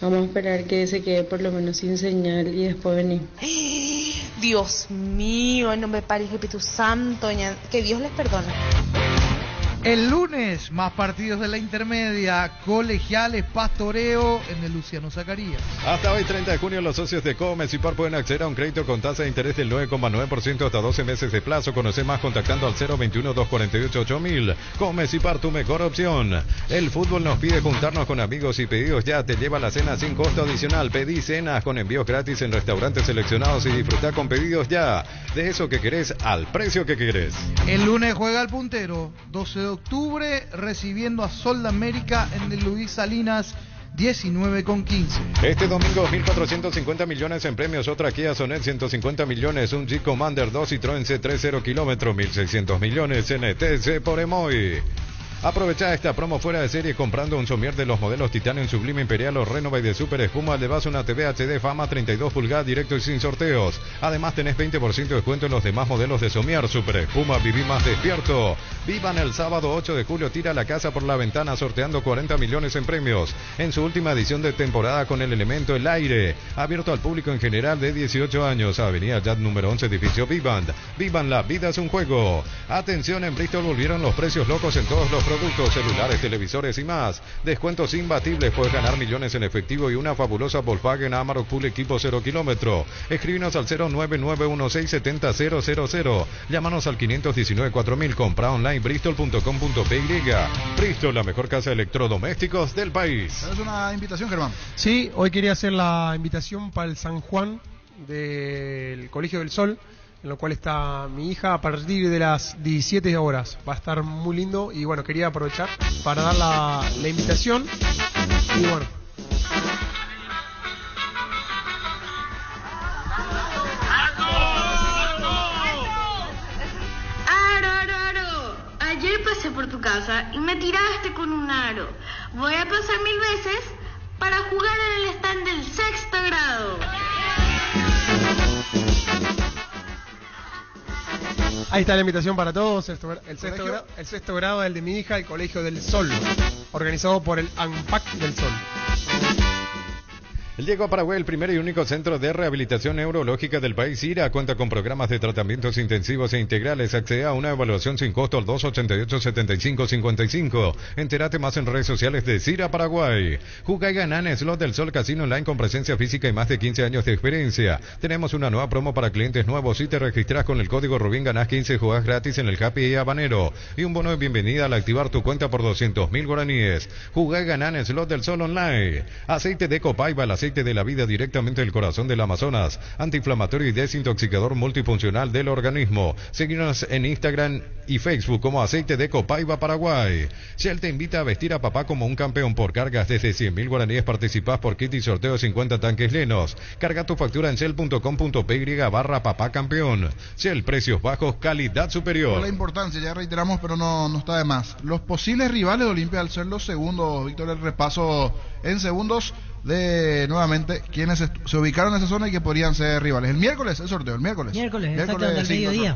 Vamos a esperar que se quede por lo menos sin señal y después venir. Dios mío, en nombre del Padre y del Espíritu Santo, que Dios les perdone. El lunes, más partidos de la intermedia, Colegiales, Pastoreo, en el Luciano Zacarías. Hasta hoy, 30 de junio, los socios de Comecipar pueden acceder a un crédito con tasa de interés del 9,9% hasta 12 meses de plazo. Conoce más contactando al 021-248-8000. Comecipar, tu mejor opción. El fútbol nos pide juntarnos con amigos y pedidos ya. Te lleva la cena sin costo adicional. Pedí cenas con envíos gratis en restaurantes seleccionados y disfrutar con pedidos ya. De eso que querés al precio que querés. El lunes juega el puntero, 12 de octubre, recibiendo a Sol de América en el Luis Salinas, 19,15. Este domingo 1.450 millones en premios, otra Kia Sonet 150 millones, un Jeep Commander 2 Citroën C3 0 kilómetro, 1.600 millones en ETC por Emoy. Aprovecha esta promo fuera de serie comprando un somier de los modelos Titanium, Sublime, Imperial o Renova y de Super Espuma. Le vas una TV HD Fama 32 pulgadas directo y sin sorteos. Además tenés 20% de descuento en los demás modelos de somier. Super Espuma, viví más despierto. Vivan el sábado 8 de julio, tira la casa por la ventana sorteando 40 millones en premios. En su última edición de temporada con el elemento El Aire. Abierto al público en general de 18 años. Avenida Yad número 11, edificio Vivant. Vivan, la vida es un juego. Atención, en Bristol volvieron los precios locos en todos los productos, celulares, televisores y más. Descuentos imbatibles, puedes ganar millones en efectivo y una fabulosa Volkswagen Amarok Full Equipo 0 kilómetro. Escríbenos al 099167000. Llámanos al 519-4000. Compra online bristol.com.py. Bristol, la mejor casa de electrodomésticos del país. ¿Es una invitación, Germán? Sí, hoy quería hacer la invitación para el San Juan del Colegio del Sol, en lo cual está mi hija a partir de las 17 horas. Va a estar muy lindo y bueno, quería aprovechar para dar la invitación y bueno. Aro. Ayer pasé por tu casa y me tiraste con un aro. Voy a pasar 1000 veces para jugar en el stand del 6º grado. Ahí está la invitación para todos, el sexto grado del de mi hija, el Colegio del Sol, organizado por el ANPAC del Sol. Llegó a Paraguay el primer y único centro de rehabilitación neurológica del país. IRA cuenta con programas de tratamientos intensivos e integrales. Accede a una evaluación sin costo al 288-7555. Entérate más en redes sociales de CIRA Paraguay. Juega y gana en Slot del Sol Casino Online con presencia física y más de 15 años de experiencia. Tenemos una nueva promo para clientes nuevos. Si te registras con el código Rubín, ganás 15 jugadas gratis en el Happy y Habanero. Y un bono de bienvenida al activar tu cuenta por 200.000 guaraníes. Juega y gana en Slot del Sol Online. Aceite de Copaiba, el aceite de la vida directamente del corazón del Amazonas, antiinflamatorio y desintoxicador multifuncional del organismo. Síguenos en Instagram y Facebook como Aceite de Copaiba Paraguay. Shell te invita a vestir a papá como un campeón. Por cargas desde 100.000 guaraníes participás por kit y sorteo de 50 tanques Lenos. Carga tu factura en shell.com.py/papá campeón. Shell, precios bajos, calidad superior. La importancia, ya reiteramos, pero no está de más. Los posibles rivales de Olimpia al ser los segundos, Víctor, el repaso en segundos de nuevamente quienes se ubicaron en esa zona y que podrían ser rivales. El miércoles, el sorteo, el miércoles exactamente, al mediodía.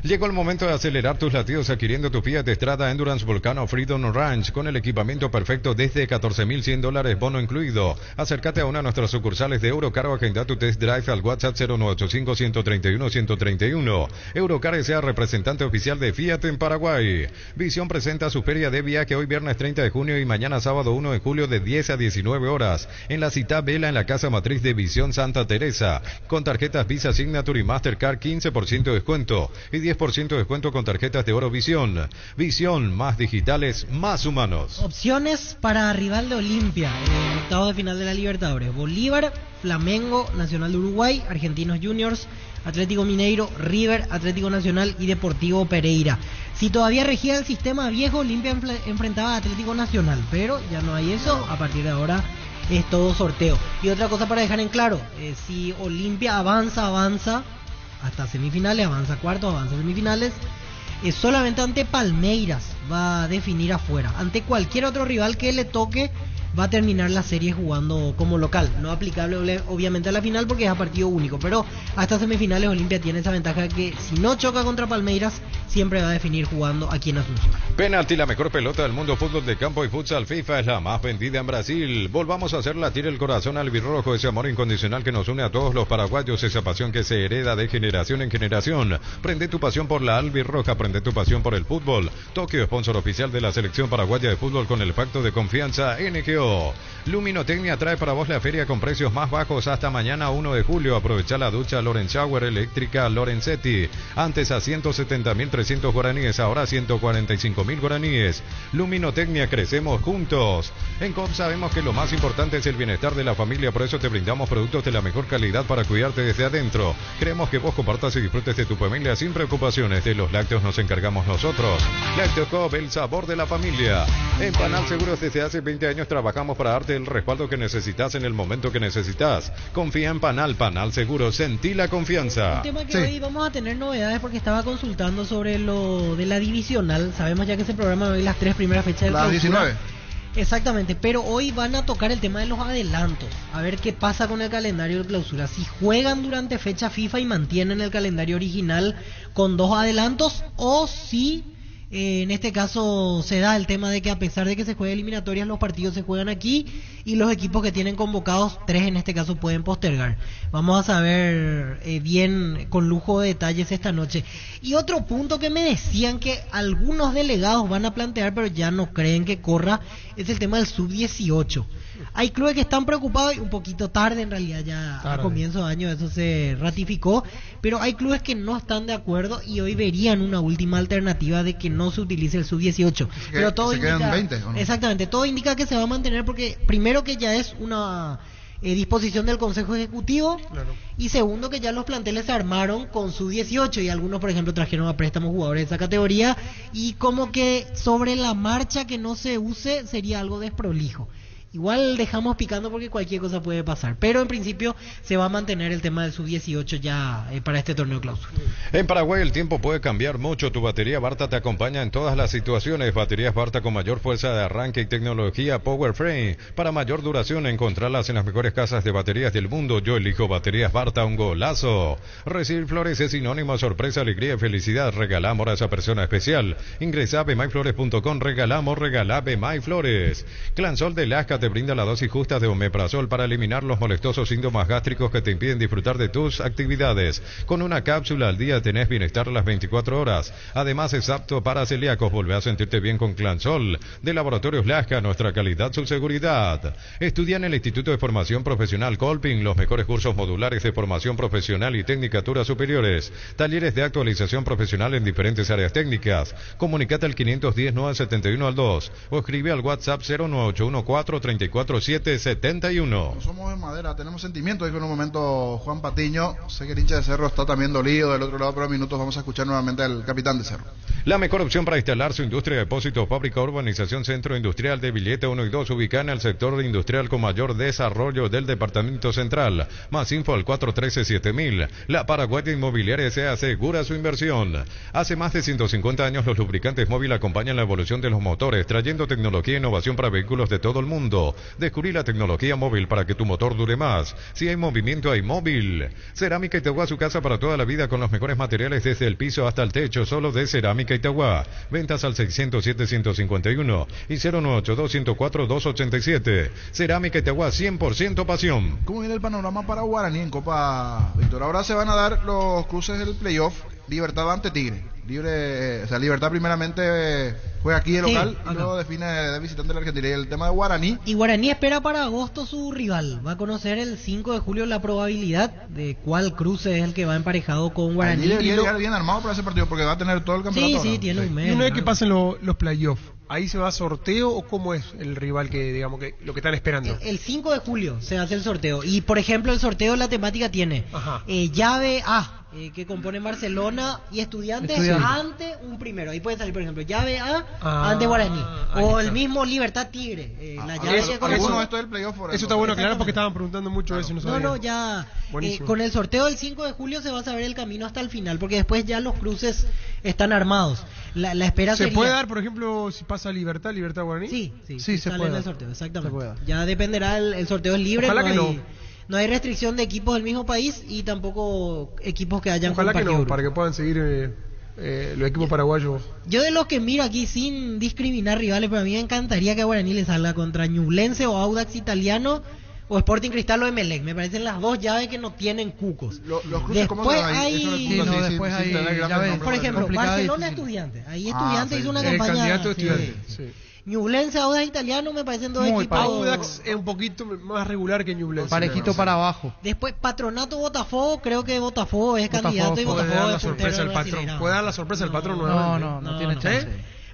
Llegó el momento de acelerar tus latidos adquiriendo tu Fiat Strada Endurance Volcano Freedom Ranch con el equipamiento perfecto desde $14.100, bono incluido. Acércate a una de nuestras sucursales de Eurocar o agenda tu test drive al WhatsApp 0985-131-131. Eurocar sea representante oficial de Fiat en Paraguay. Visión presenta su feria de viaje hoy viernes 30 de junio y mañana sábado 1 de julio de 10 a 19 horas en la cita Vela en la casa matriz de Visión Santa Teresa. Con tarjetas Visa Signature y Mastercard 15% de descuento y 10% de descuento con tarjetas de Oro Visión. Visión, más digitales, más humanos. Opciones para rival de Olimpia en octavos de final de la Libertadores: Bolívar, Flamengo, Nacional de Uruguay, Argentinos Juniors, Atlético Mineiro, River, Atlético Nacional y Deportivo Pereira. Si todavía regía el sistema viejo, Olimpia enfrentaba a Atlético Nacional, pero ya no hay eso. A partir de ahora es todo sorteo. Y otra cosa para dejar en claro, si Olimpia avanza hasta semifinales, avanza cuartos, avanza semifinales, solamente ante Palmeiras va a definir afuera. Ante cualquier otro rival que le toque, va a terminar la serie jugando como local. No aplicable obviamente a la final porque es a partido único, pero hasta semifinales Olimpia tiene esa ventaja que si no choca contra Palmeiras, siempre va a definir jugando aquí en Asunción. Penalti, la mejor pelota del mundo, fútbol de campo y futsal FIFA es la más vendida en Brasil. Volvamos a hacer latir el corazón albirrojo, ese amor incondicional que nos une a todos los paraguayos, esa pasión que se hereda de generación en generación. Prende tu pasión por la albirroja, prende tu pasión por el fútbol. Tokio, sponsor oficial de la selección paraguaya de fútbol con el pacto de confianza NGO. Luminotecnia trae para vos la feria con precios más bajos hasta mañana 1 de julio. Aprovecha la ducha Lorenz Shower eléctrica Lorenzetti. Antes a 170.300 guaraníes, ahora 145.000 guaraníes. Luminotecnia, crecemos juntos. En COP sabemos que lo más importante es el bienestar de la familia, por eso te brindamos productos de la mejor calidad para cuidarte desde adentro. Queremos que vos compartas y disfrutes de tu familia sin preocupaciones. De los lácteos nos encargamos nosotros. Lácteos COP, el sabor de la familia. En Panal Seguros desde hace 20 años trabajamos para darte el respaldo que necesitas en el momento que necesitas. Confía en Panal Seguros, sentí la confianza. Un tema que hoy vamos a tener novedades porque estaba consultando sobre sobre lo de la divisional. Sabemos ya que se programan hoy las 3 primeras fechas del Las Clausura. 19. Exactamente, pero hoy van a tocar el tema de los adelantos. A ver qué pasa con el calendario de Clausura. Si juegan durante fecha FIFA y mantienen el calendario original con 2 adelantos, o si en este caso se da el tema de que a pesar de que se juegue eliminatorias, los partidos se juegan aquí y los equipos que tienen convocados, 3 en este caso, pueden postergar. Vamos a saber bien con lujo de detalles esta noche. Y otro punto que me decían que algunos delegados van a plantear, pero ya no creen que corra, es el tema del sub-18. Hay clubes que están preocupados, y un poquito tarde en realidad, ya a comienzo de año eso se ratificó, pero hay clubes que no están de acuerdo y hoy verían una última alternativa de que no se utilice el sub-18. Pero todo se quedan indica, 20, ¿o no? exactamente, todo indica que se va a mantener porque primero que ya es una disposición del Consejo Ejecutivo, y segundo que ya los planteles se armaron con sub-18 y algunos por ejemplo trajeron a préstamo jugadores de esa categoría, y como que sobre la marcha que no se use sería algo desprolijo. Igual dejamos picando porque cualquier cosa puede pasar, pero en principio se va a mantener el tema del sub-18 ya para este torneo Clausura. En Paraguay el tiempo puede cambiar mucho. Tu batería Barta te acompaña en todas las situaciones. Baterías Barta con mayor fuerza de arranque y tecnología Power Frame. Para mayor duración, encontrarlas en las mejores casas de baterías del mundo. Yo elijo Baterías Barta, un golazo. Recibir flores es sinónimo de sorpresa, alegría y felicidad. Regala amor a esa persona especial. Ingresa a bemyflores.com, regalamos, regala Bemyflores. Clansol de Lasca te brinda la dosis justa de omeprazol para eliminar los molestosos síntomas gástricos que te impiden disfrutar de tus actividades. Con una cápsula al día tenés bienestar las 24 horas. Además es apto para celíacos. Volvé a sentirte bien con Clansol. De Laboratorios Lasca, nuestra calidad, su seguridad. Estudia en el Instituto de Formación Profesional Colping los mejores cursos modulares de formación profesional y tecnicaturas superiores. Talleres de actualización profesional en diferentes áreas técnicas. Comunicate al 510 971 al 2 o escribe al WhatsApp 09814 34771. No somos de madera, tenemos sentimiento. Dijo en un momento Juan Patiño. Sé que el hincha de Cerro está también dolido del otro lado, pero en minutos vamos a escuchar nuevamente al capitán de Cerro. La mejor opción para instalar su industria de depósitos, fábrica, urbanización, centro industrial de Villeta 1 y 2, ubicada en el sector industrial con mayor desarrollo del departamento central. Más info al 413-7000. La Paraguaya Inmobiliaria se asegura su inversión. Hace más de 150 años los lubricantes móvil acompañan la evolución de los motores, trayendo tecnología e innovación para vehículos de todo el mundo. Descubrí la tecnología móvil para que tu motor dure más. Si hay movimiento, hay móvil. Cerámica Itagua, su casa para toda la vida con los mejores materiales desde el piso hasta el techo, solo de Cerámica Itagua. Ventas al 607-151 y 098-204-287. Cerámica Itagua, 100% pasión. ¿Cómo viene el panorama para Guaraní en Copa Víctor? Ahora se van a dar los cruces del playoff. Libertad ante Tigre. Libertad primeramente juega aquí de local y luego define de visitante de la Argentina. Y el tema de Guaraní. Y Guaraní espera para agosto su rival. Va a conocer el 5 de julio la probabilidad de cuál cruce es el que va emparejado con Guaraní. Y debería llegar bien armado para ese partido porque va a tener todo el campeonato. Sí, tiene un mes. Y una vez que pasen los playoffs, ¿ahí se va a sorteo o cómo es el rival que, digamos, que lo que están esperando? El 5 de julio se hace el sorteo. Y por ejemplo, el sorteo, la temática tiene llave A. Que componen Barcelona y Estudiantes ante un primero. Ahí puede salir, por ejemplo, llave A ante Guaraní. O el mismo Libertad Tigre. La llave esto del playoff. Eso está bueno, claro, porque estaban preguntando mucho eso. No, ya. Con el sorteo del 5 de julio se va a saber el camino hasta el final, porque después ya los cruces están armados. La espera ¿Se puede dar, por ejemplo, si pasa Libertad Guaraní? Sí, se sale puede en el sorteo, exactamente. Ya dependerá, el sorteo es libre. Ojalá que no. No hay restricción de equipos del mismo país y tampoco equipos que hayan compartido. Ojalá que no, grupo, para que puedan seguir los equipos paraguayos. Yo de los que miro aquí sin discriminar rivales, pero a mí me encantaría que a Guaraní le salga contra Ñublense o Audax Italiano o Sporting Cristal o Emelec. Me parecen las dos llaves que no tienen cucos. Los cruces, ¿cómo se hay... después hay por ejemplo, Barcelona Estudiantes. Ahí Estudiantes hizo una campaña... candidato Estudiantes, sí. Ñublense, Audax Italiano me parecen dos equipos. Audax es un poquito más regular que Ñublense. Parejito para abajo. Después Patronato Botafogo, creo que Botafogo es candidato y Botafogo es puntero. ¿Puede dar la sorpresa el patrón nuevamente? No tiene chance.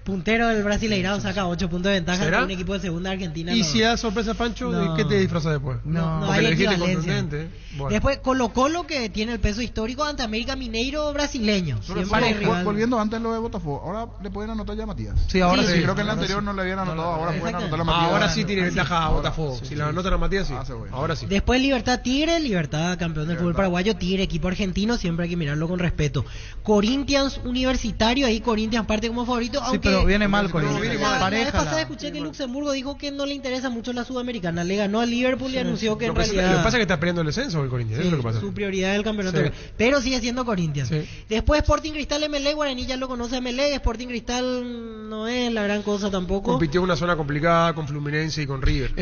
Puntero del Brasileirao saca 8 puntos de ventaja ¿Será? con un equipo de segunda Argentina. Y no. si da sorpresa Pancho, ¿de No. qué te disfrazas después? No Porque hay le dijiste equivalencia. contundente. Bueno. Después Colo-Colo, que tiene el peso histórico ante América Mineiro brasileño. Siempre hay rival. Volviendo antes lo de Botafogo, ahora le pueden anotar ya a Matías. Sí, ahora sí. Creo que en el Ahora anterior sí. no le habían anotado, ahora pueden anotar a Ah, Matías. ahora sí tiene ventaja a Botafogo. Si la anotan a Matías, sí. Ahora sí. Después Libertad Tigre, Libertad campeón del fútbol paraguayo, Tigre equipo argentino, siempre hay que mirarlo con respeto. Corinthians Universitario, ahí Corinthians parte como favorito, Sí, aunque pero viene mal Corinthians. la vez Pareja pasada la- escuché que Luxemburgo dijo que no le interesa mucho la Sudamericana, le ganó a Liverpool y anunció que Lo en que realidad pasa es que está peleando el descenso el Corinthians, eso es lo que pasa. su prioridad es el campeonato, Sí. pero sigue siendo Corinthians. Sí. Después Sporting Cristal MLE, Guaraní ya lo conoce MLE, Sporting Cristal no es la gran cosa tampoco. Compitió en una zona complicada con Fluminense y con River.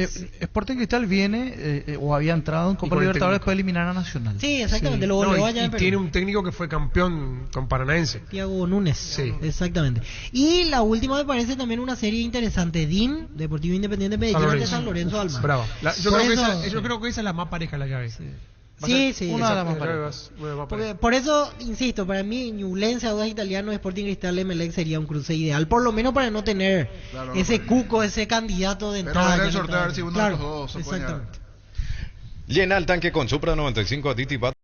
Sporting Cristal viene o había entrado en Y Copa con el Libertadores técnico. para eliminar a Nacional. Sí, exactamente, lo No, goleó y allá en Perú. tiene un técnico que fue campeón con Paranaense. Thiago Núñez. Sí. Exactamente. Y la última me parece también una serie interesante. DIN, Deportivo Independiente Medellín, ante San Lorenzo Almagro. Brava. Yo Por creo que eso- yo creo que esa es la más pareja la llave. Sí, una de las más parejas. Por eso, insisto, para mí, Ñublense, Audax Italiano, Sporting Cristal, Emelec sería un cruce ideal, por lo menos para no tener ese cuco, ese candidato de Pero entrada. ver el que no sorteo, a ver está- si uno de Claro, los dos se puede exactamente. Llena el tanque con Supra 95 Additive.